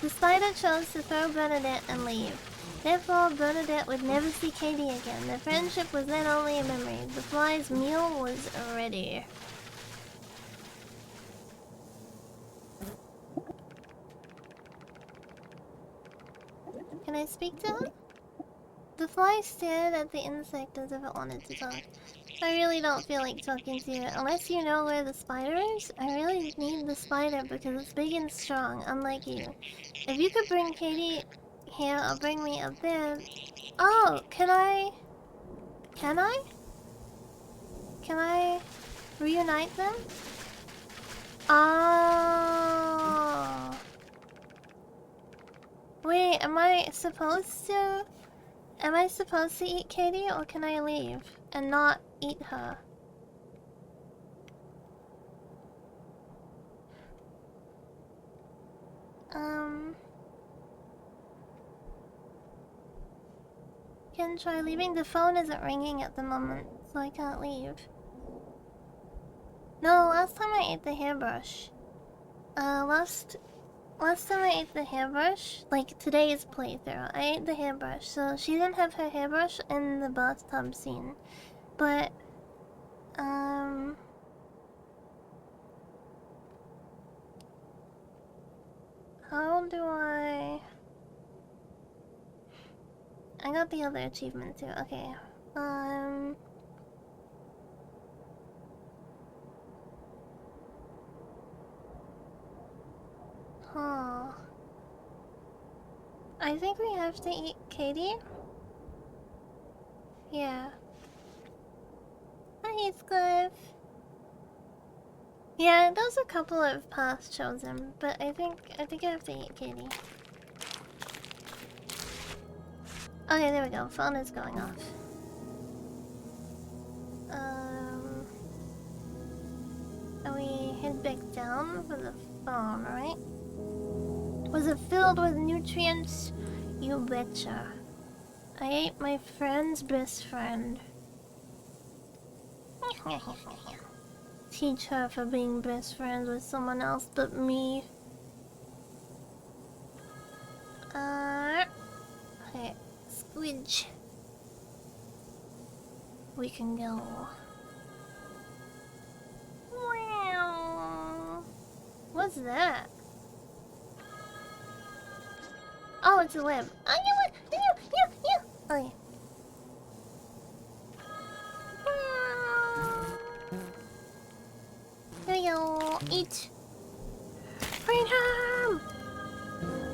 The spider chose to throw Bernadette and leave. Therefore, Bernadette would never see Katie again. Their friendship was then only a memory. The fly's meal was ready. Can I speak to her? The fly stared at the insect as if it wanted to talk. I really don't feel like talking to you. Unless you know where the spider is, I really need the spider because it's big and strong, unlike you. If you could bring Katie here or bring me up there... Oh, can I... Can I reunite them? Oh. Wait, am I supposed to eat Katie, or can I leave and not eat her? Can try leaving. The phone isn't ringing at the moment, so I can't leave. No, last time I ate the hairbrush. Last time I ate the hairbrush, like today's playthrough, I ate the hairbrush. So she didn't have her hairbrush in the bathtub scene. But, how do I got the other achievement too. Okay. Huh. I think we have to eat Katie. Yeah. Hi, Heathcliff. Yeah, there's a couple of paths chosen, but I think I have to eat Katie. Okay, there we go. Phone is going off. And we head back down for the phone, right? Was it filled with nutrients? You betcha. I ate my friend's best friend. Teach her for being best friends with someone else but me. Okay, squidge. We can go. Wow. What's that? Oh, it's a web. Oh, you. Okay. Here we go. Eat. Freedom!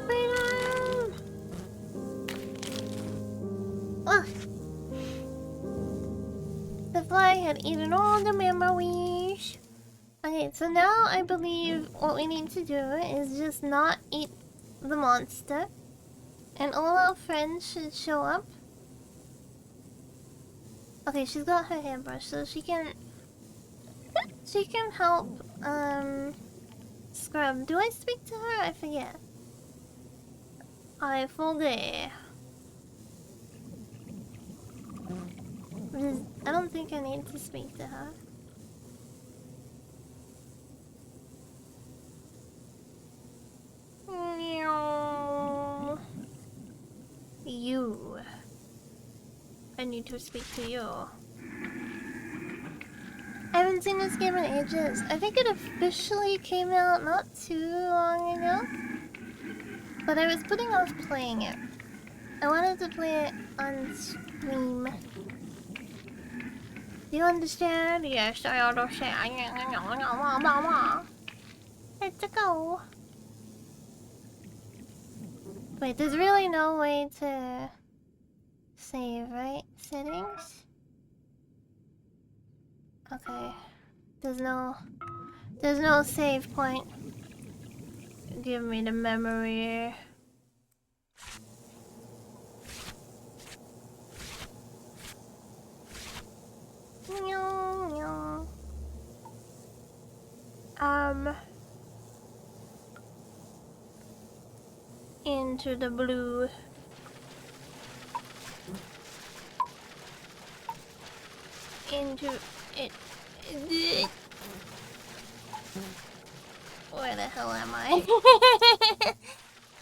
Freedom! Ugh. had eaten all the memories. Okay, so now I believe what we need to do is just not eat the monster. And all our friends should show up. Okay, she's got her hairbrush, so she can help scrub. Do I speak to her? I forget. I forget. I don't think I need to speak to her. You. I need to speak to you. I haven't seen this game in ages. I think it officially came out not too long ago. But I was putting off playing it. I wanted to play it on stream. Do you understand? Yes, I understand. Let's go. Wait, there's really no way to save, right? Settings? Okay. There's no save point. Give me the memory. Into the blue. Into it. Where the hell am I?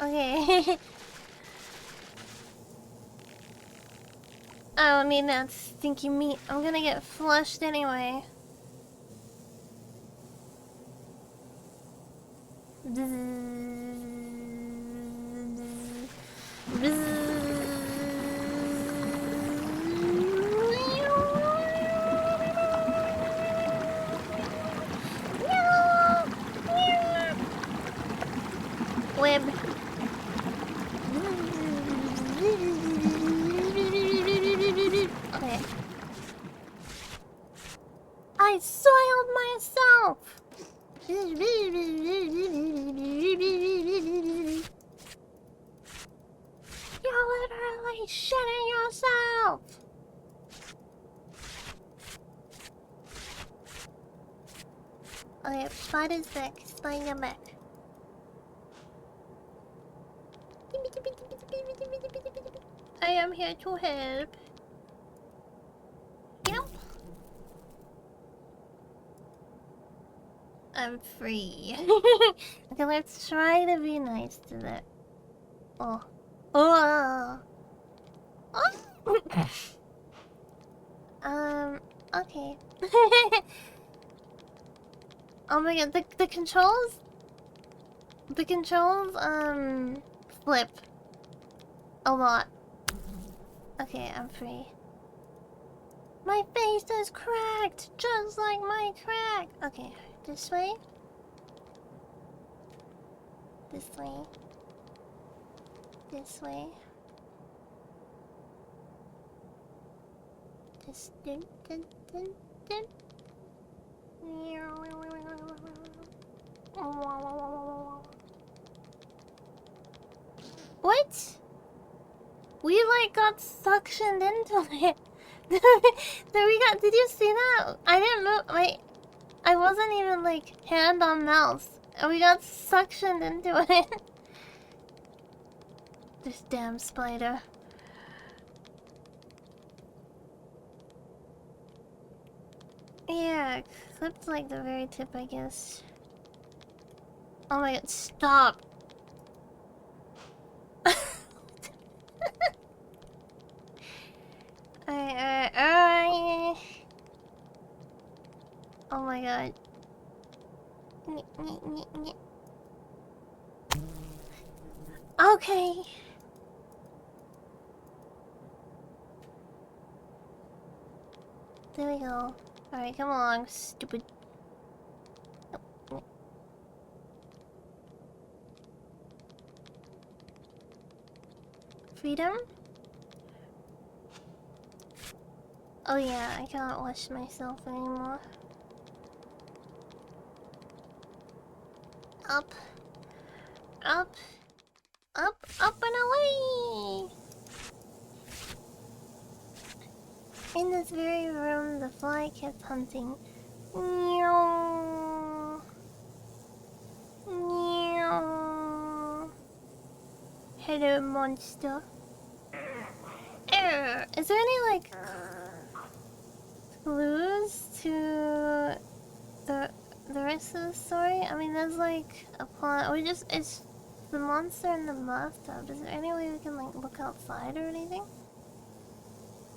Okay. I don't need that stinky meat. I'm gonna get flushed anyway. Web. Okay. I soiled myself! You're literally shitting yourself! Okay, spider's back. Spider back. I am here to help. Yep. I'm free. Okay, let's try to be nice to that. Oh. Oh. Okay. Oh my god, the controls... The controls, flip. A lot. Okay, I'm free. My face is cracked! Just like my crack! Okay, this way. This way. This way. This... Dun, dun, dun, dun. What? We like got suctioned into it. Did you see that? I didn't know. I wasn't even like hand on mouse, and we got suctioned into it. This damn spider. Yeah, clipped like the very tip, I guess. Oh my god, stop! Alright. Oh my god. Okay. There we go. Alright, come along, stupid. Freedom? Oh yeah, I can't wash myself anymore. Up. Up. Up, up and away! In this very room, the fly kept hunting. Meow. Meow. Hello, monster. Is there any, like, clues to the rest of the story? I mean, there's, like, a plot. It's the monster in the bathtub. Is there any way we can, like, look outside or anything?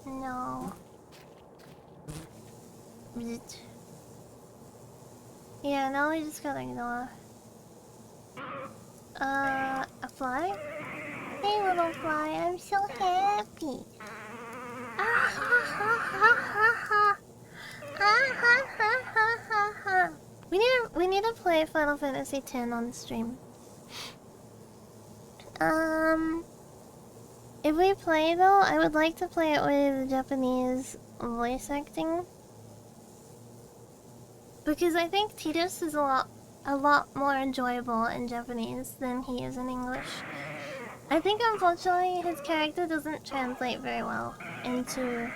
No. Yeah, now we just gotta ignore. A fly? Hey, little fly, I'm so happy. Ah ha ha ha ha ha. Ah ha ha ha ha ha. We need to play Final Fantasy X on stream. If we play though, I would like to play it with Japanese voice acting. Because I think Tidus is a lot more enjoyable in Japanese than he is in English. I think unfortunately his character doesn't translate very well into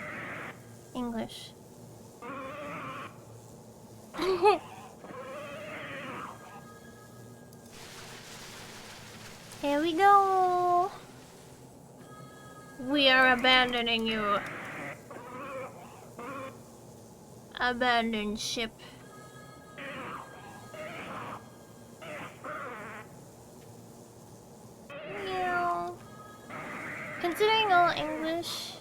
English. Here we go! We are abandoning you. Abandoned ship. Meow. Considering all English...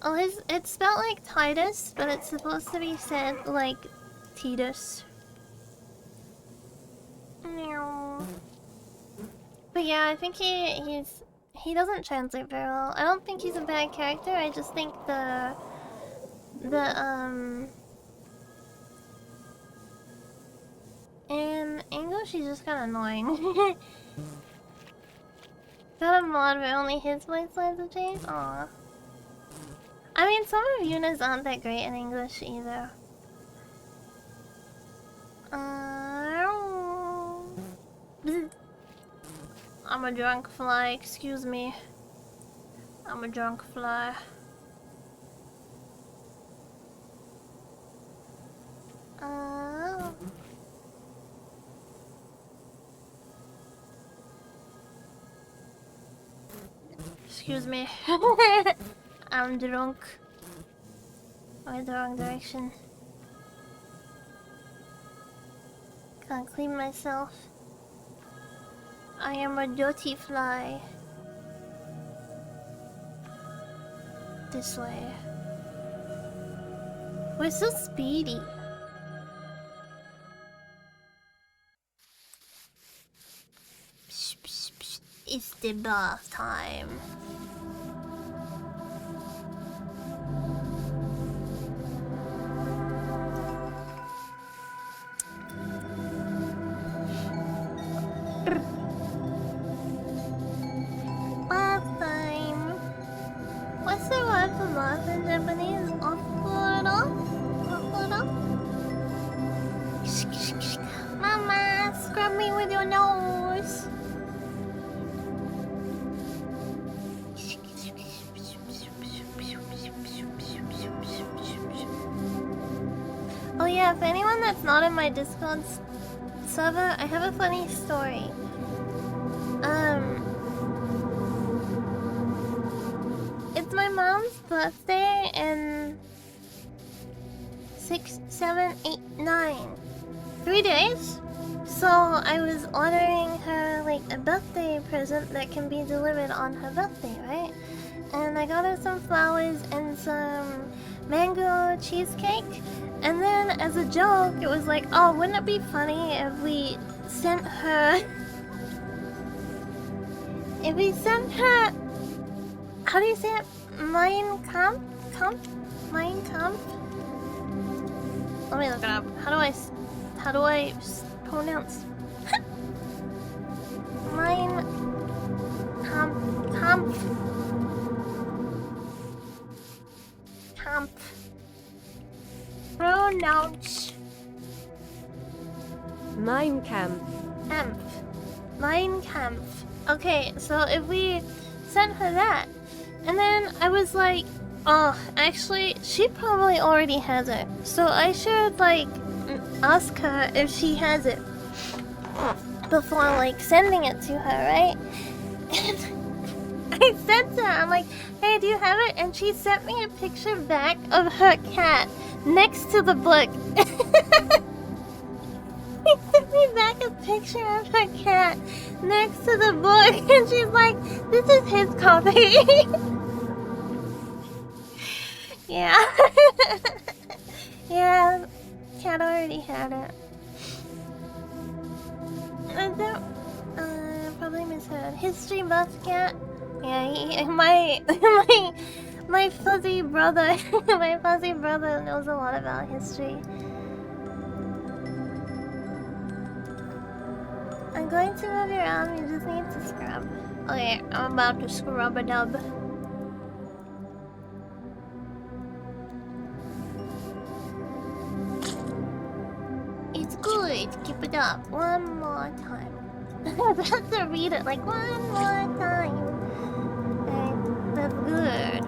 Oh, it's spelled like Titus, but it's supposed to be said like Titus. Meow. But yeah, I think he doesn't translate very well. I don't think he's a bad character, I just think in English he's just kinda annoying. Got a mod where only his voice lines have changed? Aww. I mean, some of Yuna's aren't that great in English either. I'm a drunk fly, excuse me. I'm a drunk fly. Excuse me. I'm drunk. I went the wrong direction. Can't clean myself. I am a dirty fly. This way. We're so speedy. Psh, psh, psh. It's the bath time. Bath time. What's the word for bath in Japanese? Ofuro? Ofuro? Mama, scrub me with your nose. Oh yeah, if anyone that's not in my Discord server, I have a funny story. It's my mom's birthday in 6, 7, 8, 9. 3 days? So I was ordering her like a birthday present that can be delivered on her birthday, right? And I got her some flowers and some mango cheesecake. And then as a joke, it was like, oh, wouldn't it be funny if we sent her... If we sent her... How do you say it? Mein Kampf? Mein Kampf? Let me look it up. How do I pronounce? Mein Kampf. couch. Mein Kampf. Mein Kampf. Okay, so if we sent her that, and then I was like, oh, actually, she probably already has it. So I should, like, ask her if she has it before, like, sending it to her, right? And I said to her, I'm like, hey, do you have it? And she sent me a picture back of her cat next to the book. She sent me back a picture of her cat next to the book, and she's like, this is his copy. Yeah. Yeah, cat already had it. I don't, probably misheard. History buff cat? Yeah, my fuzzy brother, my fuzzy brother knows a lot about history. I'm going to move you around, you just need to scrub. Okay, I'm about to scrub a dub. It's good, keep it up. One more time. I have to read it like one more time. Okay, that's good.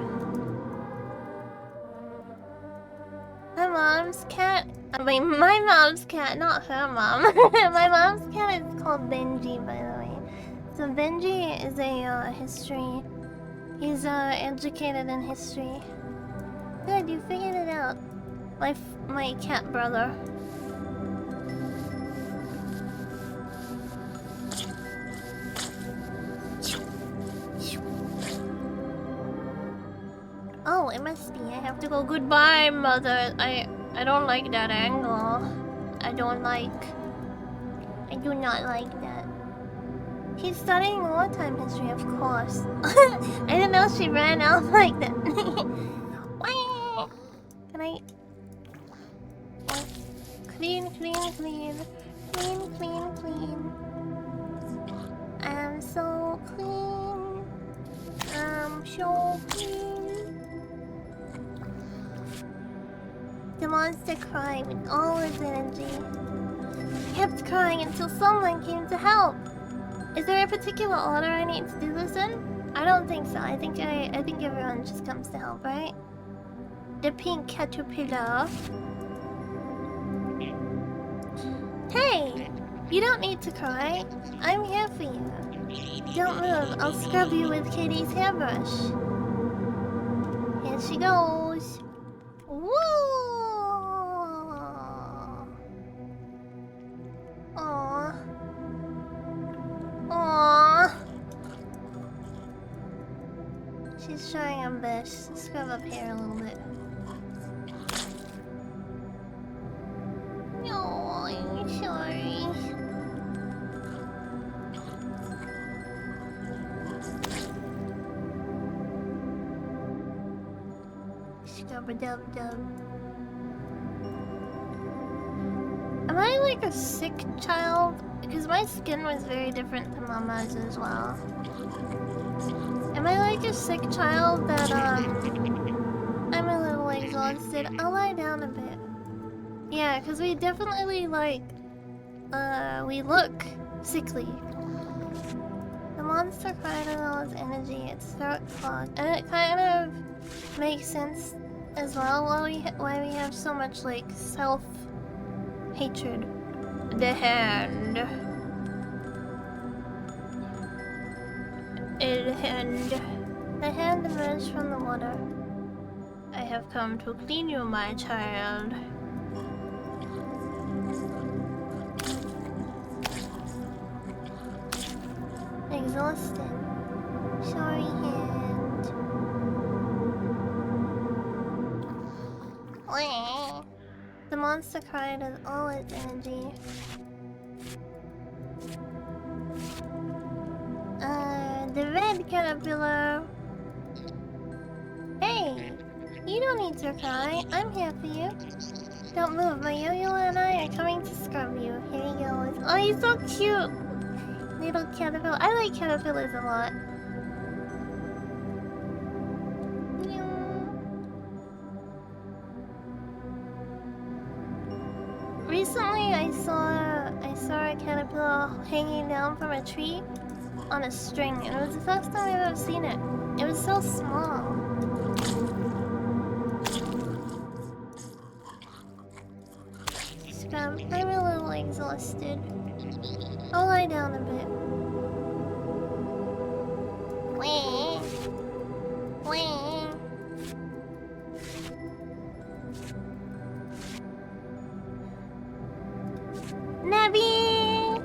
My mom's cat. I mean, my mom's cat, not her mom. My mom's cat is called Benji, by the way. So Benji is a history. He's educated in history. Good, you figured it out. My cat brother. Oh, it must be. I have to go. Goodbye, mother. I don't like that angle. I do not like that. She's studying wartime history, of course. I didn't know she ran out like that. Can I... Oh. Clean, clean, clean. Clean, clean, clean. I'm so clean. I'm so clean. The monster cried with all his energy. He kept crying until someone came to help. Is there a particular order I need to do this in? I don't think so. I think everyone just comes to help, right? The pink caterpillar. Hey! You don't need to cry. I'm here for you. Don't move. I'll scrub you with Katie's hairbrush. Here she goes. Woo! Aww. Aww. She's trying her best. Scrub up here a little bit. Oh, I'm sorry. Scrub-a-dub-dub. Am I like a sick child? Because my skin was very different to Mama's as well. Am I like a sick child that, I'm a little exhausted? I'll lie down a bit. Yeah, because we definitely, like, we look sickly. The monster cried with all its energy, its throat clogged. And it kind of makes sense as well why we have so much, like, self-hatred. The hand. The hand emerged from the water. I have come to clean you, my child. Exhausted. Sorry, hand. Wah. The monster cried with all its energy. The red caterpillar. Hey, you don't need to cry. I'm here for you. Don't move, my yo-yo and I are coming to scrub you. Here he goes. Oh, he's so cute. Little caterpillar. I like caterpillars a lot. Recently, I saw a caterpillar hanging down from a tree on a string, and it was the first time I've ever seen it. It was so small. Scrub, I'm a little exhausted. I'll lie down a bit. Wee. Wee. Nebby!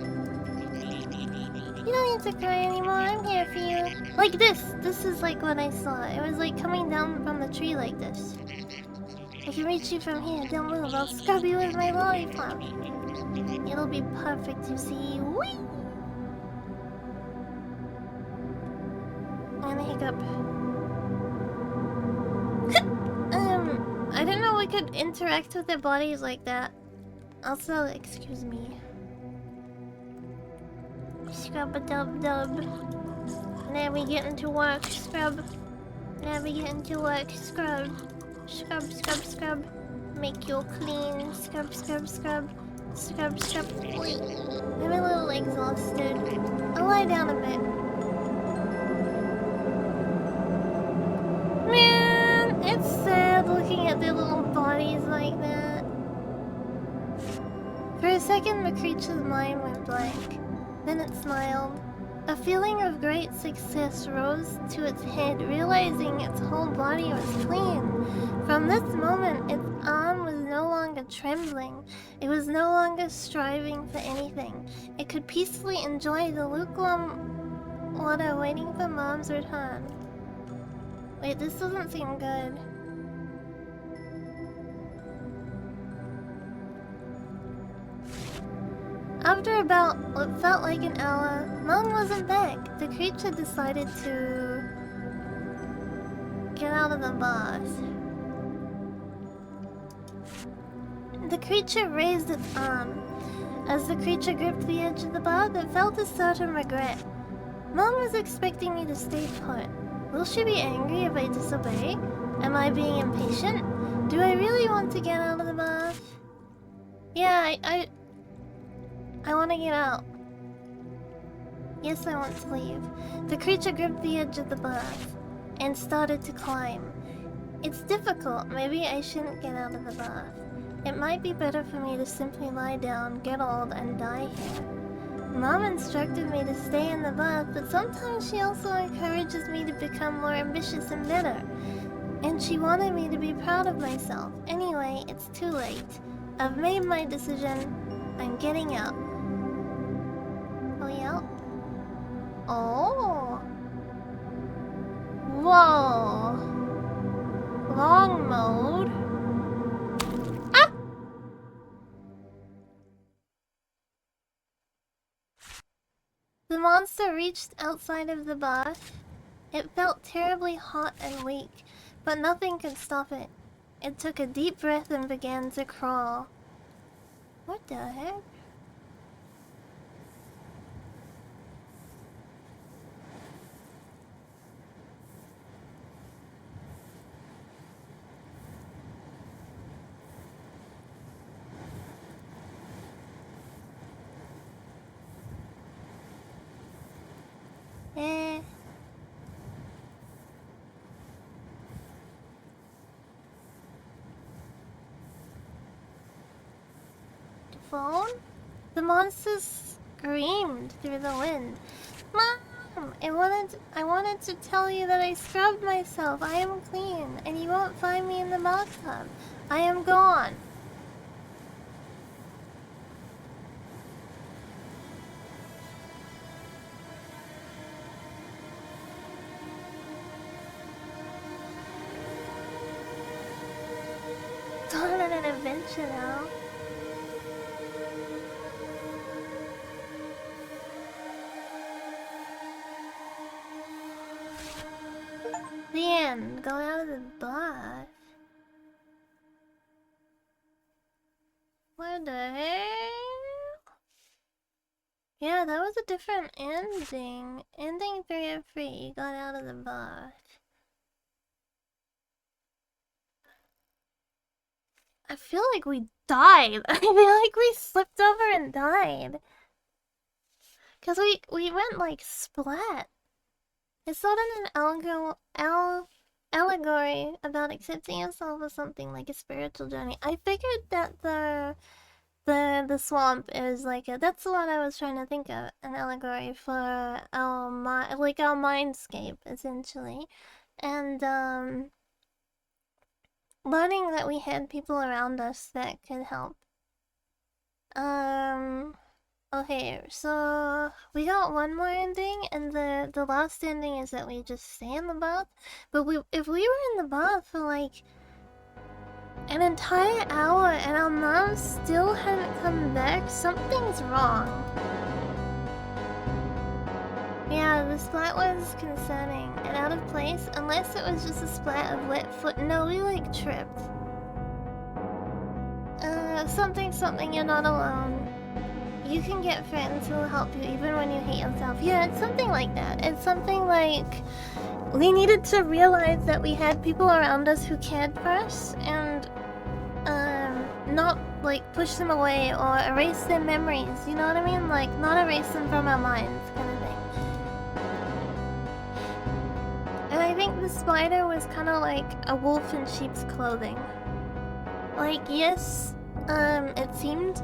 You don't need to cry anymore, I'm here for you. Like this! This is like what I saw. It was like coming down from the tree like this. I can reach you from here, don't move, I'll scrub you with my lollipop. It'll be perfect to see. Whee! I'm gonna hiccup. I didn't know we could interact with their bodies like that. Also, excuse me. Scrub-a-dub-dub. Now we get into work, scrub. Now we get into work, scrub. Scrub, scrub, scrub. Make you clean. Scrub, scrub, scrub. Scrub, scrub. Wait. I'm a little exhausted. I'll lie down a bit. Man, it's sad looking at their little bodies like that. For a second, the creature's mind went blank. Then it smiled. A feeling of great success rose to its head, realizing its whole body was clean. From this moment, its arm was no longer trembling. It was no longer striving for anything. It could peacefully enjoy the lukewarm water waiting for Mom's return. Wait, this doesn't seem good. After about what felt like an hour, Mom wasn't back. The creature decided to get out of the bath. The creature raised its arm. As the creature gripped the edge of the bath, it felt a certain regret. Mom was expecting me to stay put. Will she be angry if I disobey? Am I being impatient? Do I really want to get out of the bath? Yeah, I want to get out. Yes, I want to leave. The creature gripped the edge of the bath and started to climb. It's difficult. Maybe I shouldn't get out of the bath. It might be better for me to simply lie down, get old, and die here. Mom instructed me to stay in the bath, but sometimes she also encourages me to become more ambitious and better. And she wanted me to be proud of myself. Anyway, it's too late. I've made my decision. I'm getting out. Are we out? Oh! Whoa! Long mode? Ah! The monster reached outside of the bath. It felt terribly hot and weak, but nothing could stop it. It took a deep breath and began to crawl. What the heck? Eh. The phone? The monster screamed through the wind. Mom! I wanted to tell you that I scrubbed myself. I am clean, and you won't find me in the bathtub. I am gone. It's on an adventure now. The end. Go out of the bath. What the hell? Yeah, that was a different ending. Ending 3 of 3. Got out of the bath. I feel like we died. I feel like we slipped over and died. Cause we went like splat. It's not an allegory about accepting yourself as something like a spiritual journey. I figured that the swamp is like a, that's what I was trying to think of, an allegory for our like our mindscape essentially, and learning that we had people around us that could help. Okay, so we got one more ending, and the last ending is that we just stay in the bath. But if we were in the bath for like an entire hour and our mom still hadn't come back, something's wrong. Yeah, the splat was concerning and out of place, unless it was just a splat of wet foot. No, we like tripped. Something, you're not alone. You can get friends who will help you even when you hate yourself. Yeah, it's something like that. It's something like we needed to realize that we had people around us who cared for us and not like push them away or erase their memories, you know what I mean? Like not erase them from our minds kind of thing. And I think the spider was kind of like a wolf in sheep's clothing. Like yes, it seemed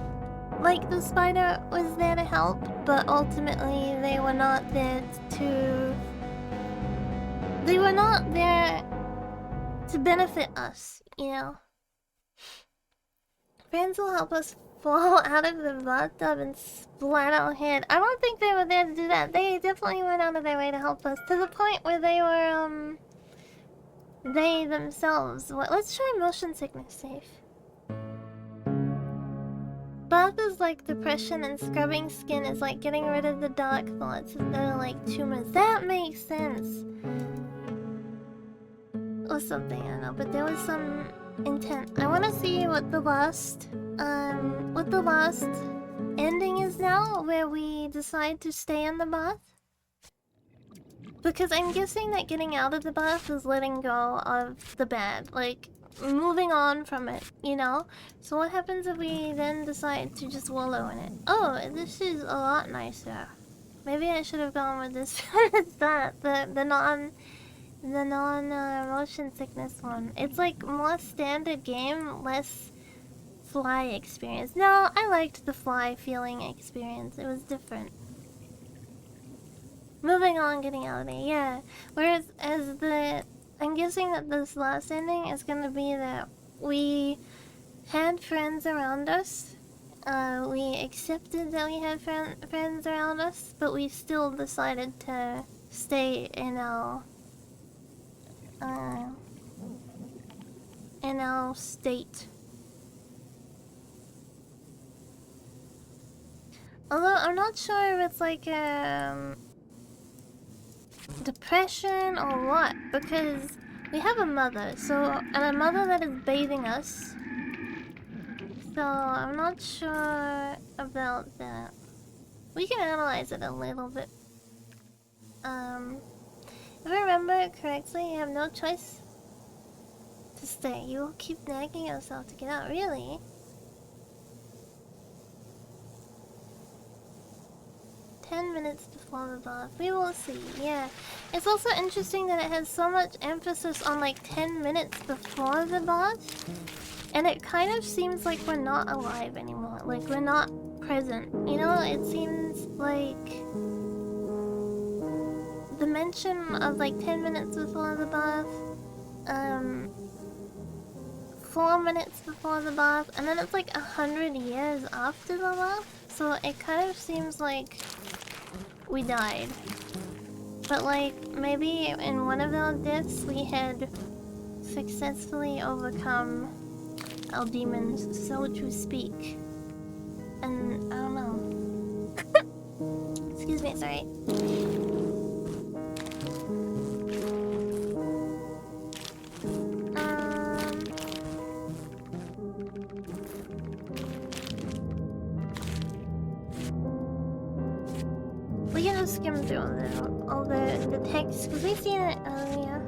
like the spider was there to help, but ultimately they were not there to benefit us, you know? Friends will help us fall out of the bathtub and splat our head. I don't think they were there to do that. They definitely went out of their way to help us, to the point where they were, they themselves. Let's try motion sickness safe. Bath is like depression and scrubbing skin is like getting rid of the dark thoughts that are like tumors. That makes sense. Or something, I don't know, but there was some intent. I want to see what the last ending is now, where we decide to stay in the bath. Because I'm guessing that getting out of the bath is letting go of the bad, like moving on from it, you know? So what happens if we then decide to just wallow in it? Oh, this is a lot nicer. Maybe I should have gone with this. the non motion sickness one. It's like more standard game, less fly experience. No, I liked the fly feeling experience. It was different. Moving on, getting out of there, yeah. Whereas I'm guessing that this last ending is gonna be that we had friends around us. We accepted that we had friends around us, but we still decided to stay in our state. Although I'm not sure if it's like depression or what, because we have a mother, and a mother that is bathing us. So I'm not sure about that. We can analyze it a little bit. If I remember it correctly, you have no choice to stay. You will keep nagging yourself to get out. Really? Minutes before the bath. We will see, yeah. It's also interesting that it has so much emphasis on like 10 minutes before the bath. And it kind of seems like we're not alive anymore. Like we're not present. You know, it seems like the mention of like 10 minutes before the bath, 4 minutes before the bath, and then it's like 100 years after the bath. So it kind of seems like we died. But like, maybe in one of our deaths we had successfully overcome our demons, so to speak. And I don't know. Excuse me, sorry. We can just skim through all the text because we've seen it earlier.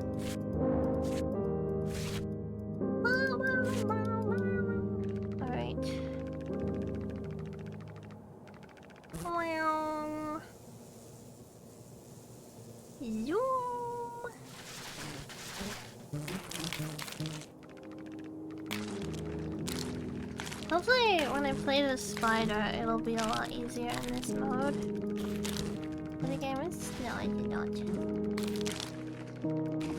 Zoom. Hopefully when I play the spider, it'll be a lot easier in this mode. But the game is... No, I did not. Ooh.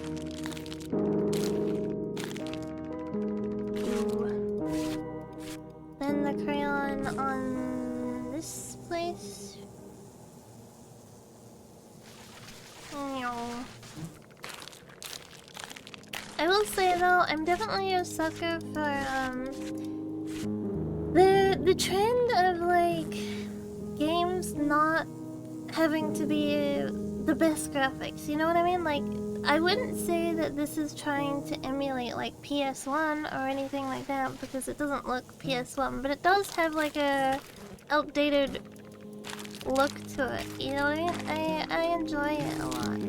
Then the crayon on this place. No. I will say though, I'm definitely a sucker for the trend of like games not having to be the best graphics. You know what I mean? Like, I wouldn't say that this is trying to emulate like PS1 or anything like that because it doesn't look PS1, but it does have like a outdated look to it. You know what I mean? I enjoy it a lot.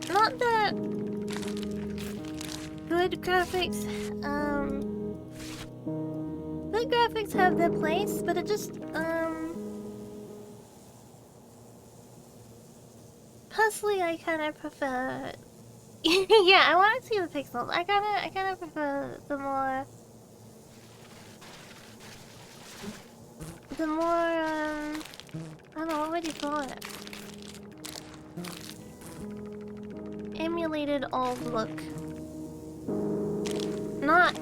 Not that good graphics, good graphics have their place, but it just, personally I kinda prefer, yeah, I wanna see the pixels, I kinda prefer the more, I don't know, what would you call it? Emulated old look. Not...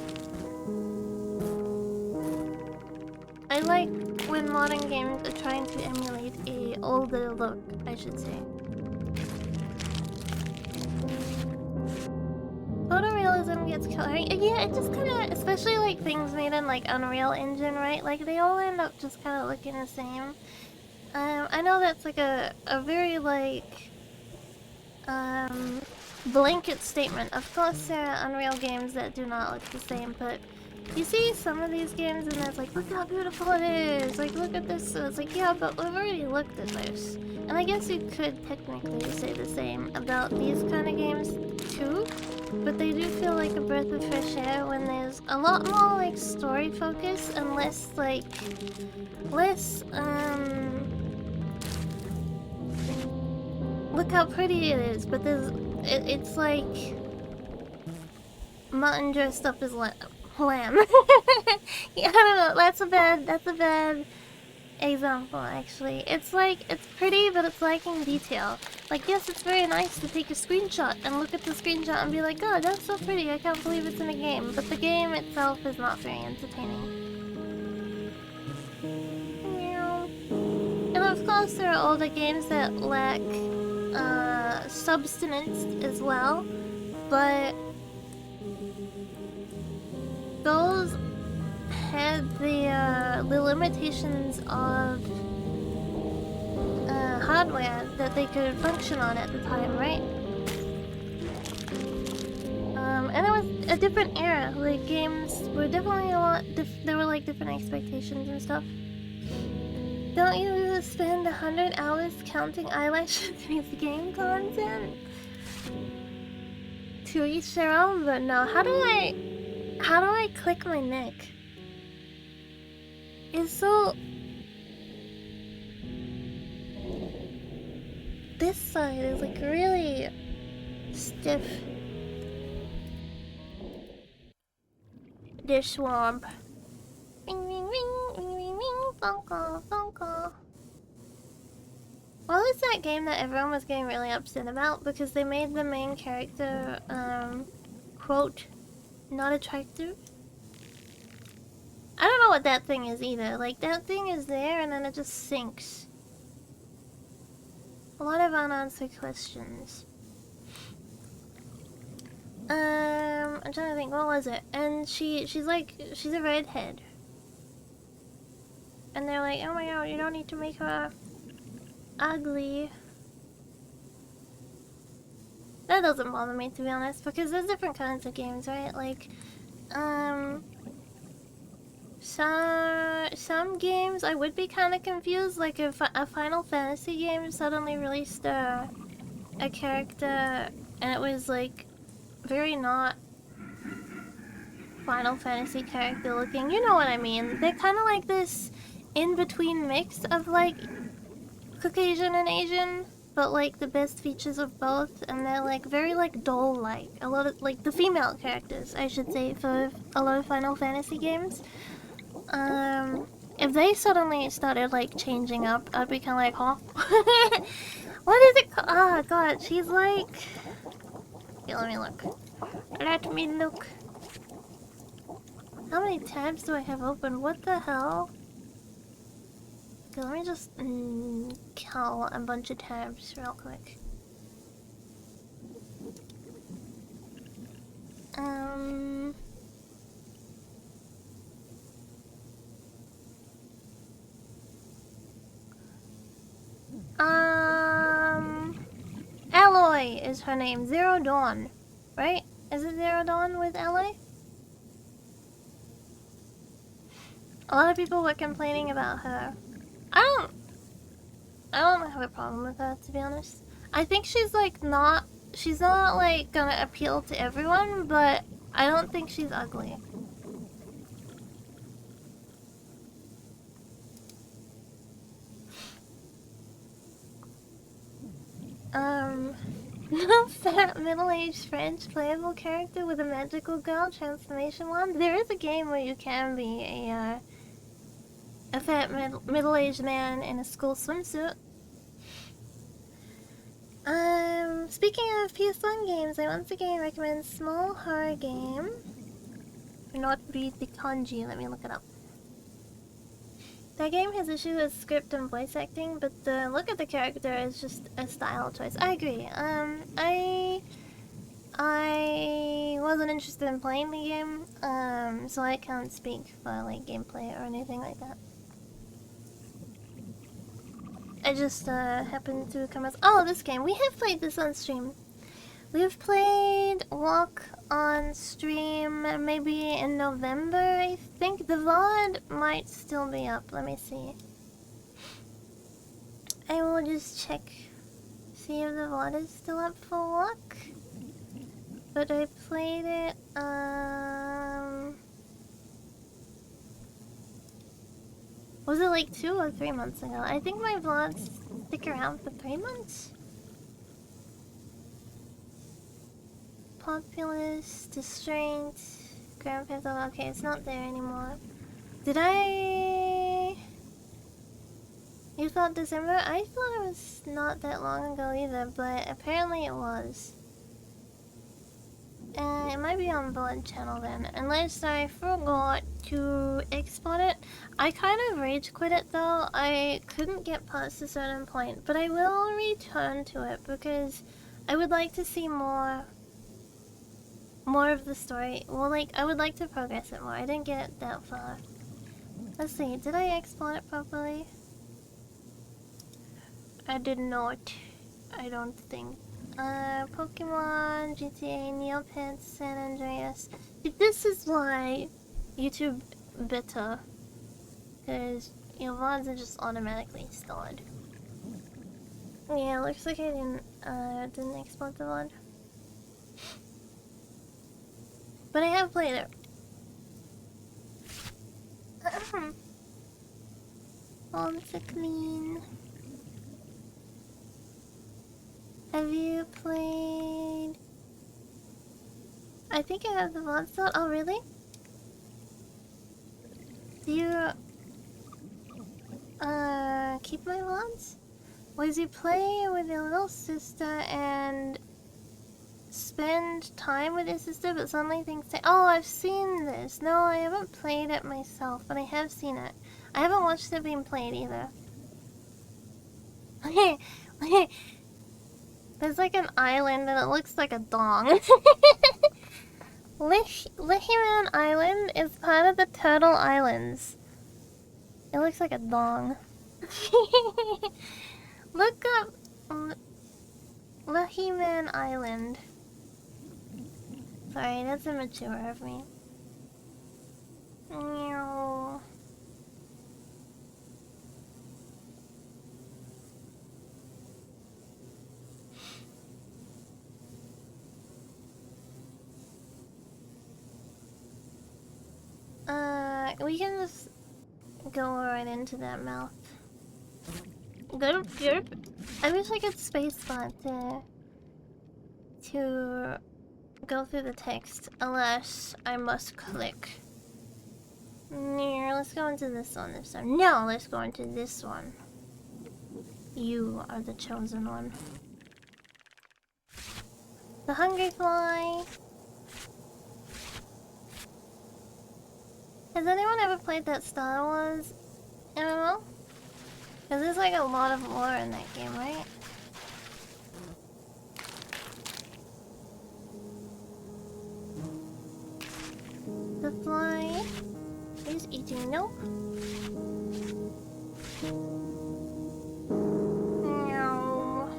I like when modern games are trying to emulate a older look, I should say. Photorealism gets coloring. Yeah, it just kinda... Especially like things made in like Unreal Engine, right? Like they all end up just kinda looking the same. I know that's like a very like... blanket statement. Of course there are Unreal games that do not look the same, but you see some of these games and it's like, look how beautiful it is, like look at this, so it's like, yeah, but we've already looked at this. And I guess you could technically say the same about these kind of games too, but they do feel like a breath of fresh air when there's a lot more like story focus and less like, look how pretty it is, but there's... It's like... mutton dressed up as lamb. Yeah, I don't know, that's a bad example, actually. It's like, it's pretty, but it's lacking detail. Like, yes, it's very nice to take a screenshot and look at the screenshot and be like, oh, that's so pretty, I can't believe it's in a game. But the game itself is not very entertaining. And of course, there are older games that lack substance as well, but those had the limitations of hardware that they could function on at the time, right? And it was a different era. Like games were definitely a lot. There were like different expectations and stuff. Don't you spend 100 hours counting eyelashes with game content? To each their own, but no. How do I click my neck? It's so... This side is like really stiff. Dish swamp. Ring ring ring ring ring ring. Phone call, phone call. What was that game that everyone was getting really upset about because they made the main character quote not attractive? I don't know what that thing is either. Like that thing is there and then it just sinks. A lot of unanswered questions. I'm trying to think, what was it? And she's a redhead. And they're like, oh my god, you don't need to make her ugly. That doesn't bother me, to be honest, because there's different kinds of games, right? Like, some games I would be kind of confused, like if a Final Fantasy game suddenly released a character and it was like very not Final Fantasy character looking, you know what I mean? They're kind of like this in-between mix of like Caucasian and Asian, but like the best features of both, and they're like very like doll-like. A lot of like the female characters, I should say, for a lot of Final Fantasy games. If they suddenly started like changing up, I'd be kind of like, huh? What is it called? Oh god, she's like. Okay, let me look. Let me look. How many tabs do I have open? What the hell? Okay, let me just kill a bunch of tabs real quick. Alloy is her name. Zero Dawn, right? Is it Zero Dawn with Alloy? A lot of people were complaining about her. I don't have a problem with that, to be honest. I think she's like not. She's not like gonna appeal to everyone, but I don't think she's ugly. No fat middle-aged French playable character with a magical girl transformation wand. There is a game where you can be a fat middle-aged man in a school swimsuit. Speaking of PS1 games, I once again recommend small horror game. Not read the kanji. Let me look it up. That game has issues with script and voice acting, but the look of the character is just a style choice. I agree. I wasn't interested in playing the game, so I can't speak for like gameplay or anything like that. I just happened to come as this game. We have played this on stream. We've played Walk on stream maybe in November, I think. The VOD might still be up. Let me see. I will just check. See if the VOD is still up for Walk. But I played it, was it like 2 or 3 months ago? I think my vlogs stick around for 3 months. Populous, Distraint, Grand Theft Auto. Okay, it's not there anymore. Did I... You thought December? I thought it was not that long ago either, but apparently it was. It might be on Blood Channel then, unless I forgot to export it. I kind of rage quit it though. I couldn't get past a certain point, but I will return to it because I would like to see more of the story. Well, like, I would like to progress it more. I didn't get it that far. Let's see, did I export it properly? I did not. I don't think. Pokemon, GTA, Neopets, San Andreas. This is why YouTube better. Because your VODs are just automatically stored. Yeah, looks like I didn't export the VOD. But I have played it. All to clean. Have you played... I think I have the VOD still. Oh, really? Do you... keep my VODs? Was you play with your little sister and spend time with your sister, but suddenly things say, oh, I've seen this. No, I haven't played it myself, but I have seen it. I haven't watched it being played either. Okay. There's like an island and it looks like a dong. Lehiman Island is part of the Turtle Islands. It looks like a dong. Look up Lehiman Island. Sorry, that's immature of me. Meow. We can just go right into that mouth. Good, good. I wish I could spacebar to go through the text, unless I must click. Let's go into this one this time. No, let's go into this one. You are the chosen one. The hungry fly. Has anyone ever played that Star Wars MMO? Because there's like a lot of lore in that game, right? The fly is eating. Nope. No.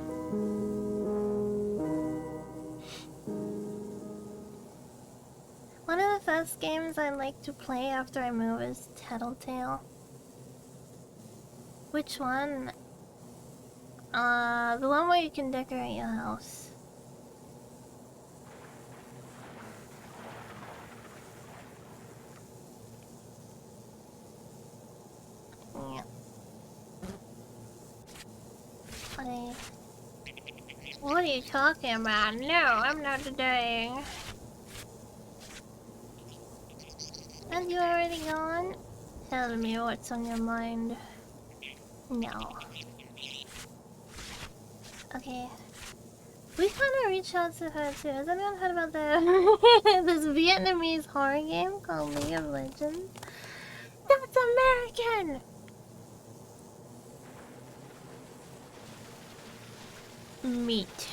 One of the first games I like to play after I move is Tattletale. Which one? The one where you can decorate your house. Yeah. What are you talking about? No, I'm not dying. And you already gone? Tell me what's on your mind. No. Okay. We kind of reached out to her too. Has anyone heard about this Vietnamese horror game called League of Legends? That's American! Meat.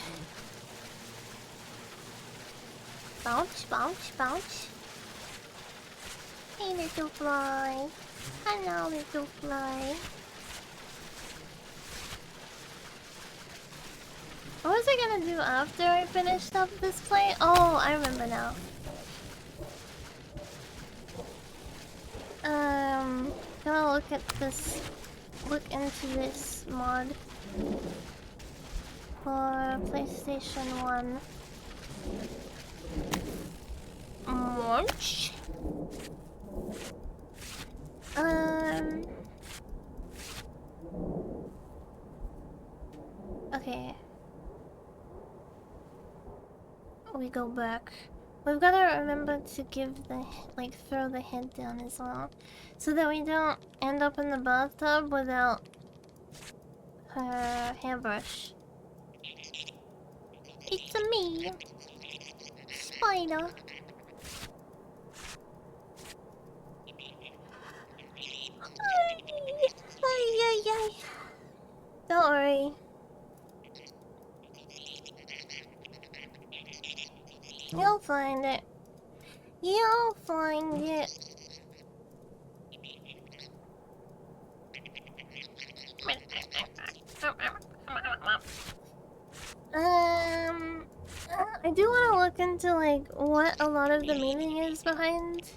Bounce, bounce, bounce. Hey, little fly. Hello, little fly. What was I gonna do after I finished up this play? Oh, I remember now. Gonna look at this. Look into this mod for PlayStation 1. Munch. Okay. We go back. We've got to remember to give the, throw the head down as well. So that we don't end up in the bathtub without her hairbrush. It's a me. Spider. Don't worry. You'll find it. You'll find it. I do want to look into what a lot of the meaning is behind,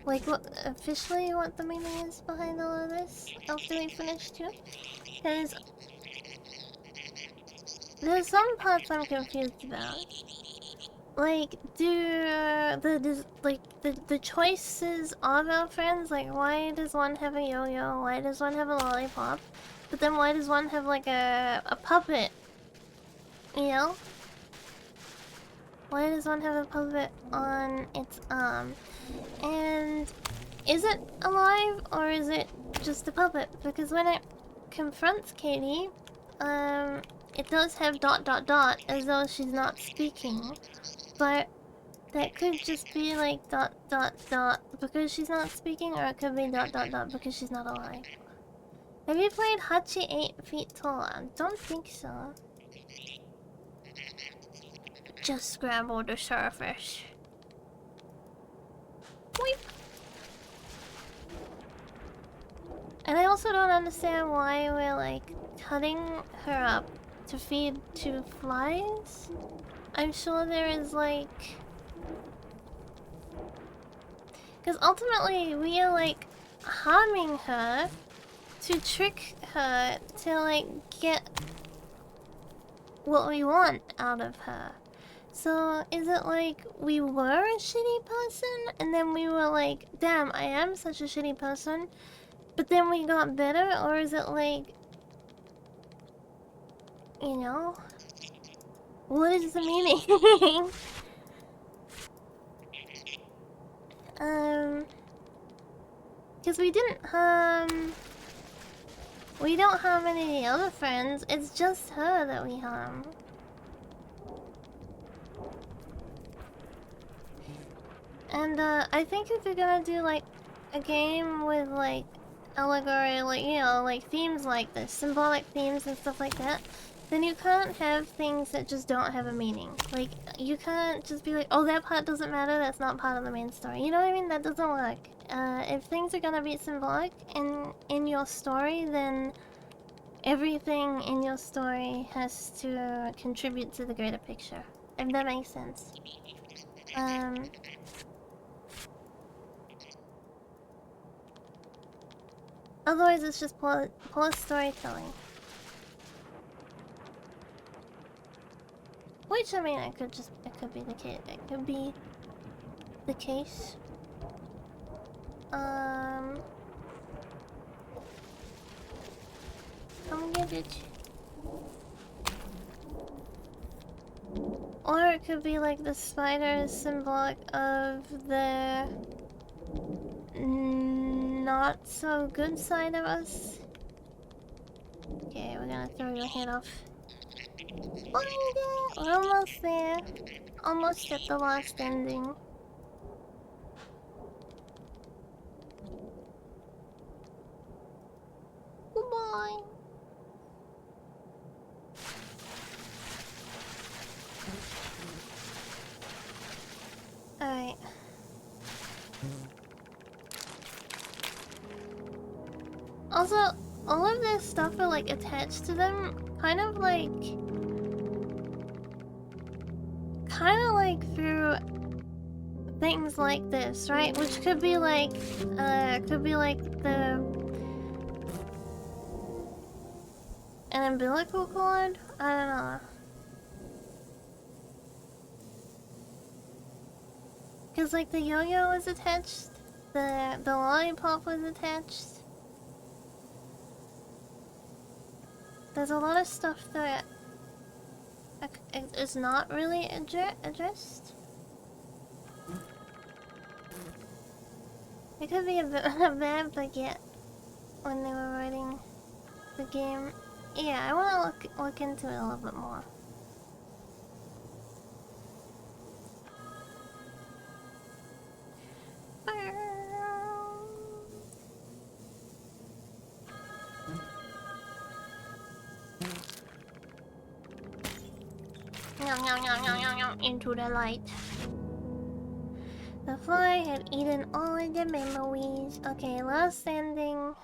what officially what the meaning is behind all of this after we finish too, because there's some parts I'm confused about. The choices of our friends, why does one have a yo-yo? Why does one have a lollipop? But then why does one have a puppet? You know? Why does one have a puppet on its arm? And is it alive or is it just a puppet? Because when it confronts Katie, it does have ... as though she's not speaking. But that could just be because she's not speaking, or it could be ... because she's not alive. Have you played Hachi 8 Feet Tall? I don't think so. Just scramble the surface. Boink. And I also don't understand why we're cutting her up to feed to flies. I'm sure there is because ultimately we are harming her to trick her to get what we want out of her. So is it we were a shitty person and then we were damn, I am such a shitty person, But then we got better, or is it like, you know, what is the meaning? Because we don't harm any of the other friends. It's just her that we harm. And I think if you're gonna do like a game with like allegory, like, you know, like themes like this, symbolic themes and stuff like that, then you can't have things that just don't have a meaning. Like, you can't just be like, oh, that part doesn't matter, that's not part of the main story. You know what I mean? That doesn't work. If things are gonna be symbolic in your story, then everything in your story has to contribute to the greater picture. If that makes sense. Otherwise it's just poor storytelling. Which, I mean, it could be the case. It could be the case. Come get it. Or it could be like the spider is symbolic of the not so good side of us. Okay, we're gonna throw your head off. We're almost there. Almost at the last ending. Goodbye. Alright. Also, all of this stuff are like attached to them, kind of like through things like this, right? Which could be like the an umbilical cord? I don't know. Cause like the yo-yo was attached, the lollipop was attached. There's a lot of stuff that is not really addressed. It could be a bad baguette when they were writing the game. Yeah, I want to look into it a little bit more. Into the light. The fly had eaten all of the memories. Okay, last ending.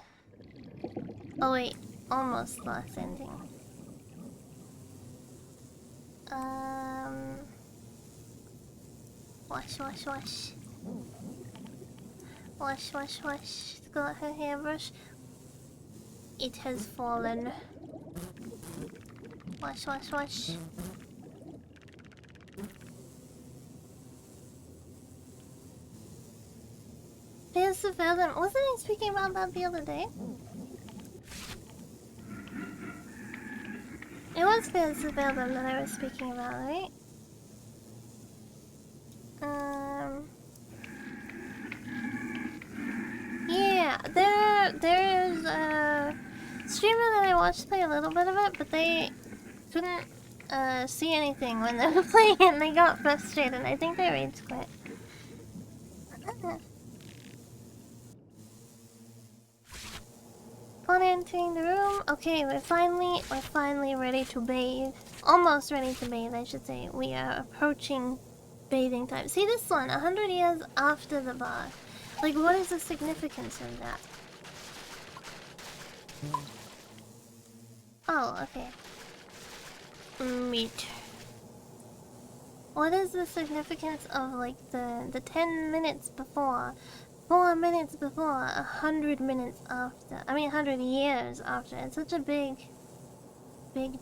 Oh wait, almost last ending. Wash, wash, wash. Wash, wash, wash. Got her hairbrush. It has fallen. Wash, wash, wash. Fancy Fathom. Wasn't I speaking about that the other day? It was Fancy Fathom that I was speaking about, right? Yeah, there's a streamer that I watched play a little bit of it, but they couldn't see anything when they were playing it and they got frustrated. I think they rage quit. Upon entering the room, okay, we're finally ready to bathe. Almost ready to bathe, I should say. We are approaching bathing time. See this one, 100 years after the bath. Like, what is the significance of that? Oh, okay. Meat. What is the significance of, like, the 10 minutes before? 4 minutes before, 100 minutes after. I mean, 100 years after. It's such a big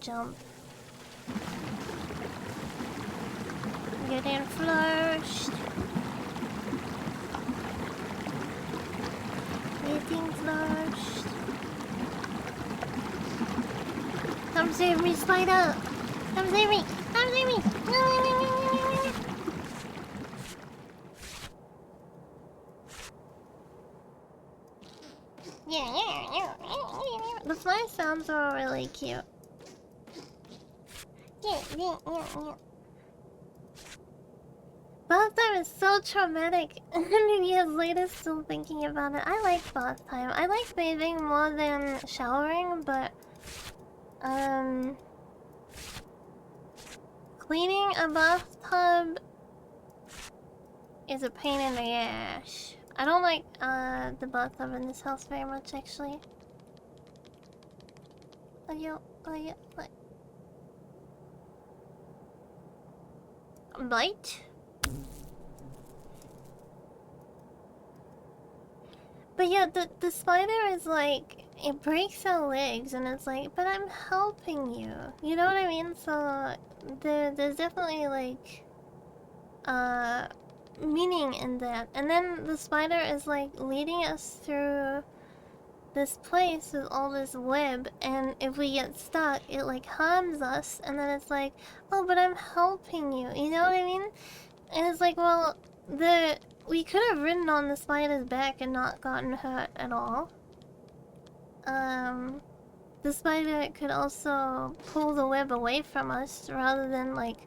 jump. Getting flushed. Getting flushed. Come save me, spider! Come save me! Come save me! The fly sounds are really cute. Bath time is so traumatic. 100 years later, still thinking about it. I like bath time. I like bathing more than showering, but cleaning a bathtub is a pain in the ass. I don't like the bathtub in this house very much, actually. Like bite. But yeah, the spider is like, it breaks our legs, and it's like, but I'm helping you. You know what I mean? So there's definitely like meaning in that. And then the spider is like leading us through this place with all this web, and if we get stuck, it like harms us, and then it's like, oh, but I'm helping you. You know what I mean? And it's like, well, we could have ridden on the spider's back and not gotten hurt at all. The spider could also pull the web away from us rather than like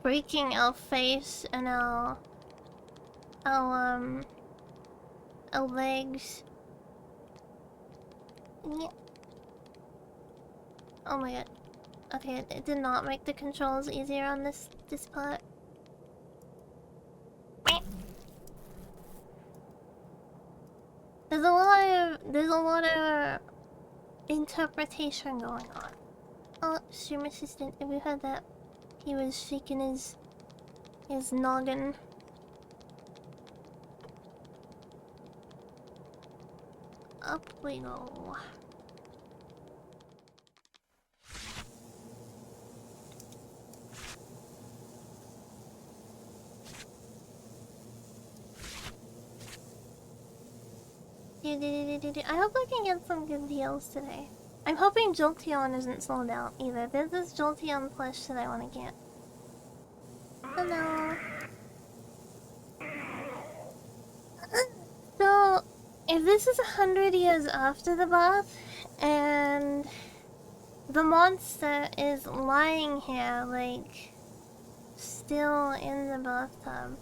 breaking our face and our legs. Yeah. Oh my god. Okay, it did not make the controls easier on this part. There's a lot of interpretation going on. Oh, stream assistant, if you heard that, he was shaking his noggin. Up we go. I hope I can get some good deals today. I'm hoping Jolteon isn't sold out either. There's this Jolteon plush that I want to get. Hello. So, if this is 100 years after the bath, and the monster is lying here, like, still in the bathtub,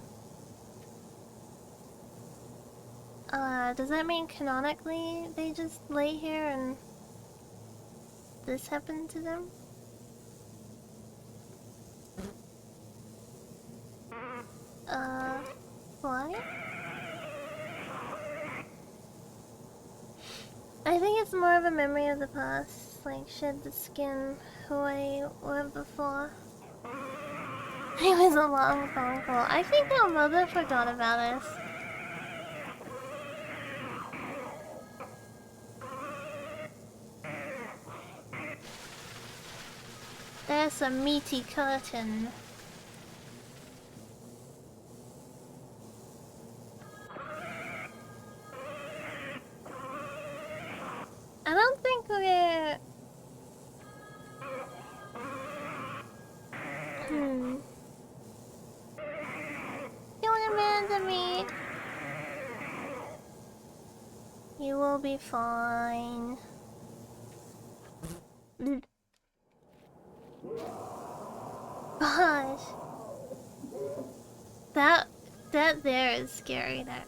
does that mean canonically they just lay here and this happened to them? Why? I think it's more of a memory of the past, like shed the skin who I were before. It was a long phone call. I think our mother forgot about us. There's a meaty curtain. I don't think we're... Don't abandon me. You will be fine. Gosh. That there is scary. That...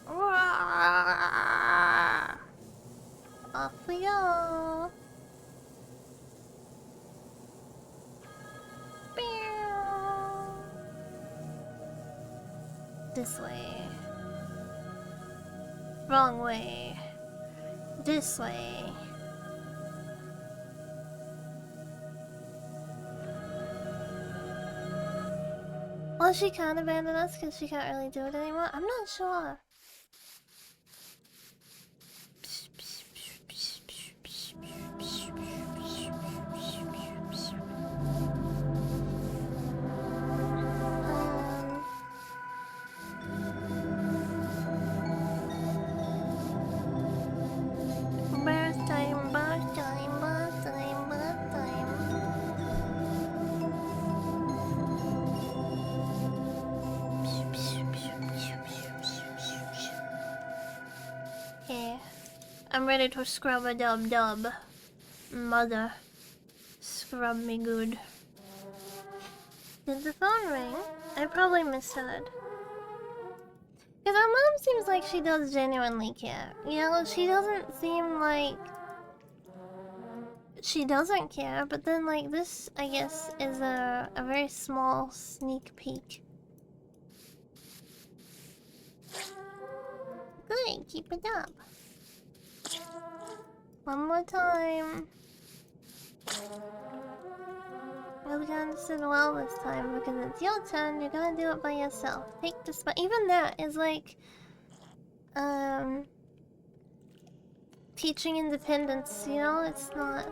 Off we go. This way. Wrong way. This way. Well, she can't abandon us because she can't really do it anymore. I'm not sure. I'm ready to scrub a dub dub. Mother, scrub me good. Did the phone ring? I probably misheard. Because our mom seems like she does genuinely care. You know, she doesn't seem like she doesn't care, but then like this, I guess, is a very small sneak peek. Good, keep it up. One more time. You're gonna sit well this time because it's your turn. You're gonna do it by yourself. Take the spot. Even that is like, teaching independence. You know, it's not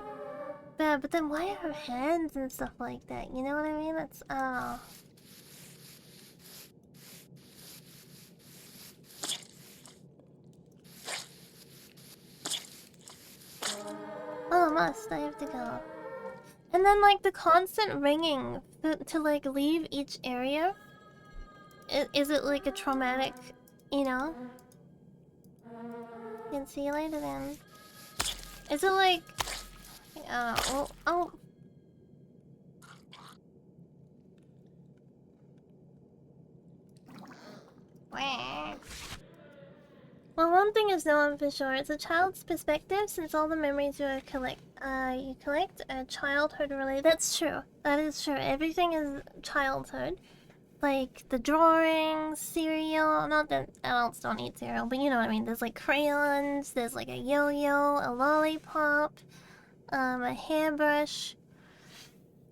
bad. But then why are her hands and stuff like that? You know what I mean? It's Oh, must. I have to go. And then, like, the constant ringing to like, leave each area. Is it, like, a traumatic, you know? Can see you later, then. Is it, like... oh... Well, one thing is known for sure. It's a child's perspective, since all the memories you collect are childhood related. That's true. That is true. Everything is childhood. Like, the drawings, cereal... Not that adults don't eat cereal, but you know what I mean. There's, like, crayons, there's, like, a yo-yo, a lollipop, a hairbrush.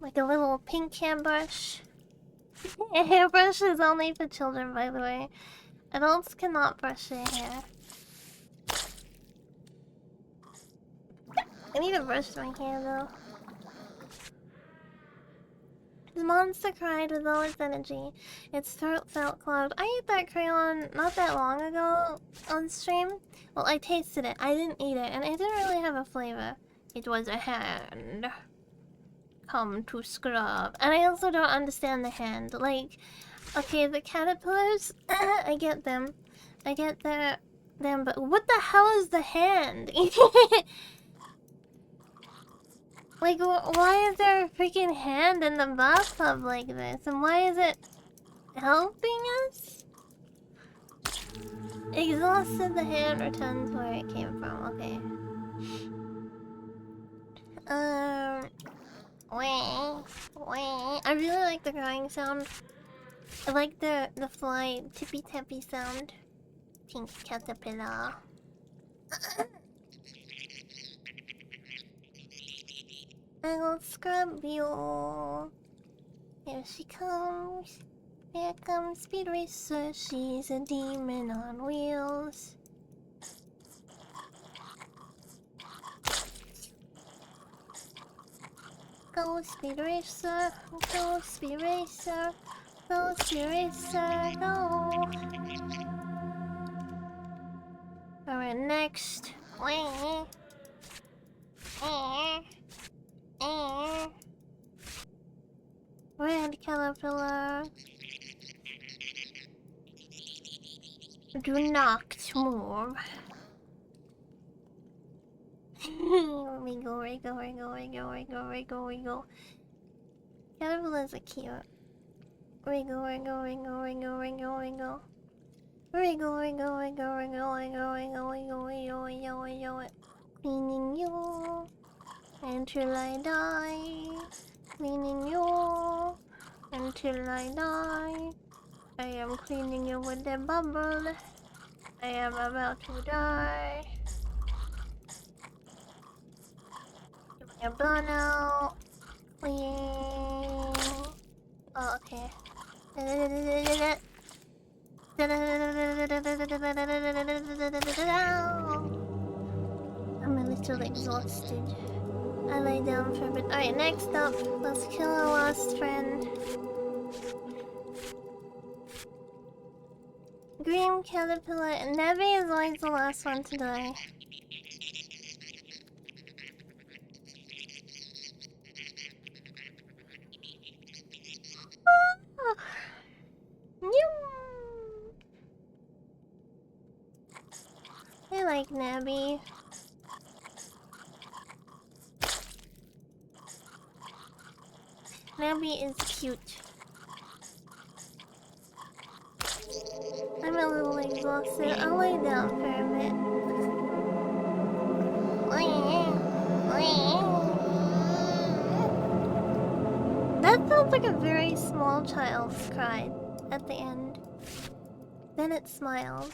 Like a little pink hairbrush. A hairbrush is only for children, by the way. Adults cannot brush their hair. I need to brush my hair, though. The monster cried with all its energy. Its throat felt clogged. I ate that crayon not that long ago on stream. Well, I tasted it. I didn't eat it, and it didn't really have a flavor. It was a hand. Come to scrub. And I also don't understand the hand. Like, okay, the caterpillars, I get them. I get them, but what the hell is the hand? Like, why is there a freaking hand in the bathtub like this? And why is it helping us? Exhausted, the hand returns where it came from. Okay. I really like the crying sound. I like the fly tippy tappy sound. Pink caterpillar. I will scrub you. Here she comes. Here comes Speed Racer. She's a demon on wheels. Go Speed Racer. Go Speed Racer. Go Speed Racer. Go. Alright, next. Red caterpillar. Do not move. Wiggle. Caterpillars are cute. Wiggle. Cleaning you until I die. Cleaning you until I die. I am cleaning you with the bubble. I am about to die. Give me a burnout. Clean. Oh, okay. I'm a little exhausted. I lay down for a bit. Alright, next up, let's kill our last friend. Green caterpillar. Nevi is always the last one to die. I like Nabby. Nambi is cute. I'm a little exhausted. I'll lay down for a bit. That sounds like a very small child's cry at the end. Then it smiled.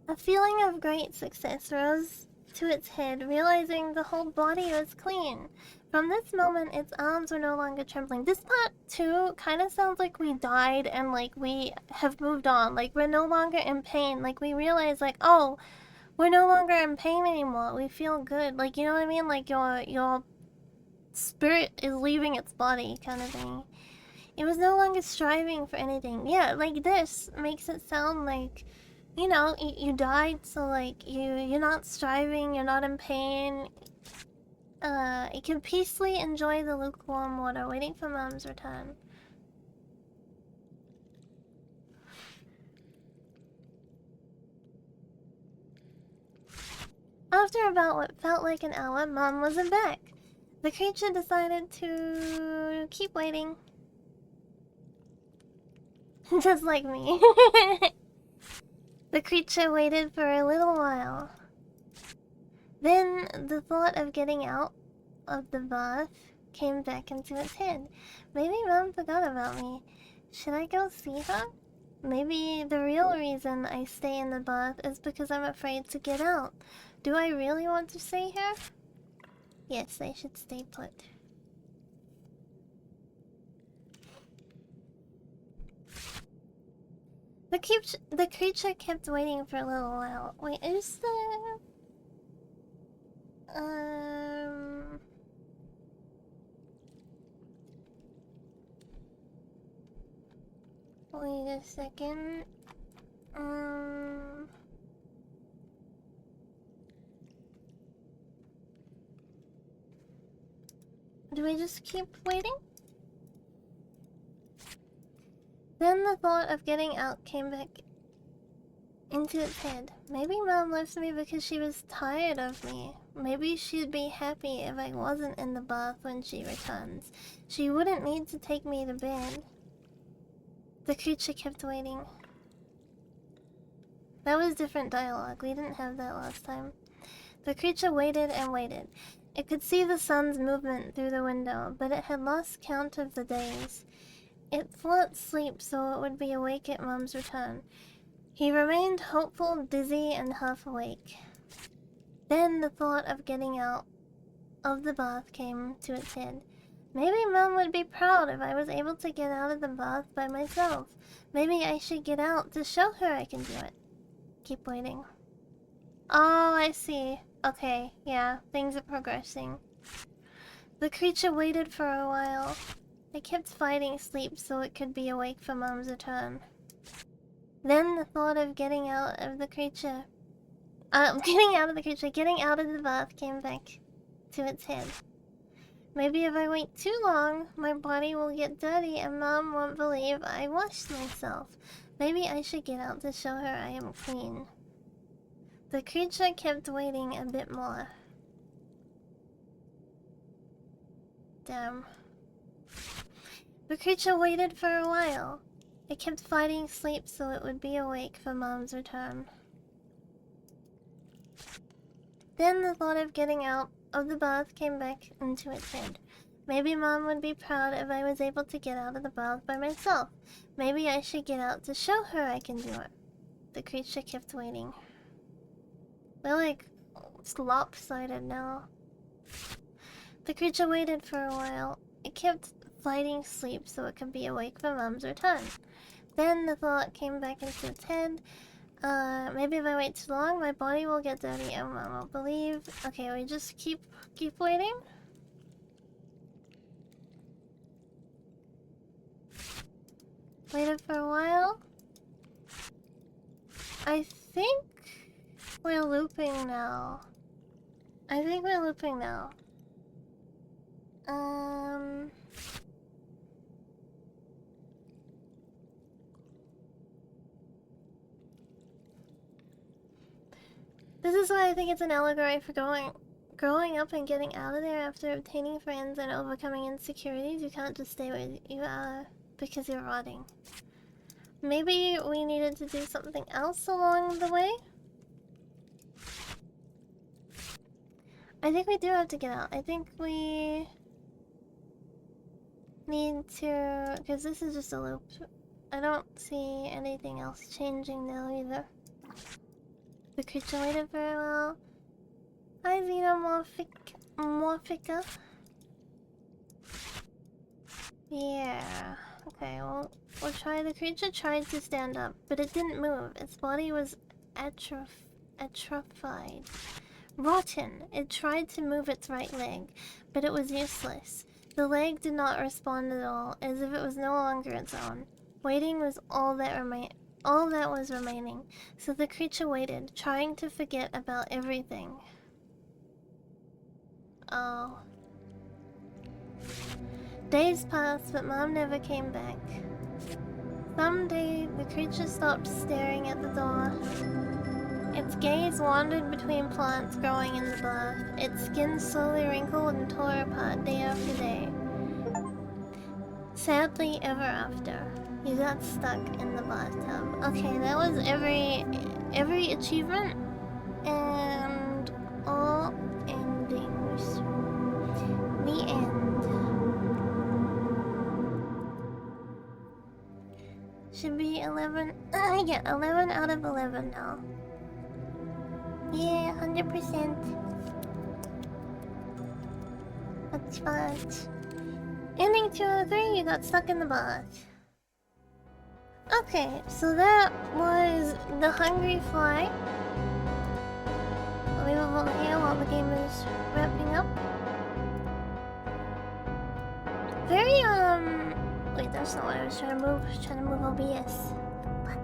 A feeling of great success rose to its head, realizing the whole body was clean. From this moment, its arms were no longer trembling. This part, too, kind of sounds like we died and, like, we have moved on. Like, we're no longer in pain. Like, we realize, like, oh, we're no longer in pain anymore. We feel good. Like, you know what I mean? Like, your spirit is leaving its body, kind of thing. It was no longer striving for anything. Yeah, like, this makes it sound like, you know, you died, so, like, you're not striving, you're not in pain. You can peacefully enjoy the lukewarm water, waiting for Mom's return. After about what felt like an hour, Mom wasn't back. The creature decided to keep waiting. Just like me. The creature waited for a little while. Then the thought of getting out of the bath came back into its head. Maybe Mom forgot about me. Should I go see her? Maybe the real reason I stay in the bath is because I'm afraid to get out. Do I really want to stay here? Yes, I should stay put. The creature kept waiting for a little while. Wait, is there... Wait a second. Do we just keep waiting? Then the thought of getting out came back into its head. Maybe Mom left me because she was tired of me. Maybe she'd be happy if I wasn't in the bath when she returns. She wouldn't need to take me to bed. The creature kept waiting. That was different dialogue. We didn't have that last time. The creature waited and waited. It could see the sun's movement through the window, but it had lost count of the days. It fought sleep so it would be awake at Mom's return. He remained hopeful, dizzy, and half awake. Then the thought of getting out of the bath came to its head. Maybe Mom would be proud if I was able to get out of the bath by myself. Maybe I should get out to show her I can do it. Keep waiting. Oh, I see. Okay, yeah, things are progressing. The creature waited for a while. It kept fighting sleep so it could be awake for Mom's return. Then the thought of getting out of the creature... getting out of the bath came back to its head. Maybe if I wait too long, my body will get dirty and Mom won't believe I washed myself. Maybe I should get out to show her I am clean. The creature kept waiting a bit more. Damn. The creature waited for a while. It kept fighting sleep so it would be awake for Mom's return. Then the thought of getting out of the bath came back into its head. Maybe Mom would be proud if I was able to get out of the bath by myself. Maybe I should get out to show her I can do it. The creature kept waiting. We're like lopsided now. The creature waited for a while. It kept fighting sleep so it could be awake for Mom's return. Then the thought came back into its head. Maybe if I wait too long, my body will get dirty and Mom won't believe. Okay, we just keep waiting. Waited for a while. I think we're looping now. This is why I think it's an allegory for going growing up and getting out of there after obtaining friends and overcoming insecurities. You can't just stay where you are because you're rotting. Maybe we needed to do something else along the way? I think we do have to get out. I think we need to... because this is just a loop. I don't see anything else changing now either. The creature waited very well. Hi, Morphica. Yeah. Okay, we'll try. The creature tried to stand up, but it didn't move. Its body was atrophied. Rotten. It tried to move its right leg, but it was useless. The leg did not respond at all, as if it was no longer its own. Waiting was all that was remaining. So the creature waited, trying to forget about everything. Oh. Days passed, but Mom never came back. Someday, the creature stopped staring at the door. Its gaze wandered between plants growing in the bath. Its skin slowly wrinkled and tore apart day after day. Sadly, ever after, you got stuck in the bathtub. Okay, that was every achievement and all endings. The end. Should be 11. Yeah, 11 out of 11 now. Yeah, 100%. That's fun. Ending 203, you got stuck in the bath. Okay, so that was the Hungry Fly. I'll leave it over here while the game is wrapping up. Very, wait, that's not what I was trying to move. I was trying to move OBS.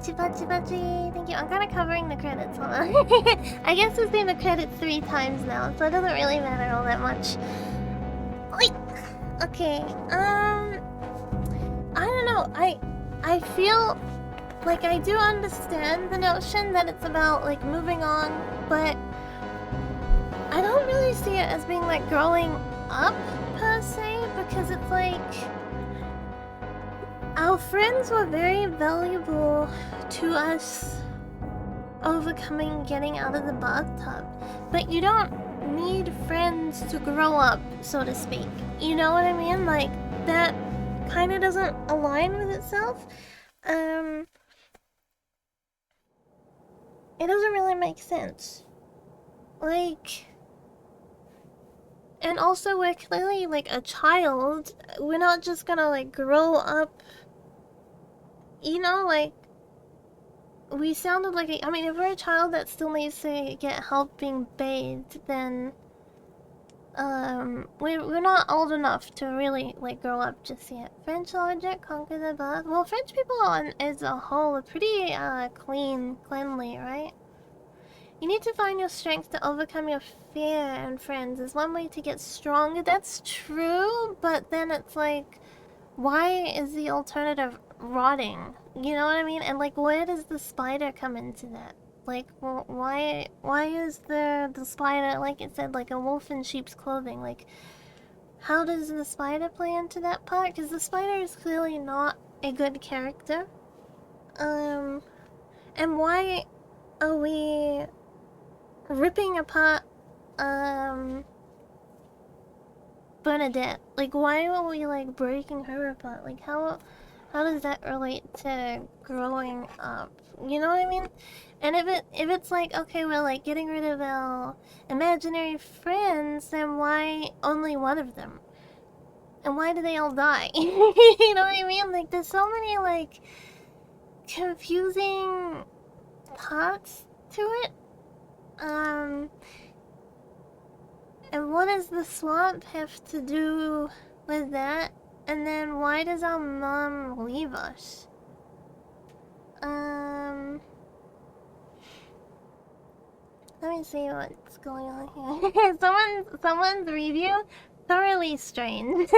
Bachi. Thank you. I'm kind of covering the credits, hold on. I guess it's been the credits 3 times now, so it doesn't really matter all that much. Okay, I don't know. I feel like I do understand the notion that it's about, like, moving on, but I don't really see it as being, like, growing up, per se, because it's like... Our friends were very valuable to us overcoming getting out of the bathtub, but you don't need friends to grow up, so to speak. You know what I mean? Like, that kind of doesn't align with itself. It doesn't really make sense. Like... And also, we're clearly, like, a child. We're not just gonna, like, grow up... You know, like... We sounded like I mean, if we're a child that still needs to get help being bathed, then... We're not old enough to really, like, grow up just yet. French logic, conquer the bath. Well, French people as a whole are pretty, cleanly, right? You need to find your strength to overcome your fear, and friends is one way to get stronger. That's true, but then it's like, why is the alternative rotting? You know what I mean? And, like, where does the spider come into that? Like, why is the spider, like it said, like a wolf in sheep's clothing? Like, how does the spider play into that part? Because the spider is clearly not a good character. And why are we ripping apart, Bernadette? Like, why are we, like, breaking her apart? Like, how does that relate to growing up? You know what I mean? And if it's like, okay, we're, like, getting rid of our imaginary friends, then why only one of them? And why do they all die? You know what I mean? Like, there's so many, like, confusing parts to it. And what does the swamp have to do with that? And then why does our mom leave us? Let me see what's going on here. Someone's review? Thoroughly strange.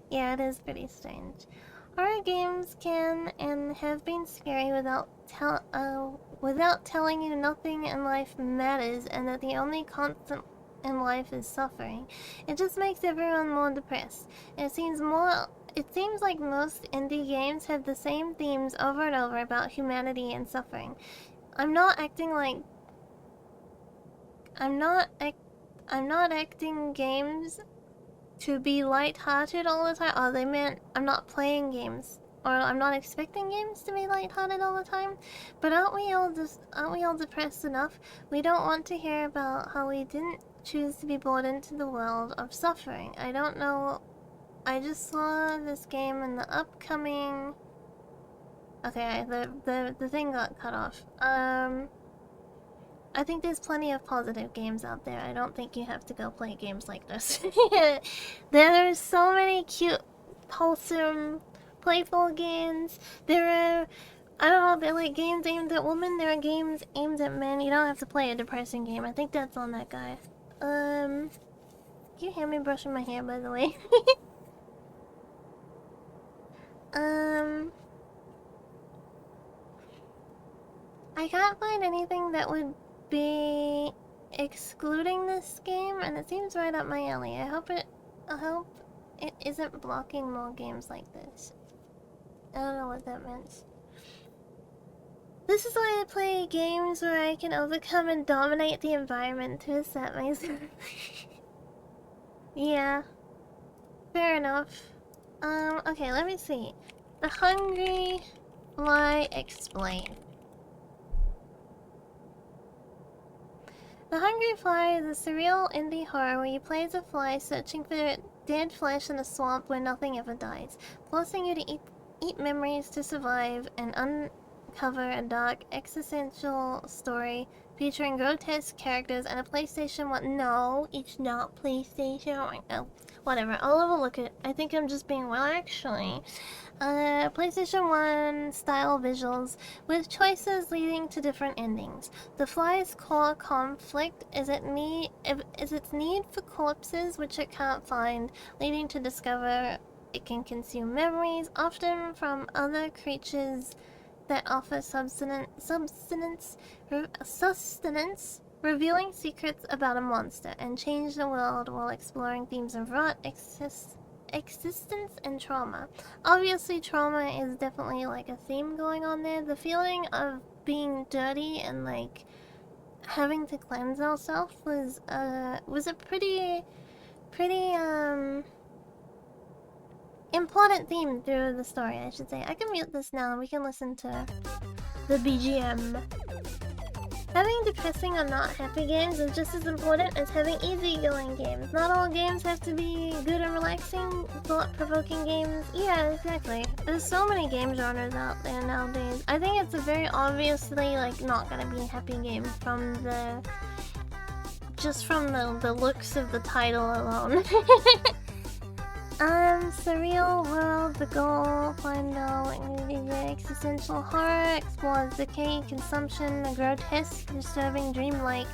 Yeah, it is pretty strange. Horror games can and have been scary without telling you nothing in life matters, and that the only constant in life is suffering. It just makes everyone more depressed. It seems like most indie games have the same themes over and over about humanity and suffering. I'm not acting games to be lighthearted all the time. Oh, they meant I'm not playing games, or I'm not expecting games to be lighthearted all the time. But aren't we all depressed enough? We don't want to hear about how we didn't choose to be born into the world of suffering. I don't know. I just saw this game in the upcoming. Okay, the thing got cut off. I think there's plenty of positive games out there. I don't think you have to go play games like this. There are so many cute, wholesome, playful games. There are, I don't know, they're like games aimed at women. There are games aimed at men. You don't have to play a depressing game. I think that's on that guy. Can you hear me brushing my hair, by the way? I can't find anything that would be excluding this game, and it seems right up my alley. I hope it isn't blocking more games like this. I don't know what that meant. This is why I play games where I can overcome and dominate the environment to set myself. Yeah. Fair enough. Okay, let me see. The Hungry Fly Explained. The Hungry Fly is a surreal indie horror where you play as a fly searching for dead flesh in a swamp where nothing ever dies, forcing you to eat memories to survive and uncover a dark existential story featuring grotesque characters and a PlayStation 1. No, it's not PlayStation. Oh, whatever. I'll have a look at. I think I'm just being well, actually. PlayStation 1 style visuals with choices leading to different endings. The fly's core conflict is its need for corpses which it can't find, leading to discover it can consume memories, often from other creatures that offer sustenance, revealing secrets about a monster, and change the world while exploring themes of rot, existence, and trauma. Obviously, trauma is definitely like a theme going on there. The feeling of being dirty and like having to cleanse ourselves was a pretty important theme through the story, I should say. I can mute this now and we can listen to the BGM. Having depressing or not happy games is just as important as having easygoing games. Not all games have to be good and relaxing, thought-provoking games. Yeah, exactly. There's so many game genres out there nowadays. I think it's a very obviously, like, not gonna be a happy game from the... just from the looks of the title alone. Surreal world, the goal, find out, the existential horror, explores decay, consumption, a grotesque, disturbing, dreamlike,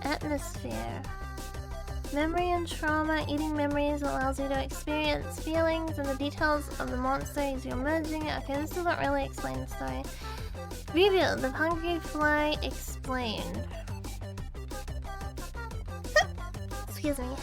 atmosphere. Memory and trauma, eating memories allows you to experience feelings and the details of the monster as you're merging it. Okay, this doesn't really explain the story. Review, The Hungry Fly Explained. Excuse me.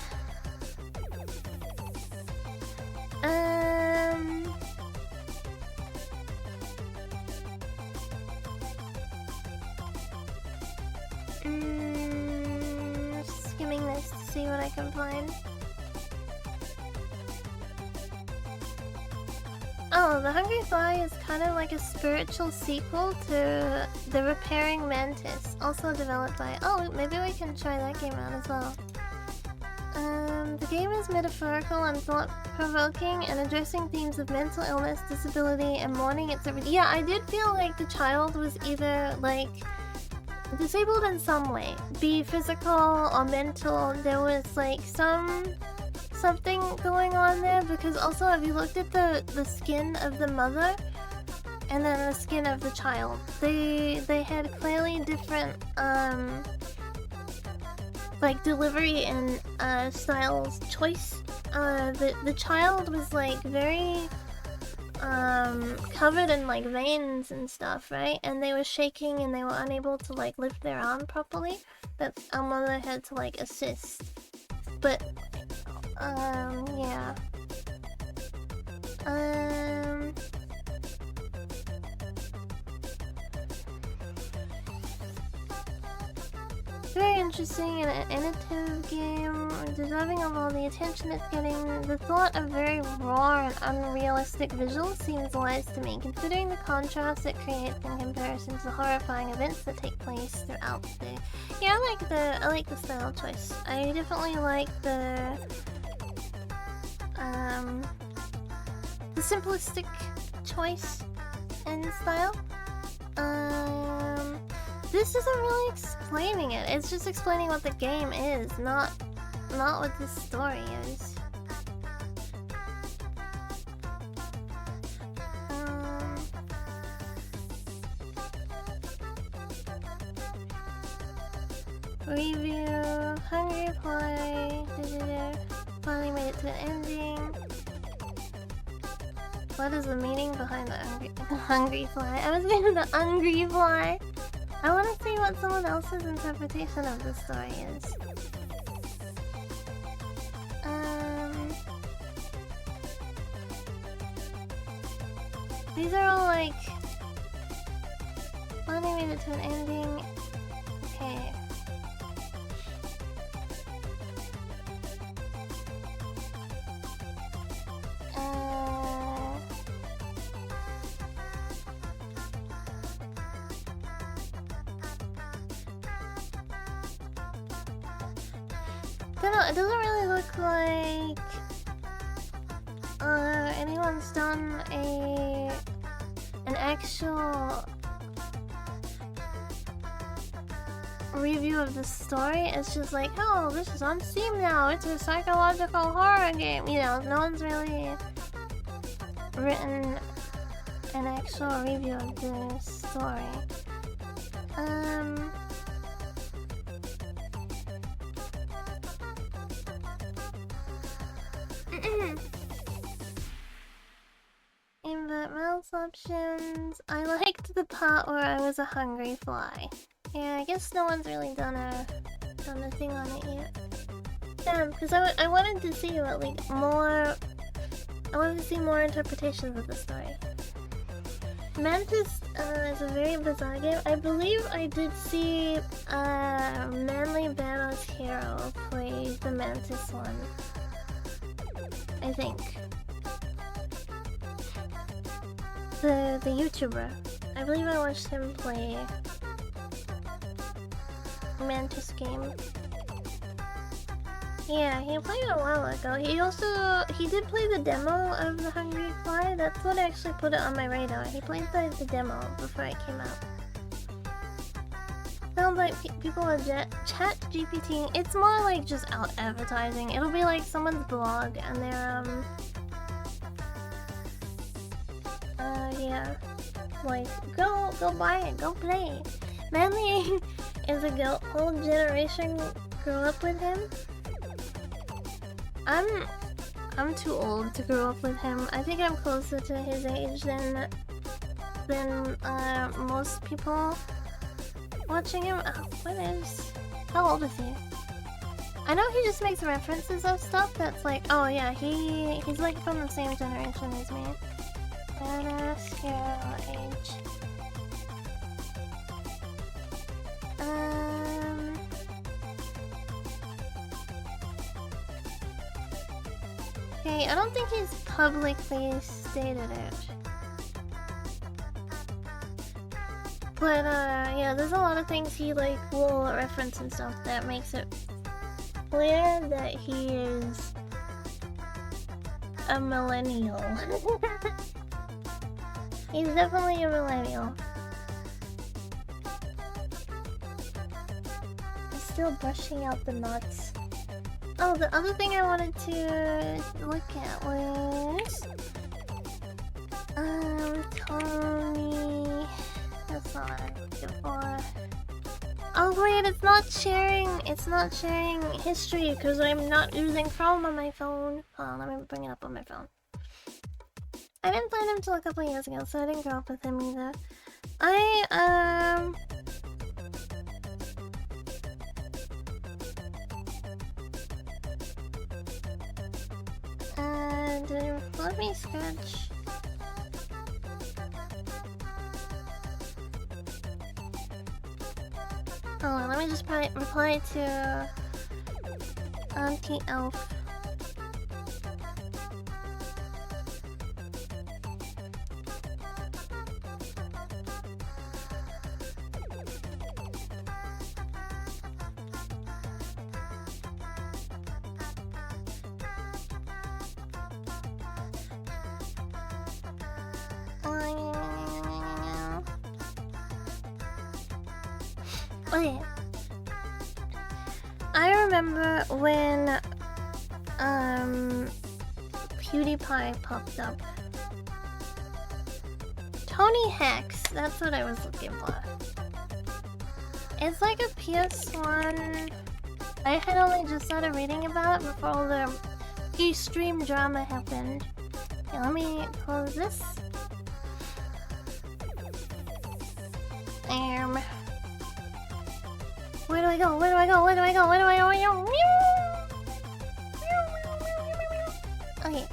Skimming this to see what I can find. Oh, The Hungry Fly is kind of like a spiritual sequel to The Repairing Mantis, also developed by... Oh, maybe we can try that game out as well. The game is metaphorical and thought-provoking and addressing themes of mental illness, disability, and mourning. It's everything. Yeah, I did feel like the child was either, like, disabled in some way. Be physical or mental. There was, like, something going on there, because also, have you looked at the skin of the mother? And then the skin of the child. They had clearly different, like delivery and styles choice. The child was like very covered in like veins and stuff, right? And they were shaking and they were unable to like lift their arm properly. That Mother had to like assist. But yeah. Very interesting and innovative game, deserving of all the attention it's getting. The thought of very raw and unrealistic visuals seems wise to me, considering the contrast it creates in comparison to the horrifying events that take place throughout the... Yeah, I like the style choice. I definitely like the simplistic choice and style. This isn't really explaining it. It's just explaining what the game is, not what the story is. Review, Hungry Play, finally made it to an ending. What is the meaning behind the hungry fly? I was thinking the hungry fly. I want to see what someone else's interpretation of the story is. These are all like... finally made it to an ending. Okay. It doesn't really look like anyone's done an actual review of the story. It's just like, oh, this is on Steam now. It's a psychological horror game. You know, no one's really written an actual review of the story. Input mouse options. I liked the part where I was a hungry fly. Yeah, I guess no one's really done a thing on it yet. Yeah, because I wanted to see what more. I wanted to see more interpretations of the story. Mantis is a very bizarre game. I believe I did see Manly Battles Hero play the Mantis one. I think. The YouTuber. I believe I watched him play Mantis game. Yeah, he played it a while ago. He did play the demo of the Hungry Fly. That's what actually put it on my radar. He played the demo before it came out. Sounds like people are chat GPT. It's more like just out advertising. It'll be like someone's blog and they're yeah, like go buy it, go play. Manly is a whole generation grew up with him. I'm too old to grow up with him. I think I'm closer to his age than most people watching him. How old is he? I know he just makes references of stuff that's like, oh yeah, he's like from the same generation as me. Badass hero age. Okay, I don't think he's publicly stated it. But yeah, there's a lot of things he like will reference and stuff that makes it clear that he is a millennial. He's definitely a millennial. I'm still brushing out the nuts. Oh, the other thing I wanted to look at was Tony. That's not what I'm looking for. Oh wait, it's not sharing history because I'm not using Chrome on my phone. Hold on, let me bring it up on my phone. I didn't find him until a couple years ago, so I didn't grow up with him either. Let me sketch. Oh, let me just reply to Auntie Elf. Okay. I remember when PewDiePie popped up. Tony Hex, that's what I was looking for. It's like a PS1. I had only just started reading about it before all the P-stream drama happened. Okay, let me close this. Where do I go? Where do I go? Where do I go? Where do I go? Okay.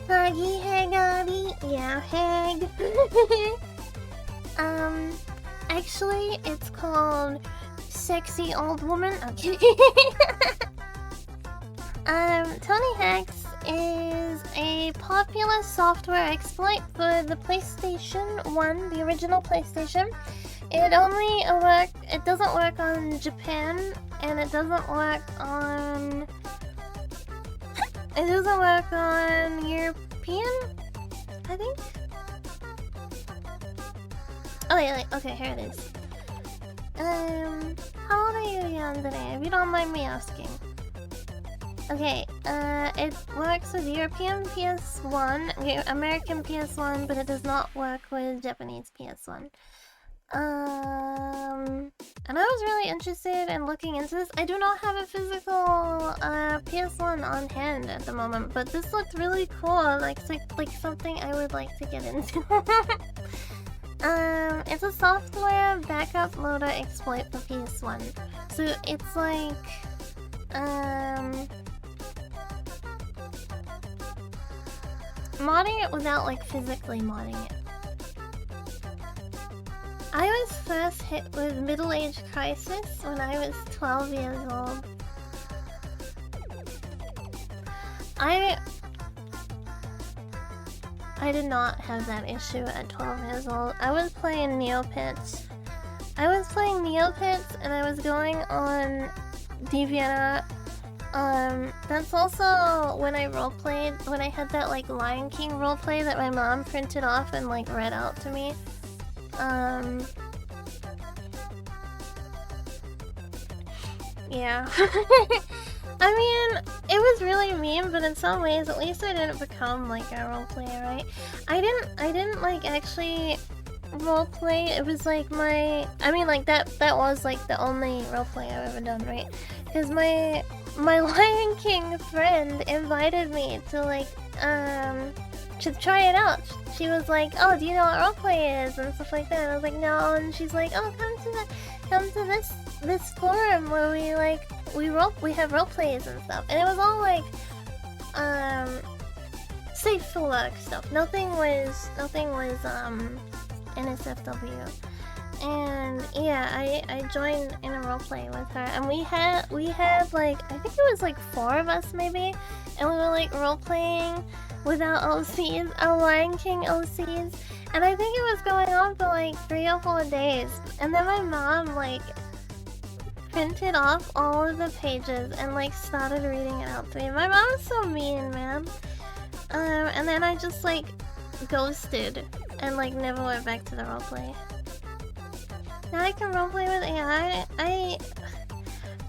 Kagari, yeah, Hag. Actually, it's called Sexy Old Woman. Okay. Tony Hex is a popular software exploit for the PlayStation 1, the original PlayStation. It doesn't work on Japan, and it doesn't work on European, I think. Oh yeah, okay, here it is. How old are you young today, if you don't mind me asking? Okay, it works with European PS1, American PS1, but it does not work with Japanese PS1. And I was really interested in looking into this. I do not have a physical PS1 on hand at the moment, but this looked really cool, like something I would like to get into. It's a software backup loader exploit for PS1. So it's like, modding it without like physically modding it. I was first hit with middle-age crisis when I was 12 years old. I did not have that issue at 12 years old. I was playing Neopets. And I was going on DeviantArt. That's also when I roleplayed, when I had that like Lion King roleplay that my mom printed off and like read out to me. Yeah. I mean, it was really mean, but in some ways, at least I didn't become like a roleplayer, right? I didn't like actually roleplay. It was like I mean, like that was like the only roleplay I've ever done, right? Because my Lion King friend invited me to like to try it out. She was like, "Oh, do you know what roleplay is?" and stuff like that. And I was like, "No." And she's like, "Oh, come to this forum where we have roleplays and stuff." And it was all like safe for work stuff. Nothing was NSFW. And yeah, I joined in a roleplay with her, and we had like, I think it was like 4 of us maybe, and we were like roleplaying with our OCs, our Lion King OCs, and I think it was going on for like 3 or 4 days, and then my mom like printed off all of the pages and like started reading it out to me. My mom is so mean, man. And then I just like ghosted and like never went back to the roleplay. Now I can roleplay with AI.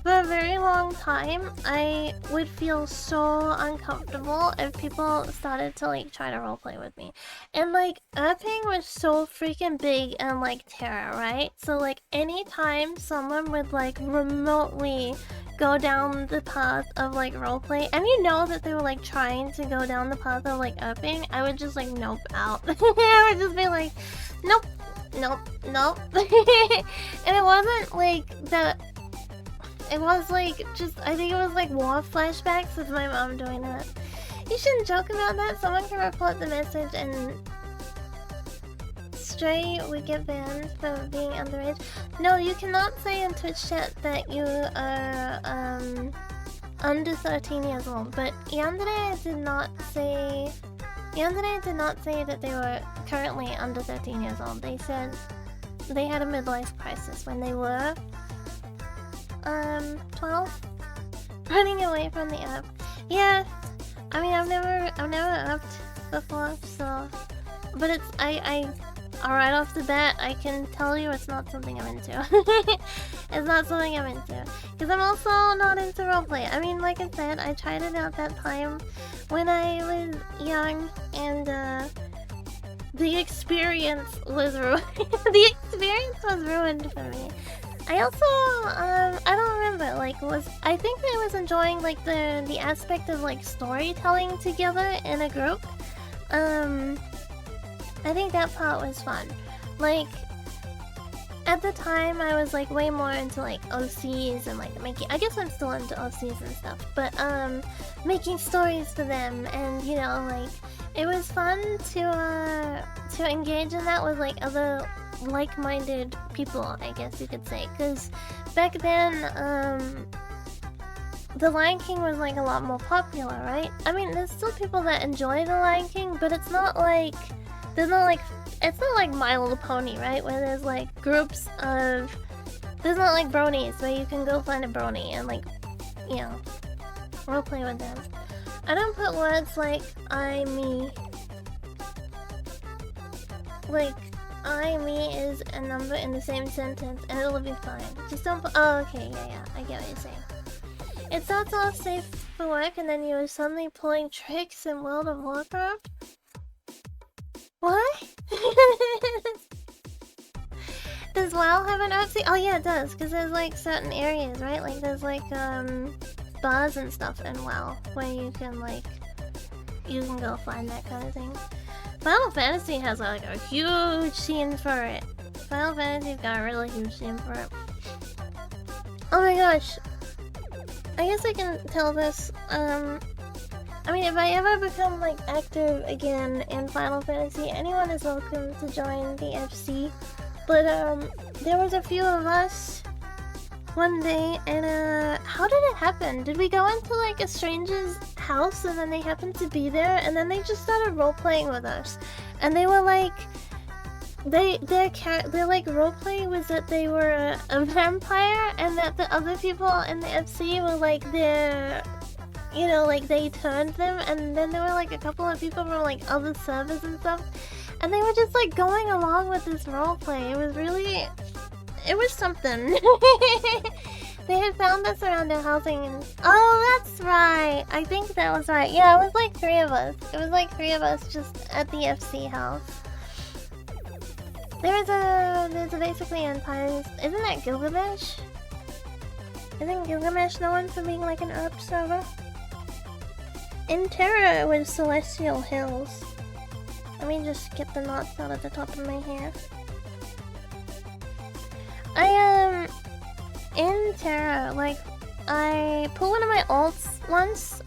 For a very long time, I would feel so uncomfortable if people started to like try to roleplay with me. And like, Earthing was so freaking big and like Terra, right? So like, anytime someone would like remotely go down the path of like roleplay, and you know that they were like trying to go down the path of like upping, I would just like nope out. I would just be like, nope, nope, nope. And it wasn't like that. It was like just, I think it was like war flashbacks with my mom doing that. You shouldn't joke about that. Someone can report the message and Stray would get banned for being underage. No, you cannot say in Twitch chat that you are under 13 years old. But Yandere did not say that they were currently under 13 years old. They said they had a midlife crisis when they were 12, running away from the app. Yeah, I mean I've never upped before, so, but it's right off the bat I can tell you it's not something I'm into. It's not something I'm into because I'm also not into roleplay. I mean, like I said, I tried it out that time when I was young, and the experience was ruined. The experience was ruined for me. I also, I don't remember, like, I think I was enjoying, like, the aspect of, like, storytelling together in a group. I think that part was fun. Like, at the time, I was, like, way more into, like, OCs and, like, I guess I'm still into OCs and stuff, but, making stories for them, and, you know, like, it was fun to engage in that with, like, other like-minded people, I guess you could say, because back then The Lion King was like a lot more popular, right? I mean, there's still people that enjoy The Lion King, but it's not like it's not like My Little Pony, right? Where there's like groups of, there's not like bronies where you can go find a brony and like, you know, roleplay with them. I don't put words like I, me. Like, I, me is a number in the same sentence and it'll be fine. Just don't put, oh, okay, yeah, I get what you're saying. It starts off safe for work and then you're suddenly pulling tricks in World of Warcraft? What? Does WoW have an OC? Oh yeah, it does, because there's like certain areas, right? Like there's like, bars and stuff in WoW where you can like, you can go find that kind of thing. Final Fantasy has like a huge scene for it. Final Fantasy's got a really huge scene for it. Oh my gosh. I guess I can tell this, I mean, if I ever become like active again in Final Fantasy, anyone is welcome to join the FC. But there was a few of us one day, and how did it happen? Did we go into like a stranger's house and then they happened to be there, and then they just started role playing with us, and they were like, their like roleplay was that they were a vampire, and that the other people in the FC were like their, you know, like they turned them, and then there were like a couple of people from like other servers and stuff, and they were just like going along with this roleplay. It was really, it was something. They had found us around our housing and, oh, that's right. I think that was right. Yeah, it was like 3 of us. It was like 3 of us just at the FC house. There's a basically Empires. Isn't that Gilgamesh? Isn't Gilgamesh known for being like an herb server? In Terra, it was Celestial Hills. Let me just get the knots out of the top of my hair. In Terra, like, I put one of my alts once,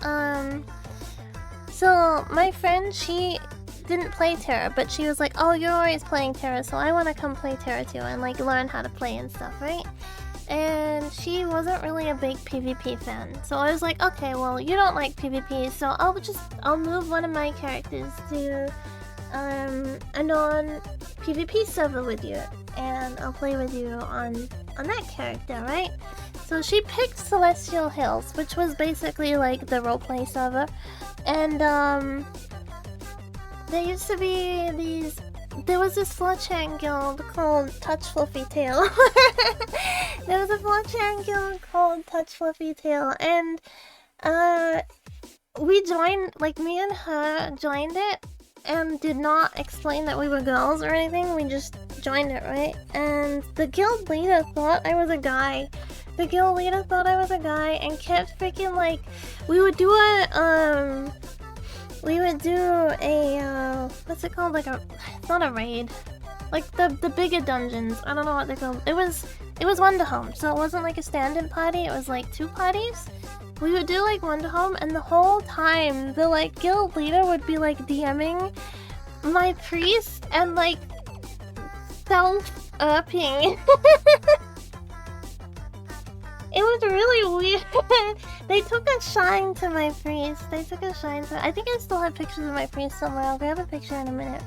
so my friend, she didn't play Terra, but she was like, oh, you're always playing Terra, so I want to come play Terra too, and like learn how to play and stuff, right? And she wasn't really a big PvP fan, so I was like, okay, well, you don't like PvP, so I'll move one of my characters to a non-PvP server with you, and I'll play with you on that character, right? So she picked Celestial Hills, which was basically like the roleplay server, and there used to be there was this 4chan guild called Touch Fluffy Tail. There was a 4chan guild called Touch Fluffy Tail, and we joined, like me and her joined it, and did not explain that we were girls or anything. We just joined it, right? And the guild leader thought I was a guy. The guild leader thought I was a guy and kept freaking like, we would do a what's it called? Like it's not a raid. Like the bigger dungeons. I don't know what they're called. It was Wonder Home, so it wasn't like a stand-in party. It was like 2 parties. We would do like Wonder Home, and the whole time the like guild leader would be like DMing my priest and like self-upping. It was really weird. They took a shine to my priest. I think I still have pictures of my priest somewhere. I'll grab a picture in a minute.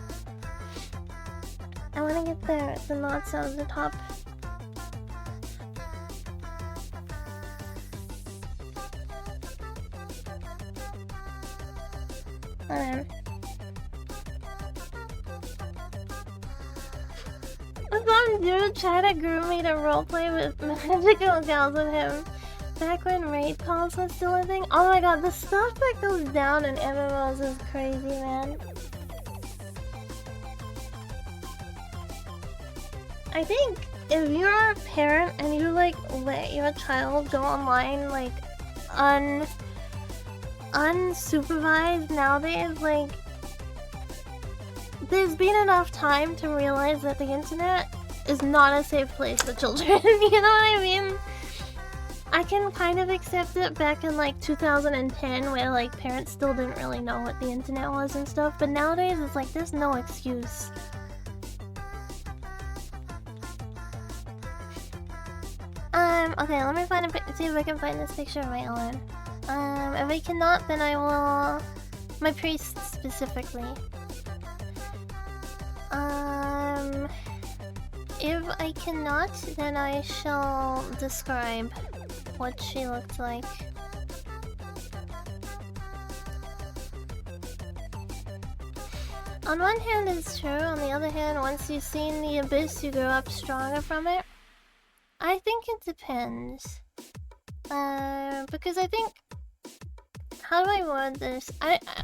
I want to get the knots out of the top. Some dude tried to groom me to roleplay with magical gals with him. Back when raid calls was still a thing. Oh my god, the stuff that goes down in MMOs is crazy, man. I think if you're a parent and you like let your child go online like unsupervised nowadays, like there's been enough time to realize that the internet is not a safe place for children. You know what I mean? I can kind of accept it back in like 2010 where like parents still didn't really know what the internet was and stuff, but nowadays it's like there's no excuse. Okay, let me see if I can find this picture of my Ellen. If I cannot, then I will... My priest, specifically. If I cannot, then I shall describe what she looked like. On one hand, it's true. On the other hand, once you've seen the abyss, you grow up stronger from it. I think it depends. Because I think... How do I word this?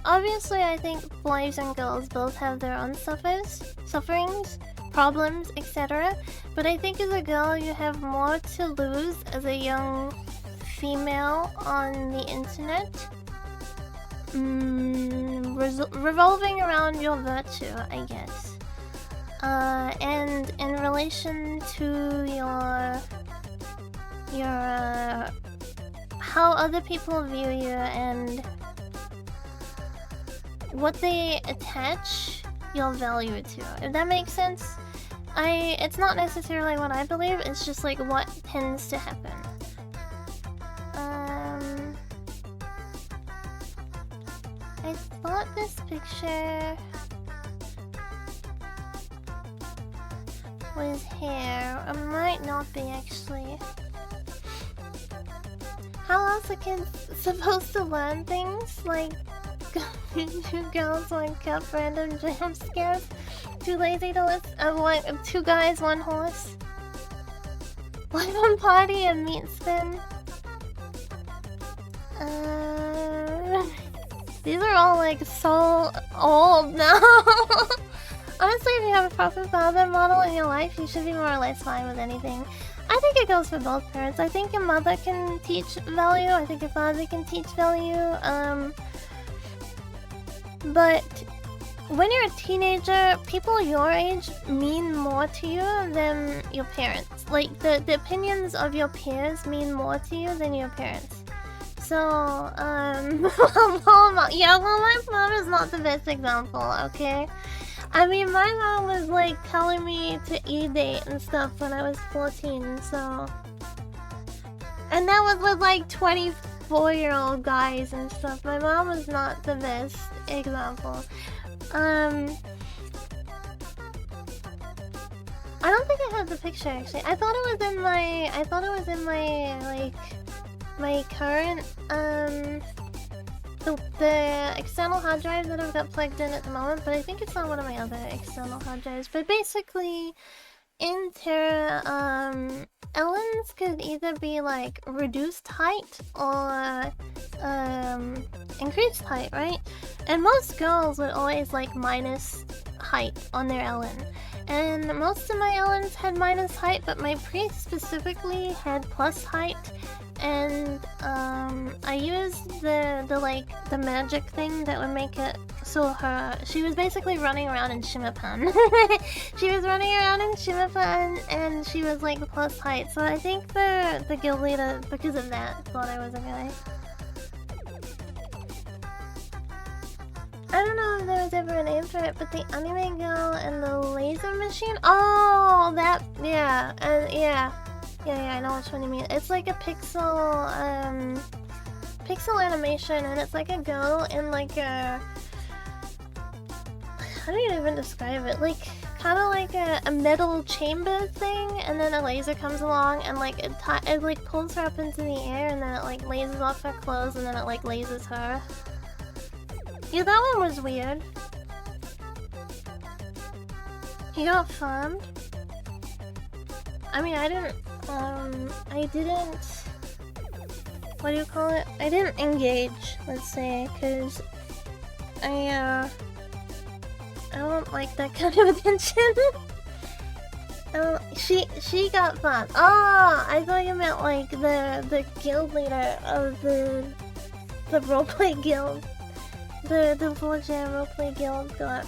Obviously, I think boys and girls both have their own sufferings, problems, etc. But I think as a girl, you have more to lose as a young female on the internet. Revolving around your virtue, I guess. And in relation to your how other people view you and what they attach your value to, if that makes sense. It's not necessarily what I believe, it's just like what tends to happen. I thought this picture was hair. It might not be actually. How else are kids supposed to learn things? Like, 2 girls, 1 cup, random jump scares, 2 lazy to listen, 2 guys, 1 horse, 1 party, and meat spin. These are all like so old now. Honestly, if you have a proper father model in your life, you should be more or less fine with anything. I think it goes for both parents. I think your mother can teach value. I think your father can teach value. But when you're a teenager, people your age mean more to you than your parents. Like, the opinions of your peers mean more to you than your parents. So, yeah, well, my mom is not the best example, okay? I mean, my mom was like telling me to e-date and stuff when I was 14, so... And that was with like 24-year-old guys and stuff. My mom was not the best example. I don't think I have the picture actually. I thought it was in my like my current the external hard drive that I've got plugged in at the moment, but I think it's on one of my other external hard drives. But basically, in Terra, Ellens could either be like reduced height or increased height, right? And most girls would always like minus height on their Ellen. And most of my Ellens had minus height, but my priest specifically had plus height. And I used the magic thing that would make it so she was basically running around in Shimapan. She was running around in Shimapan and she was like plus height. So I think the guild leader, because of that, thought I was a guy. I don't know if there was ever a name for it, but the anime girl and the laser machine. Oh, that, yeah, yeah, I know which one you mean. It's like a pixel animation, and it's like a girl in like a, how do you even describe it? Like kind of like a metal chamber thing, and then a laser comes along and like it like pulls her up into the air, and then it like lasers off her clothes, and then it like lasers her. Yeah, that one was weird. He got farmed. I mean, I didn't, what do you call it? I didn't engage, let's say, because I don't like that kind of attention. She got farmed. Oh, I thought you meant like the guild leader of the roleplay guild. The 4chan roleplay guild got,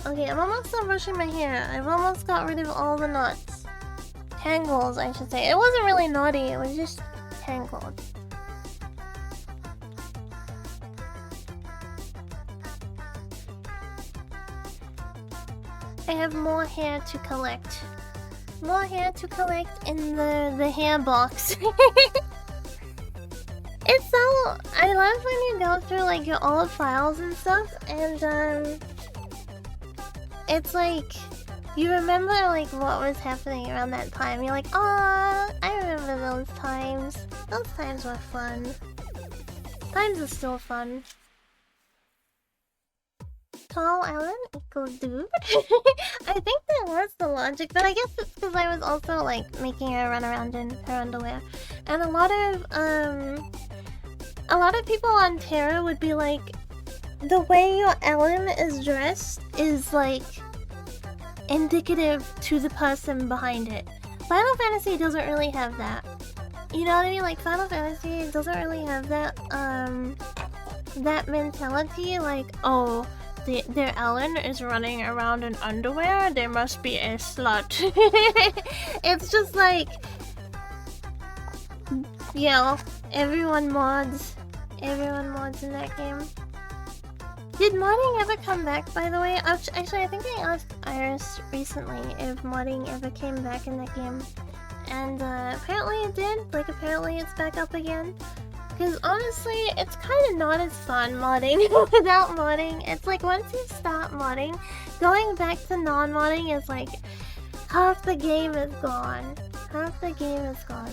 okay, I'm almost done brushing my hair. I've almost got rid of all the knots. Tangles, I should say. It wasn't really naughty, it was just tangled. I have more hair to collect. More hair to collect in the hair box. It's so... I love when you go through like your old files and stuff, and it's like you remember like what was happening around that time. You're like, oh, I remember those times. Those times were fun. Times are still fun. Tall Ellen equals dude. I think that was the logic, but I guess it's because I was also like making her run around in her underwear, and a lot of people on Terra would be like, the way your Ellen is dressed is like indicative to the person behind it. Final Fantasy doesn't really have that. You know what I mean? Like Final Fantasy doesn't really have that that mentality like, oh, their Ellen is running around in underwear, they must be a slut. It's just like, you know, everyone mods in that game. Did modding ever come back, by the way? Actually, I think I asked Iris recently if modding ever came back in that game. And apparently it did. Like, apparently it's back up again. Because honestly, it's kind of not as fun modding without modding. It's like once you stop modding, going back to non-modding is like half the game is gone. Half the game is gone.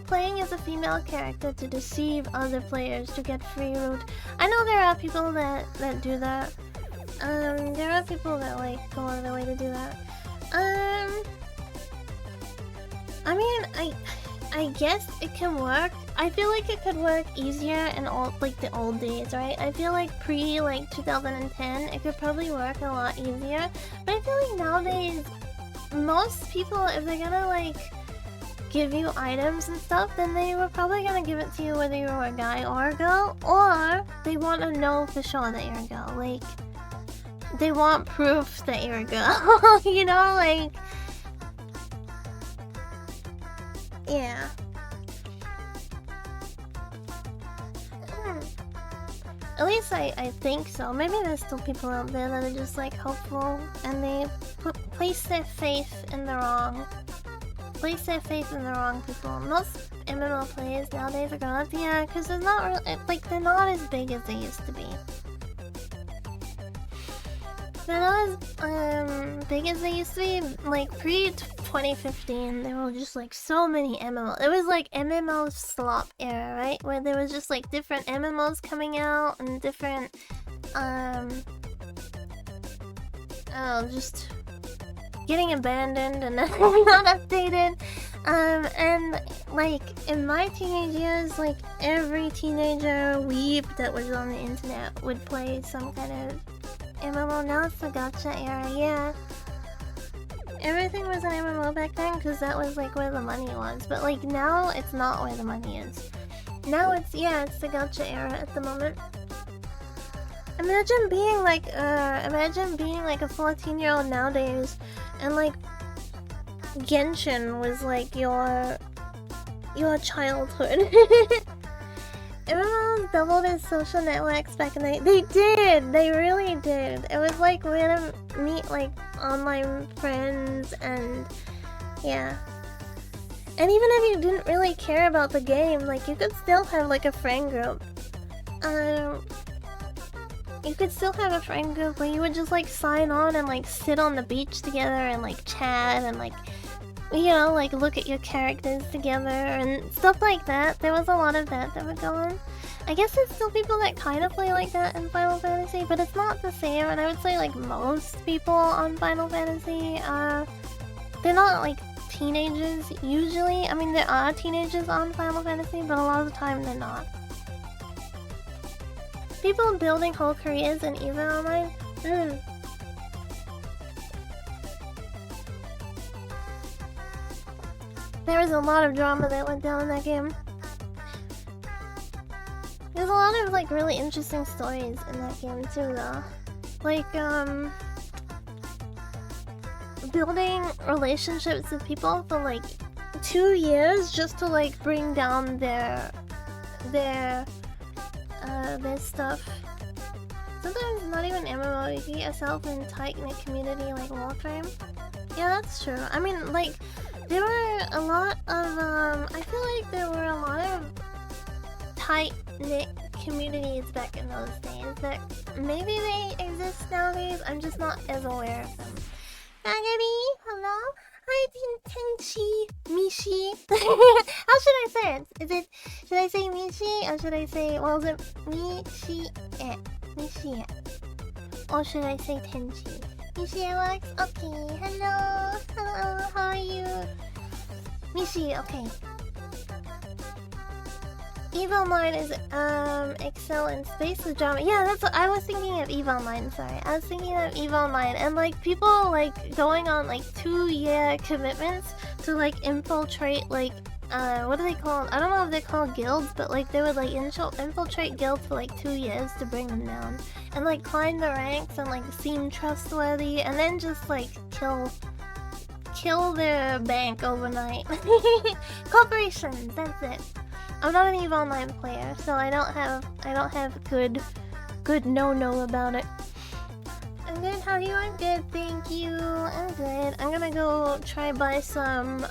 Playing as a female character to deceive other players to get free loot. I know there are people that do that. There are people that like go out of their way to do that. I mean, I guess it can work. I feel like it could work easier in the old days, right? I feel like pre 2010, it could probably work a lot easier. But I feel like nowadays, most people, if they're gonna give you items and stuff, then they were probably gonna give it to you whether you were a guy or a girl, or they want to know for sure that you're a girl. Like, they want proof that you're a girl, you know? Like, yeah. At least I think so. Maybe there's still people out there that are just hopeful and they place their faith in the wrong. Place their faith in the wrong people. Most MMO players nowadays are going, yeah, because they're not really, they're not as big as they used to be. They're not as big as they used to be. Pre-2015, there were just so many MMOs. It was MMO slop era, right? Where there was just different MMOs coming out and different just getting abandoned and not updated. And in my teenage years, like every teenager weeb that was on the internet would play some kind of MMO. Now it's the gacha era, yeah. Everything was an MMO back then because that was like where the money was. But like now it's not where the money is. Now it's, yeah, it's the gacha era at the moment. Imagine being like a 14-year-old nowadays and like Genshin was like your childhood. MMOs doubled as social networks back in the day. They did! They really did. It was like way to meet like online friends and yeah. And even if you didn't really care about the game, like you could still have like a friend group. You could still have a friend group where you would just like sign on and like sit on the beach together and like chat and like, you know, like look at your characters together and stuff like that. There was a lot of that would go on. I guess there's still people that kind of play like that in Final Fantasy, but it's not the same. And I would say like most people on Final Fantasy, they're not like teenagers usually. I mean, there are teenagers on Final Fantasy, but a lot of the time they're not. People building whole careers in EVA Online? There was a lot of drama that went down in that game. There's a lot of like really interesting stories in that game too though. Like building relationships with people for like 2 years just to like bring down their stuff. Sometimes not even MMO, you can get yourself in tight-knit community like Warframe. Yeah, that's true. I mean, like, there were a lot of, I feel like there were a lot of tight-knit communities back in those days that maybe they exist nowadays, I'm just not as aware of them. Kagari, hello? Hi, Tenchi, Mishi. How should I say it? Should I say Mishi or should I say, well, is it Mishi-e? Mishi-e. Or should I say Tenchi? Mishi-e works? Okay, hello. Hello, how are you? Mishi, okay. EVE Online is Excel in space with drama. Yeah, that's what I was thinking of. EVE Online, sorry. I was thinking of EVE Online and like people like going on like 2-year commitments to like infiltrate like what are they called? I don't know if they're called guilds, but like they would like infiltrate guilds for like 2 years to bring them down and like climb the ranks and like seem trustworthy and then just like kill their bank overnight. Corporations, that's it. I'm not an EVE Online player, so I don't have good no about it. I'm good, how are you? I'm good, thank you. I'm good. I'm gonna go try buy some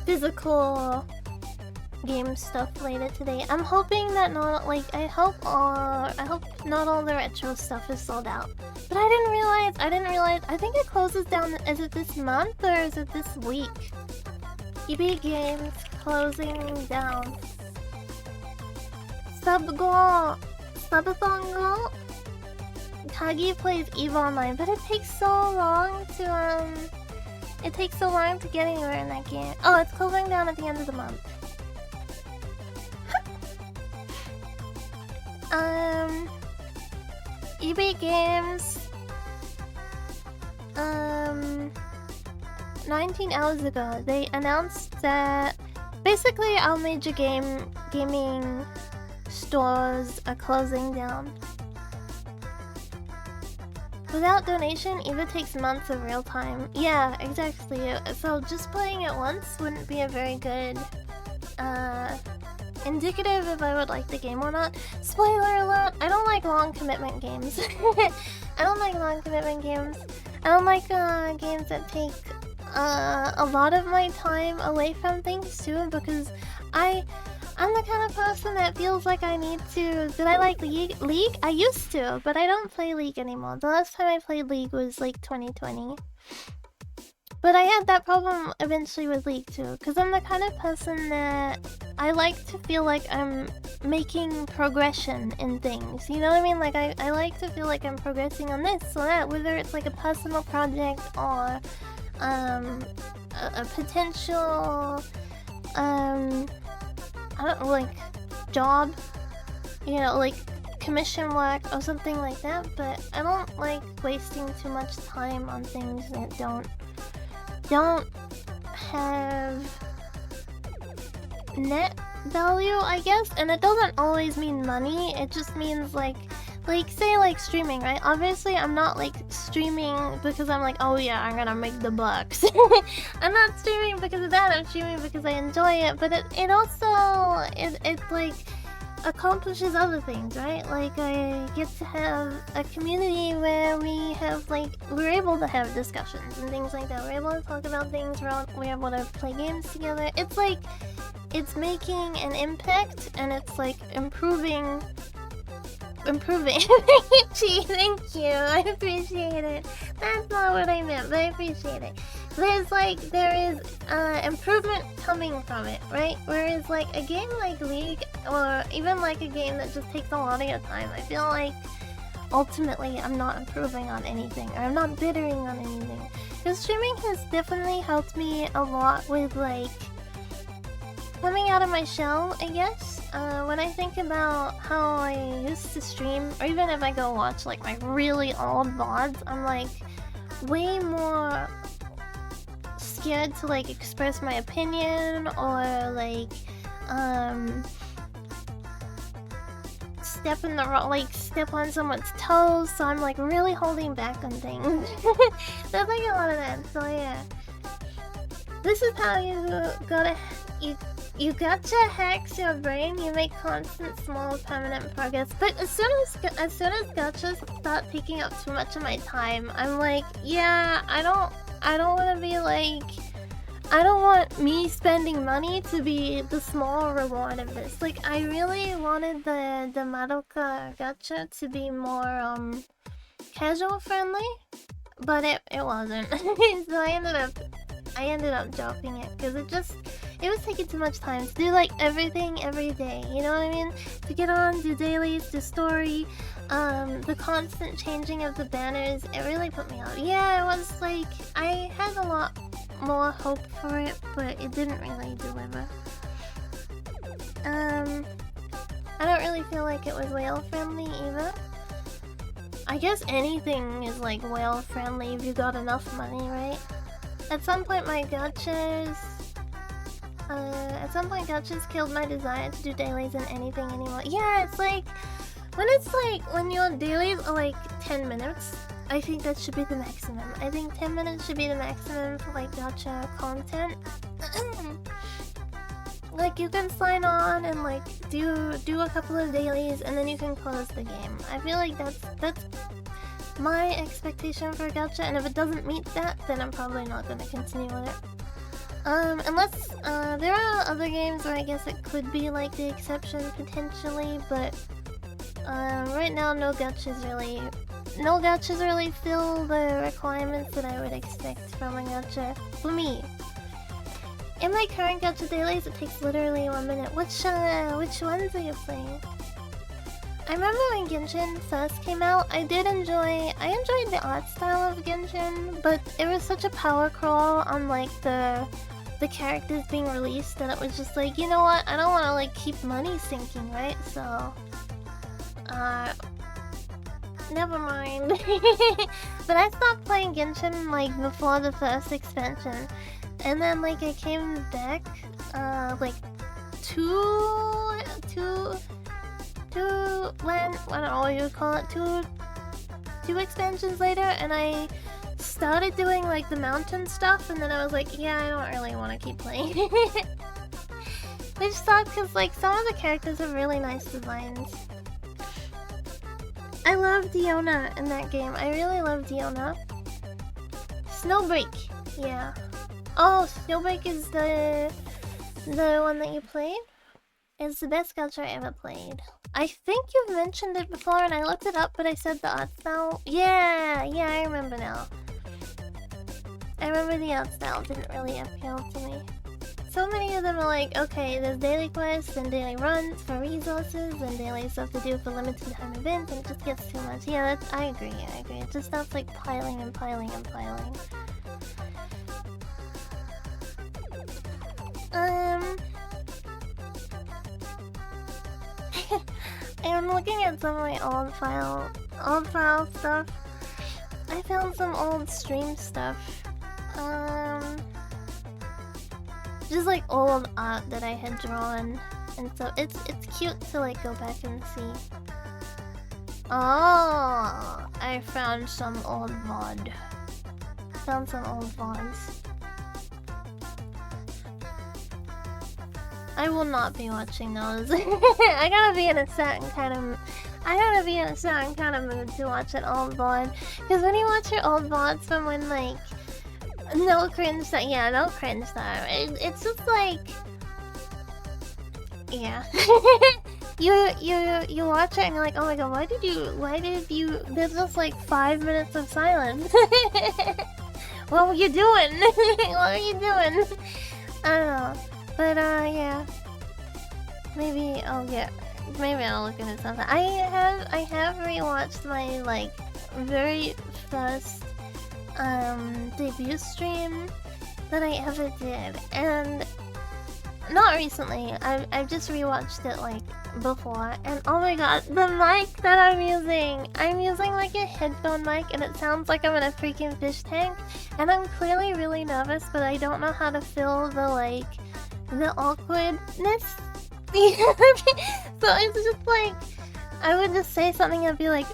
physical game stuff later today. I'm hoping that not like I hope not all the retro stuff is sold out. But I didn't realize I think it closes down, is it this month or is it this week? EB Games closing down. Subathon go? Kagi plays EVE Online, but it takes so long to get anywhere in that game. Oh, it's closing down at the end of the month. EB Games 19 hours ago, they announced that basically all major gaming stores are closing down. Without donation, EVE takes months of real time. Yeah, exactly. So just playing it once wouldn't be a very good indicative if I would like the game or not. Spoiler alert, I don't like long commitment games. I don't like long commitment games. I don't like games that take a lot of my time away from things too, because I'm the kind of person that feels like I need to... Did I like League? I used to, but I don't play League anymore. The last time I played League was like 2020. But I had that problem eventually with League too, because I'm the kind of person that I like to feel like I'm making progression in things. You know what I mean? Like I like to feel like I'm progressing on this or that, whether it's like a personal project or a potential I don't know, like, job, you know, like commission work or something like that, but I don't like wasting too much time on things that don't have net value, I guess. And it doesn't always mean money, it just means like say like streaming, right? Obviously I'm not like streaming because I'm like, oh yeah, I'm gonna make the bucks. I'm not streaming because of that, I'm streaming because I enjoy it, but it also it like accomplishes other things, right? Like I get to have a community where we're able to have discussions and things like that. We're able to talk about things, we're able to play games together. It's like it's making an impact and it's like improving. Gee, thank you. I appreciate it. That's not what I meant, but I appreciate it. There is improvement coming from it, right? Whereas like a game like League, or even like a game that just takes a lot of your time, I feel like ultimately I'm not improving on anything, or I'm not bittering on anything. Because streaming has definitely helped me a lot with like coming out of my shell, I guess. When I think about how I used to stream, or even if I go watch like my really old VODs, I'm like way more scared to like express my opinion or like step on someone's toes, so I'm like really holding back on things. There's like a lot of that, so yeah. This is how you gotcha hacks your brain, you make constant small permanent progress. But as soon as gotchas start taking up too much of my time, I'm like, yeah, I don't want to be like, I don't want me spending money to be the small reward of this. Like, I really wanted the Madoka gacha to be more casual friendly, but it wasn't. So I ended up dropping it because it was taking too much time to do like everything every day, you know what I mean? To get on, do dailies, do story, the constant changing of the banners, it really put me off. Yeah, it was like, I had a lot more hope for it, but it didn't really deliver. I don't really feel like it was whale friendly either. I guess anything is like whale friendly if you got enough money, right? At some point gachas killed my desire to do dailies in anything anymore. Yeah, it's like when your dailies are like 10 minutes, I think that should be the maximum. I think 10 minutes should be the maximum for like gacha content. Like you can sign on and like do a couple of dailies and then you can close the game. I feel like that's my expectation for gacha, and if it doesn't meet that, then I'm probably not going to continue with it. Unless there are other games where I guess it could be like the exception potentially, but right now no gachas really fill the requirements that I would expect from a gacha for me. In my current gacha dailies, it takes literally 1 minute. Which ones are you playing? I remember when Genshin first came out, I enjoyed the art style of Genshin, but it was such a power crawl on like the characters being released that it was just like, you know what, I don't want to like keep money sinking, right? So never mind. But I stopped playing Genshin like before the first expansion, and then like I came back like two expansions later, and I started doing like the mountain stuff, and then I was like, yeah, I don't really want to keep playing. Which sucks because like some of the characters have really nice designs. I love Diona in that game. I really love Diona. Snowbreak, yeah. Oh, Snowbreak is the one that you played? It's the best gacha I ever played. I think you've mentioned it before and I looked it up, but I said the art style. Yeah, I remember now. I remember the art style didn't really appeal to me. So many of them are like, okay, there's daily quests and daily runs for resources and daily stuff to do for limited time events, and it just gets too much. Yeah, I agree. It just starts like piling and piling and piling. Um, I'm looking at some of my old file stuff. I found some old stream stuff. Just like old art that I had drawn, and so it's cute to like go back and see. Oh, I found some old VOD. Found some old VODs. I will not be watching those. I gotta be in a certain kind of mood to watch an old VOD. Because when you watch your old VODs from when like no cringe time, yeah, no cringe time. It's just like, yeah. you watch it and you're like, oh my god, why did you? There's just like 5 minutes of silence. What were you doing? What were you doing? I don't know. But yeah, maybe I'll look into something. I have rewatched my like very first debut stream that I ever did, and not recently. I've just rewatched it like before, and oh my god, the mic that I'm using like a headphone mic, and it sounds like I'm in a freaking fish tank, and I'm clearly really nervous, but I don't know how to fill the awkwardness. So it's just like, I would just say something and be like,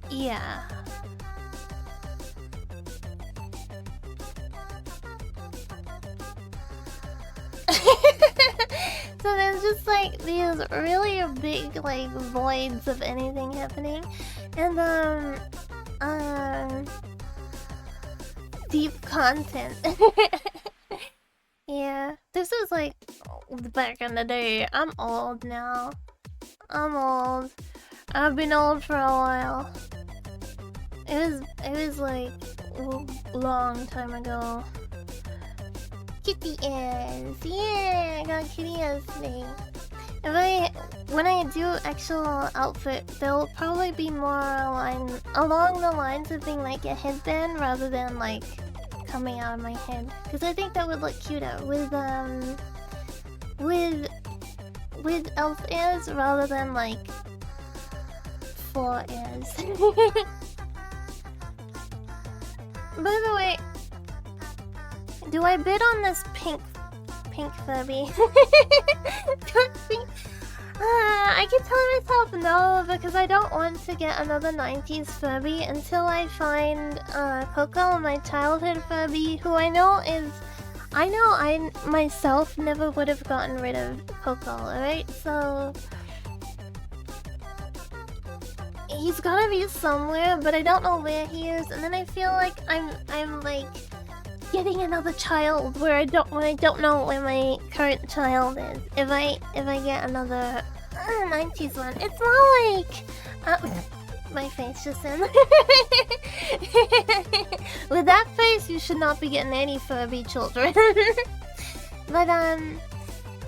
yeah. So there's just like these really big like voids of anything happening, and deep content. Yeah, this was like back in the day. I'm old now. I'm old. I've been old for a while. It was like a long time ago. Kitty ears. Yeah, I got kitty ears today. When I do actual outfit, they'll probably be more along the lines of being like a headband rather than like coming out of my head, because I think that would look cuter with elf ears rather than like 4 ears. By the way, do I bid on this pink Furby? I keep telling myself no, because I don't want to get another 90s Furby until I find Coco, my childhood Furby, who I know I myself never would have gotten rid of Coco, alright? So he's gotta be somewhere, but I don't know where he is, and then I feel like I'm like getting another child when I don't know where my current child is. If I get another 90s one, it's more like my face just in. With that face, you should not be getting any Furby children. But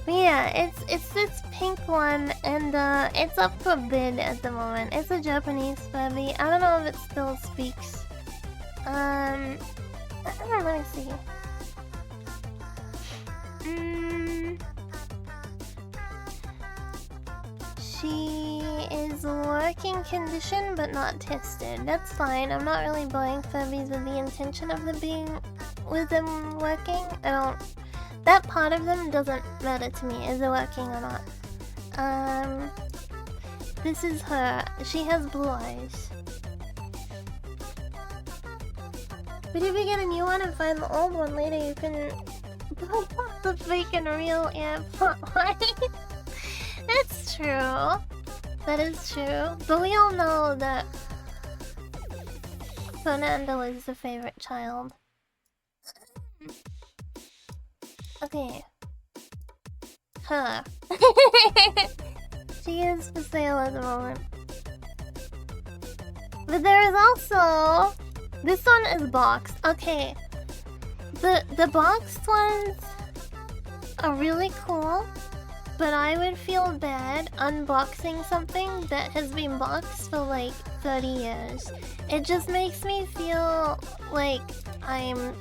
yeah, it's this pink one, and it's up for bid at the moment. It's a Japanese Furby. I don't know if it still speaks. Let me see. She is working condition but not tested. That's fine. I'm not really buying Furbies with the intention of them working. That part of them doesn't matter to me. Is it working or not? This is her. She has blue eyes. But if you get a new one and find the old one later, you can buy the fake and real plotline. That's true. That is true. But we all know that Fernando is the favorite child. Okay. Her. She is for sale at the moment. But there is also... This one is boxed. Okay. The boxed ones are really cool, but I would feel bad unboxing something that has been boxed for like 30 years. It just makes me feel like I'm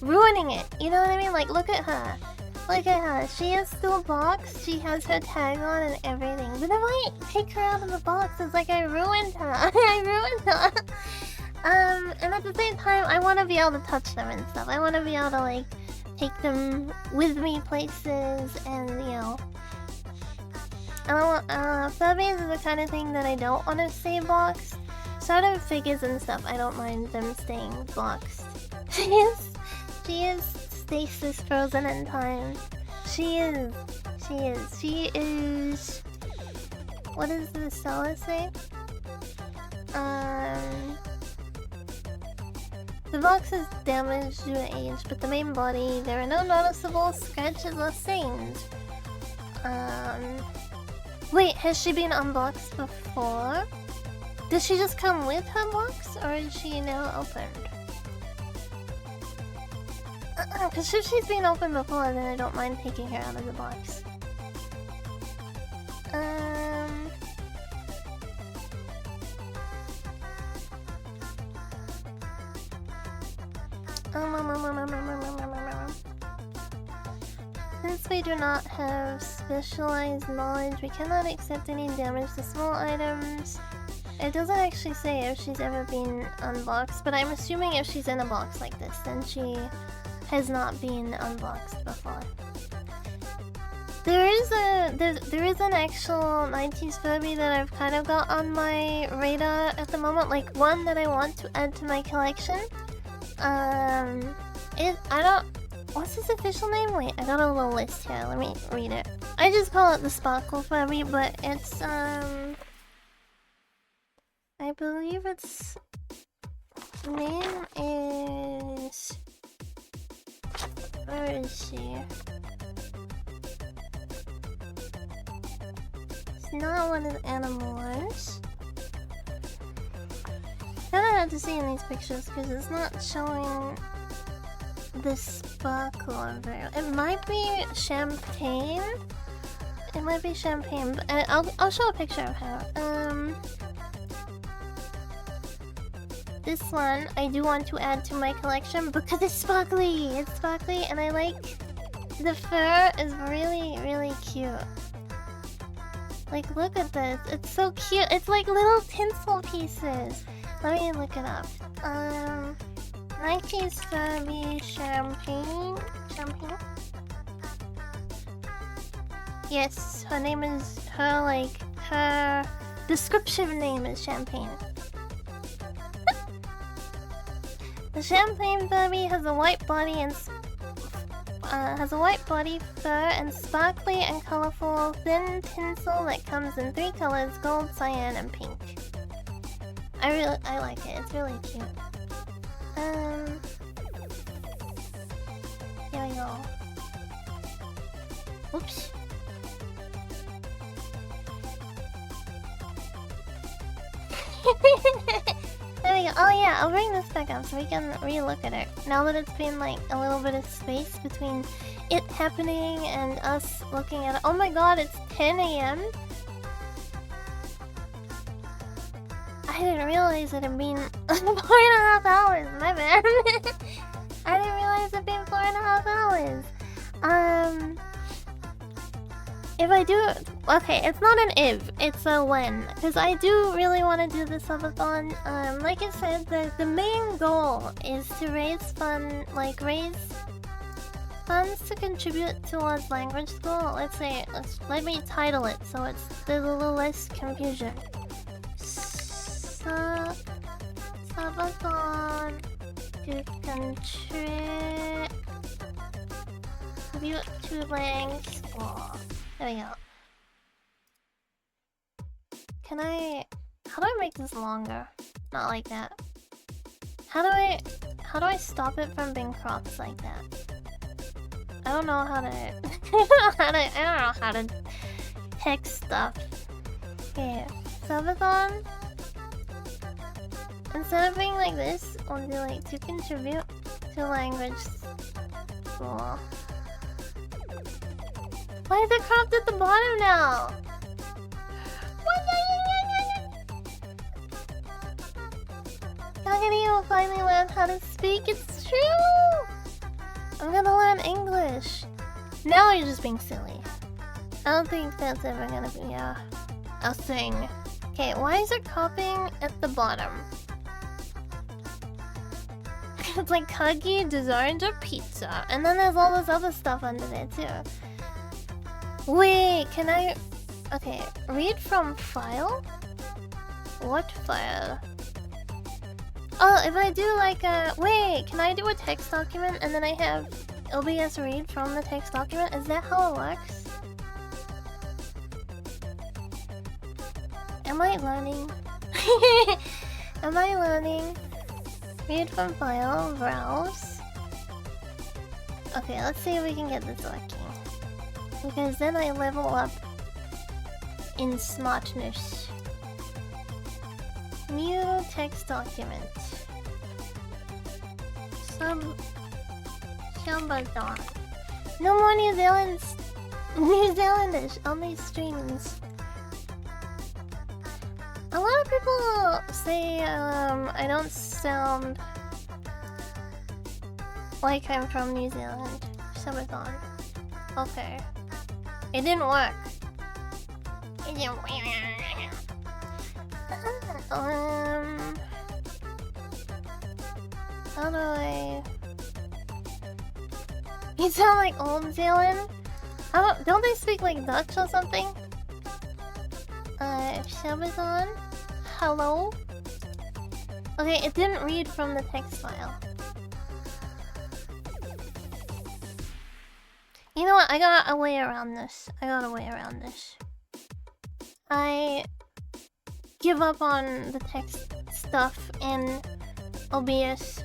ruining it. You know what I mean? Like, look at her. Look at her. She is still boxed. She has her tag on and everything. But if I take her out of the box, it's like I ruined her. I ruined her. And at the same time, I want to be able to touch them and stuff. I want to be able to, like, take them with me places and, you know. I don't want, Furbies is the kind of thing that I don't want to stay boxed. Sort of figures and stuff, I don't mind them staying boxed. She is stasis frozen in time. She is. What does the seller say? The box is damaged due to age, but the main body, there are no noticeable scratches or stains. Wait, has she been unboxed before? Does she just come with her box, or is she now opened? Because if she's been opened before, then I don't mind taking her out of the box. Since we do not have specialized knowledge, we cannot accept any damage to small items. It doesn't actually say if she's ever been unboxed, but I'm assuming if she's in a box like this, then she has not been unboxed before. There is an actual 90s Furby that I've kind of got on my radar at the moment, like one that I want to add to my collection. What's his official name? Wait, I got a little list here. Let me read it. I just call it the Sparkle Furby, but it's I believe its name is... Where is she? It's not one of the animals. Kinda hard to see in these pictures because it's not showing the sparkle of it. It might be champagne. It might be champagne, but I'll show a picture of her. This one I do want to add to my collection because it's sparkly. It's sparkly and I like the fur is really, really cute. Like, look at this. It's so cute. It's like little tinsel pieces. Let me look it up. 90s Furby champagne. Champagne? Yes, her name is her description name is Champagne. The Champagne Furby has a white body and fur and sparkly and colorful thin tinsel that comes in 3 colors: gold, cyan, and pink. I like it. It's really cute. Here we go. Oops. There we go. Oh yeah, I'll bring this back up so we can re-look at it. Now that it's been like a little bit of space between it happening and us looking at it. Oh my god, it's 10 AM? I didn't realize it had been 4.5 hours. My bad. I didn't realize it had been 4.5 hours. If I do... Okay, it's not an if, it's a when. Because I do really want to do the subathon. Like I said, the main goal is to raise funds to contribute towards language school. Let me title it so there's a little less confusion. Subathon to contribute to lang school. There we go. How do I make this longer? Not like that. How do I stop it from being cropped like that? I don't know how to I don't know how to text stuff. Okay, subathon. Instead of being like this, I'll do like to contribute to language school. Why is it cropped at the bottom now? Kagari will finally learn how to speak. It's true! I'm gonna learn English. Now you're just being silly. I don't think that's ever gonna be a thing. Okay, why is it copying at the bottom? It's like Kagari designed a pizza, and then there's all this other stuff under there too. Wait, can I? Okay, read from file. What file? Oh, if I do like a wait, can I do a text document and then I have OBS read from the text document? Is that how it works? Am I learning? Am I learning? Read from file, browse. Okay, let's see if we can get this working. Because then I level up in smartness. New text document. Shabazon. No more New Zealandish on these streams. A lot of people say I don't sound like I'm from New Zealand. Shabazon. Okay. It didn't work. It didn't work. How do I? You sound like Old Zealand. Don't they speak like Dutch or something? Shabazon? Hello? Okay, it didn't read from the text file. You know what? I got a way around this. I give up on the text stuff in OBS.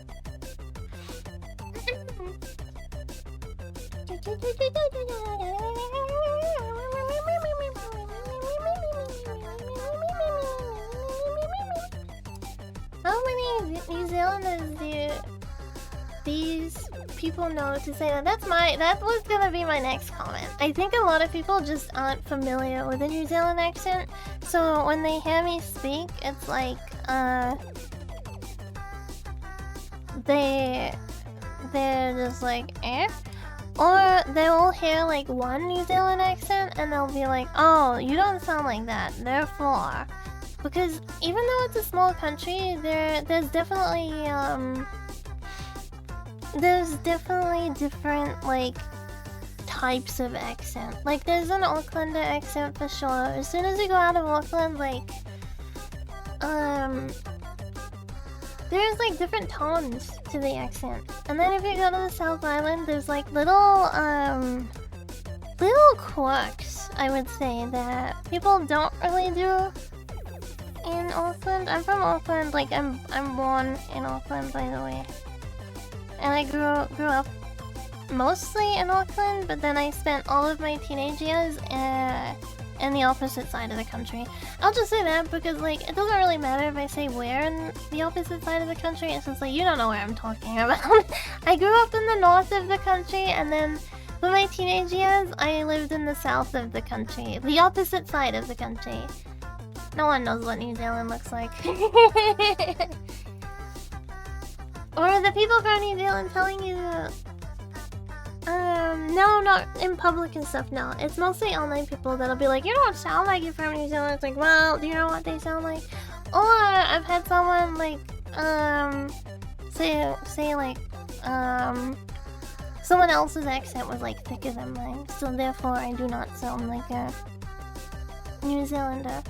How many New Zealanders do these people know to say that? That was gonna be my next comment. I think a lot of people just aren't familiar with the New Zealand accent, so when they hear me speak, it's like they're just like eh, or they will hear like one New Zealand accent and they'll be like, oh, you don't sound like that, therefore. Because even though it's a small country, there's definitely different like types of accent. Like there's an Aucklander accent for sure. As soon as you go out of Auckland, like there's like different tones to the accent. And then if you go to the South Island, there's like little quirks, I would say, that people don't really do in Auckland. I'm from Auckland, like I'm born in Auckland, by the way. And I grew up mostly in Auckland, but then I spent all of my teenage years in the opposite side of the country. I'll just say that because like it doesn't really matter if I say where in the opposite side of the country. It's just like you don't know where I'm talking about. I grew up in the north of the country, and then for my teenage years I lived in the south of the country, the opposite side of the country. No one knows what New Zealand looks like. Or the people from New Zealand telling you no, not in public and stuff, no. It's mostly online people that'll be like, you don't sound like you're from New Zealand. It's like, well, do you know what they sound like? Or I've had someone like, say like, someone else's accent was like thicker than mine. So therefore I do not sound like a New Zealander.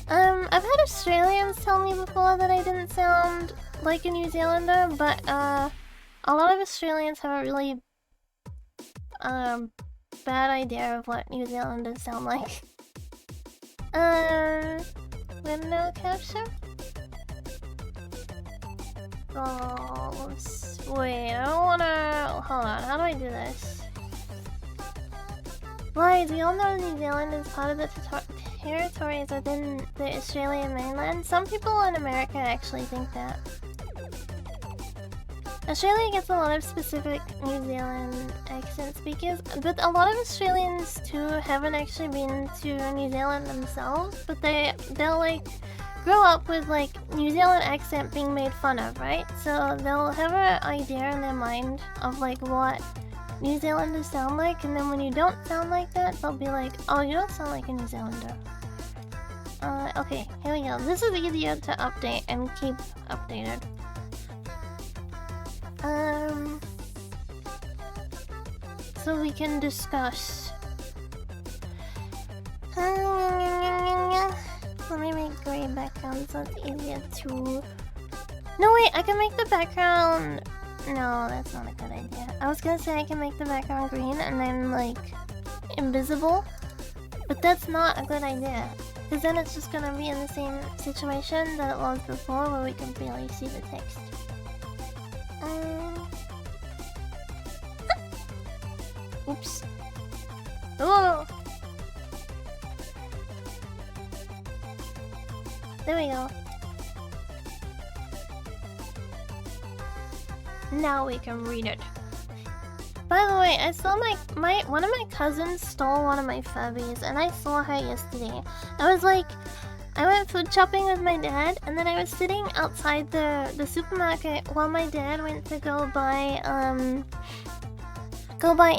I've had Australians tell me before that I didn't sound like a New Zealander, but a lot of Australians have a really bad idea of what New Zealanders sound like. Window capture? Goals. Wait, I don't wanna... Hold on, how do I do this? Why, do you all know New Zealand is part of the territories within the Australian mainland? Some people in America actually think that. Australia gets a lot of specific New Zealand accent speakers, but a lot of Australians too haven't actually been to New Zealand themselves, but they'll like grow up with like New Zealand accent being made fun of, right? So they'll have an idea in their mind of like what New Zealanders sound like, and then when you don't sound like that, they'll be like, oh, you don't sound like a New Zealander. Okay, here we go. This is easier to update and keep updated. So we can discuss. Let me make gray background so it's easier to... No, wait, I can make the background... No, that's not a good idea. I was gonna say I can make the background green and then, like, invisible. But that's not a good idea. Because then it's just gonna be in the same situation that it was before where we can barely see the text. Oops. Oh! There we go. Now we can read it. By the way, I saw one of my cousins stole one of my Furbies, and I saw her yesterday. I was like, I went food shopping with my dad, and then I was sitting outside the supermarket while my dad went to go buy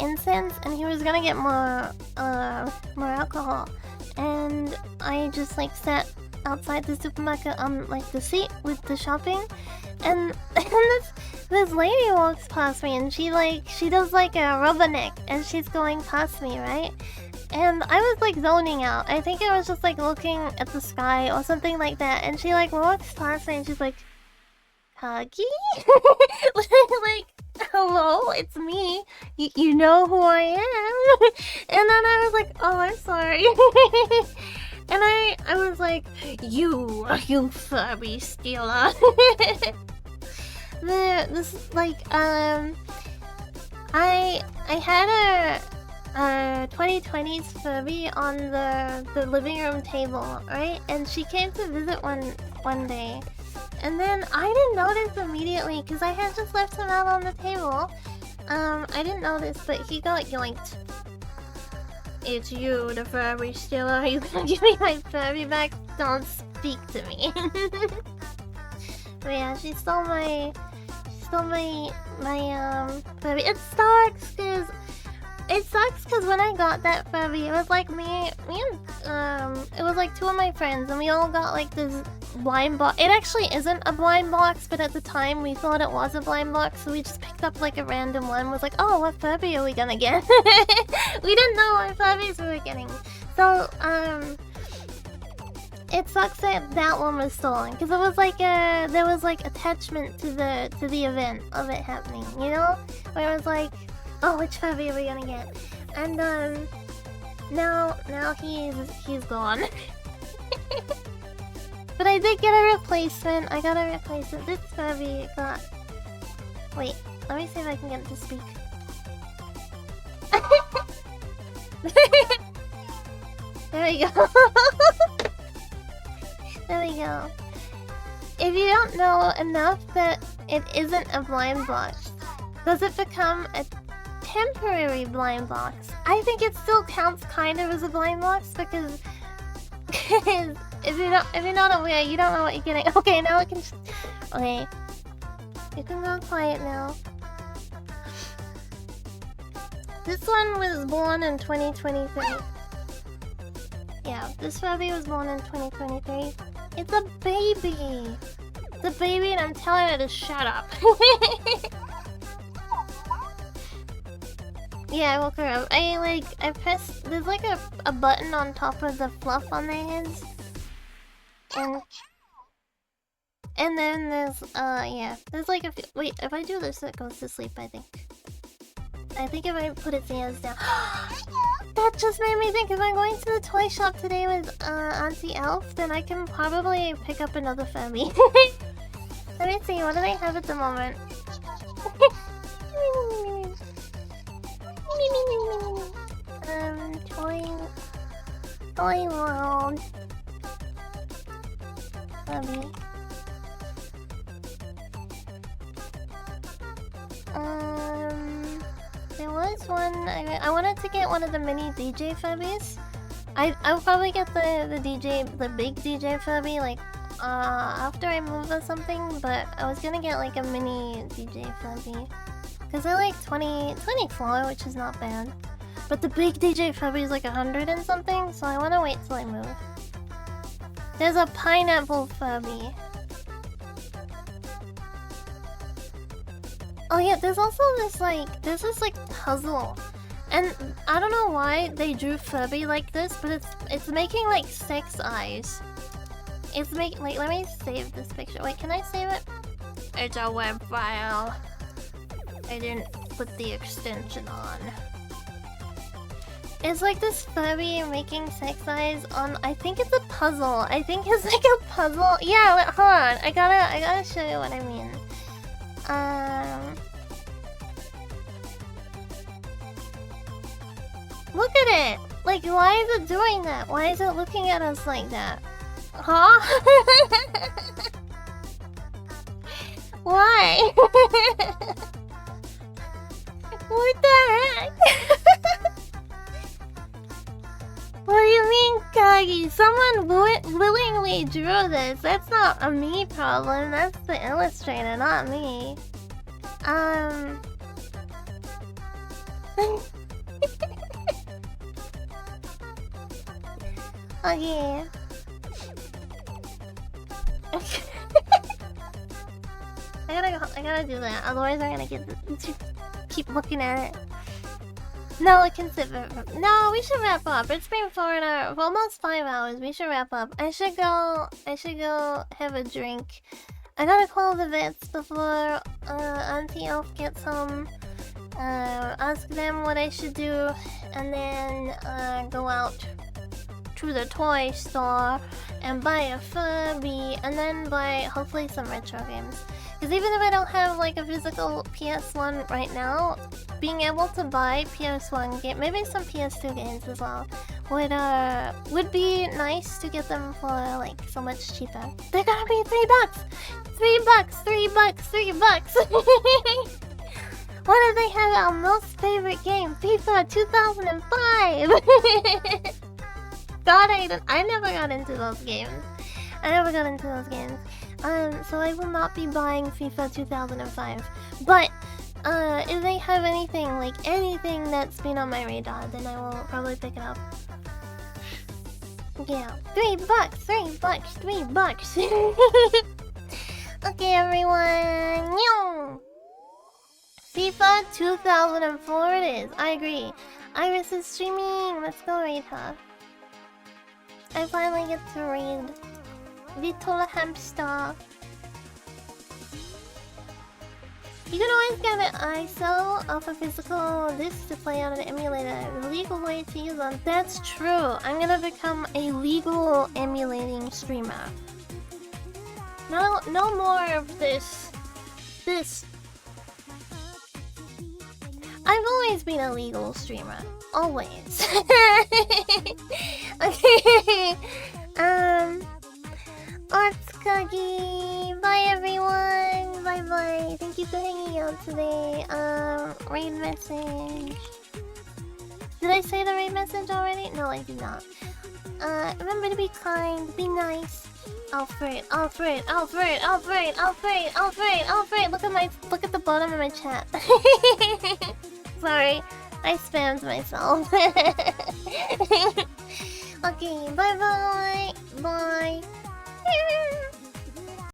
incense, and he was gonna get more alcohol. And I just like sat outside the supermarket on like the seat with the shopping, and this lady walks past me, and she does like a rubberneck, and she's going past me, right? And I was like zoning out. I think I was just like looking at the sky or something like that, and she like walks past me and she's like, Kagi? like, hello, it's me. You know who I am? And then I was like, oh, I'm sorry. And I was like, you Furby stealer. I had a 2020s Furby on the living room table, right? And she came to visit one day. And then I didn't notice immediately because I had just left him out on the table. I didn't notice, but he got yoinked. It's you, the Furby stealer. Are you gonna give me my Furby back? Don't speak to me. But yeah, she stole my Furby. It sucks cause when I got that Furby, it was like me and it was like two of my friends, and we all got like this blind box. It actually isn't a blind box, but at the time we thought it was a blind box, so we just picked up like a random one. Was like, oh, what Furby are we gonna get? We didn't know what Furbies we were getting. So it sucks that one was stolen, because it was like there was like attachment to the event of it happening, you know, where it was like, oh, which Furby are we gonna get? And now he's gone. But I did get a replacement. I got a replacement. This Furby got... Wait, let me see if I can get it to speak. There we go. There we go. If you don't know enough that it isn't a blind box, does it become a temporary blind box? I think it still counts kind of as a blind box, because if you're not aware, you don't know what you're getting. Okay, now it can. Okay, you can go quiet now. This one was born in 2023. Yeah, this Furby was born in 2023. It's a baby. It's a baby, and I'm telling it to shut up. Yeah, I woke her up. I pressed... There's like a button on top of the fluff on their heads. And then there's, yeah. There's like a few... Wait, if I do this, it goes to sleep, I think. I think if I put its ears down... That just made me think, if I'm going to the toy shop today with, Auntie Elf, then I can probably pick up another Furby. Let me see, what do they have at the moment? Toy World. Furby. There was one. I wanted to get one of the mini DJ Furbies. I'll probably get the big DJ Furby, like after I move or something. But I was gonna get like a mini DJ Furby. Because I like 24, which is not bad. But the big DJ Furby is like 100 and something, so I want to wait till I move. There's a pineapple Furby. Oh yeah, there's also this like puzzle. And I don't know why they drew Furby like this, but it's making like 6 eyes. It's making like, let me save this picture. Wait, can I save it? It's a web file. I didn't put the extension on. It's like this Furby making 6 eyes on, I think it's a puzzle. I think it's like a puzzle. Yeah, wait, hold on. I gotta show you what I mean. Look at it! Like, why is it doing that? Why is it looking at us like that? Huh? Why? What the heck? What do you mean, Kagi? Someone willingly drew this. That's not a me problem. That's the illustrator, not me. Okay. I gotta do that. Otherwise, I'm gonna keep looking at it. No, it can sit. No, we should wrap up. It's been for almost 5 hours. We should wrap up. I should go have a drink. I gotta call the vets before Auntie Elf gets home. Ask them what I should do, and then go out to the toy store and buy a Furby, and then buy hopefully some retro games. Because even if I don't have like a physical PS1 right now, being able to buy PS1 game, maybe some PS2 games as well, would be nice to get them for like so much cheaper. They're gonna be $3! $3! What if they have our most favorite game, FIFA 2005? God, I never got into those games. So I will not be buying FIFA 2005. But if they have anything that's been on my radar, then I will probably pick it up. Yeah, $3. Okay, everyone. FIFA 2004 it is. I agree. Iris is streaming. Let's go raid her. I finally get to raid Little Hamster. You can always get an ISO off a physical disc to play on an emulator. The legal way to use them. That's true. I'm gonna become a legal emulating streamer. No more of this. I've always been a legal streamer. Always. Okay. Otsuki. Bye everyone. Bye bye. Thank you for hanging out today. Raid message. Did I say the raid message already? No, I did not. Remember to be kind, be nice. Alfred. Look at the bottom of my chat. Sorry, I spammed myself. Okay, bye bye. Bye.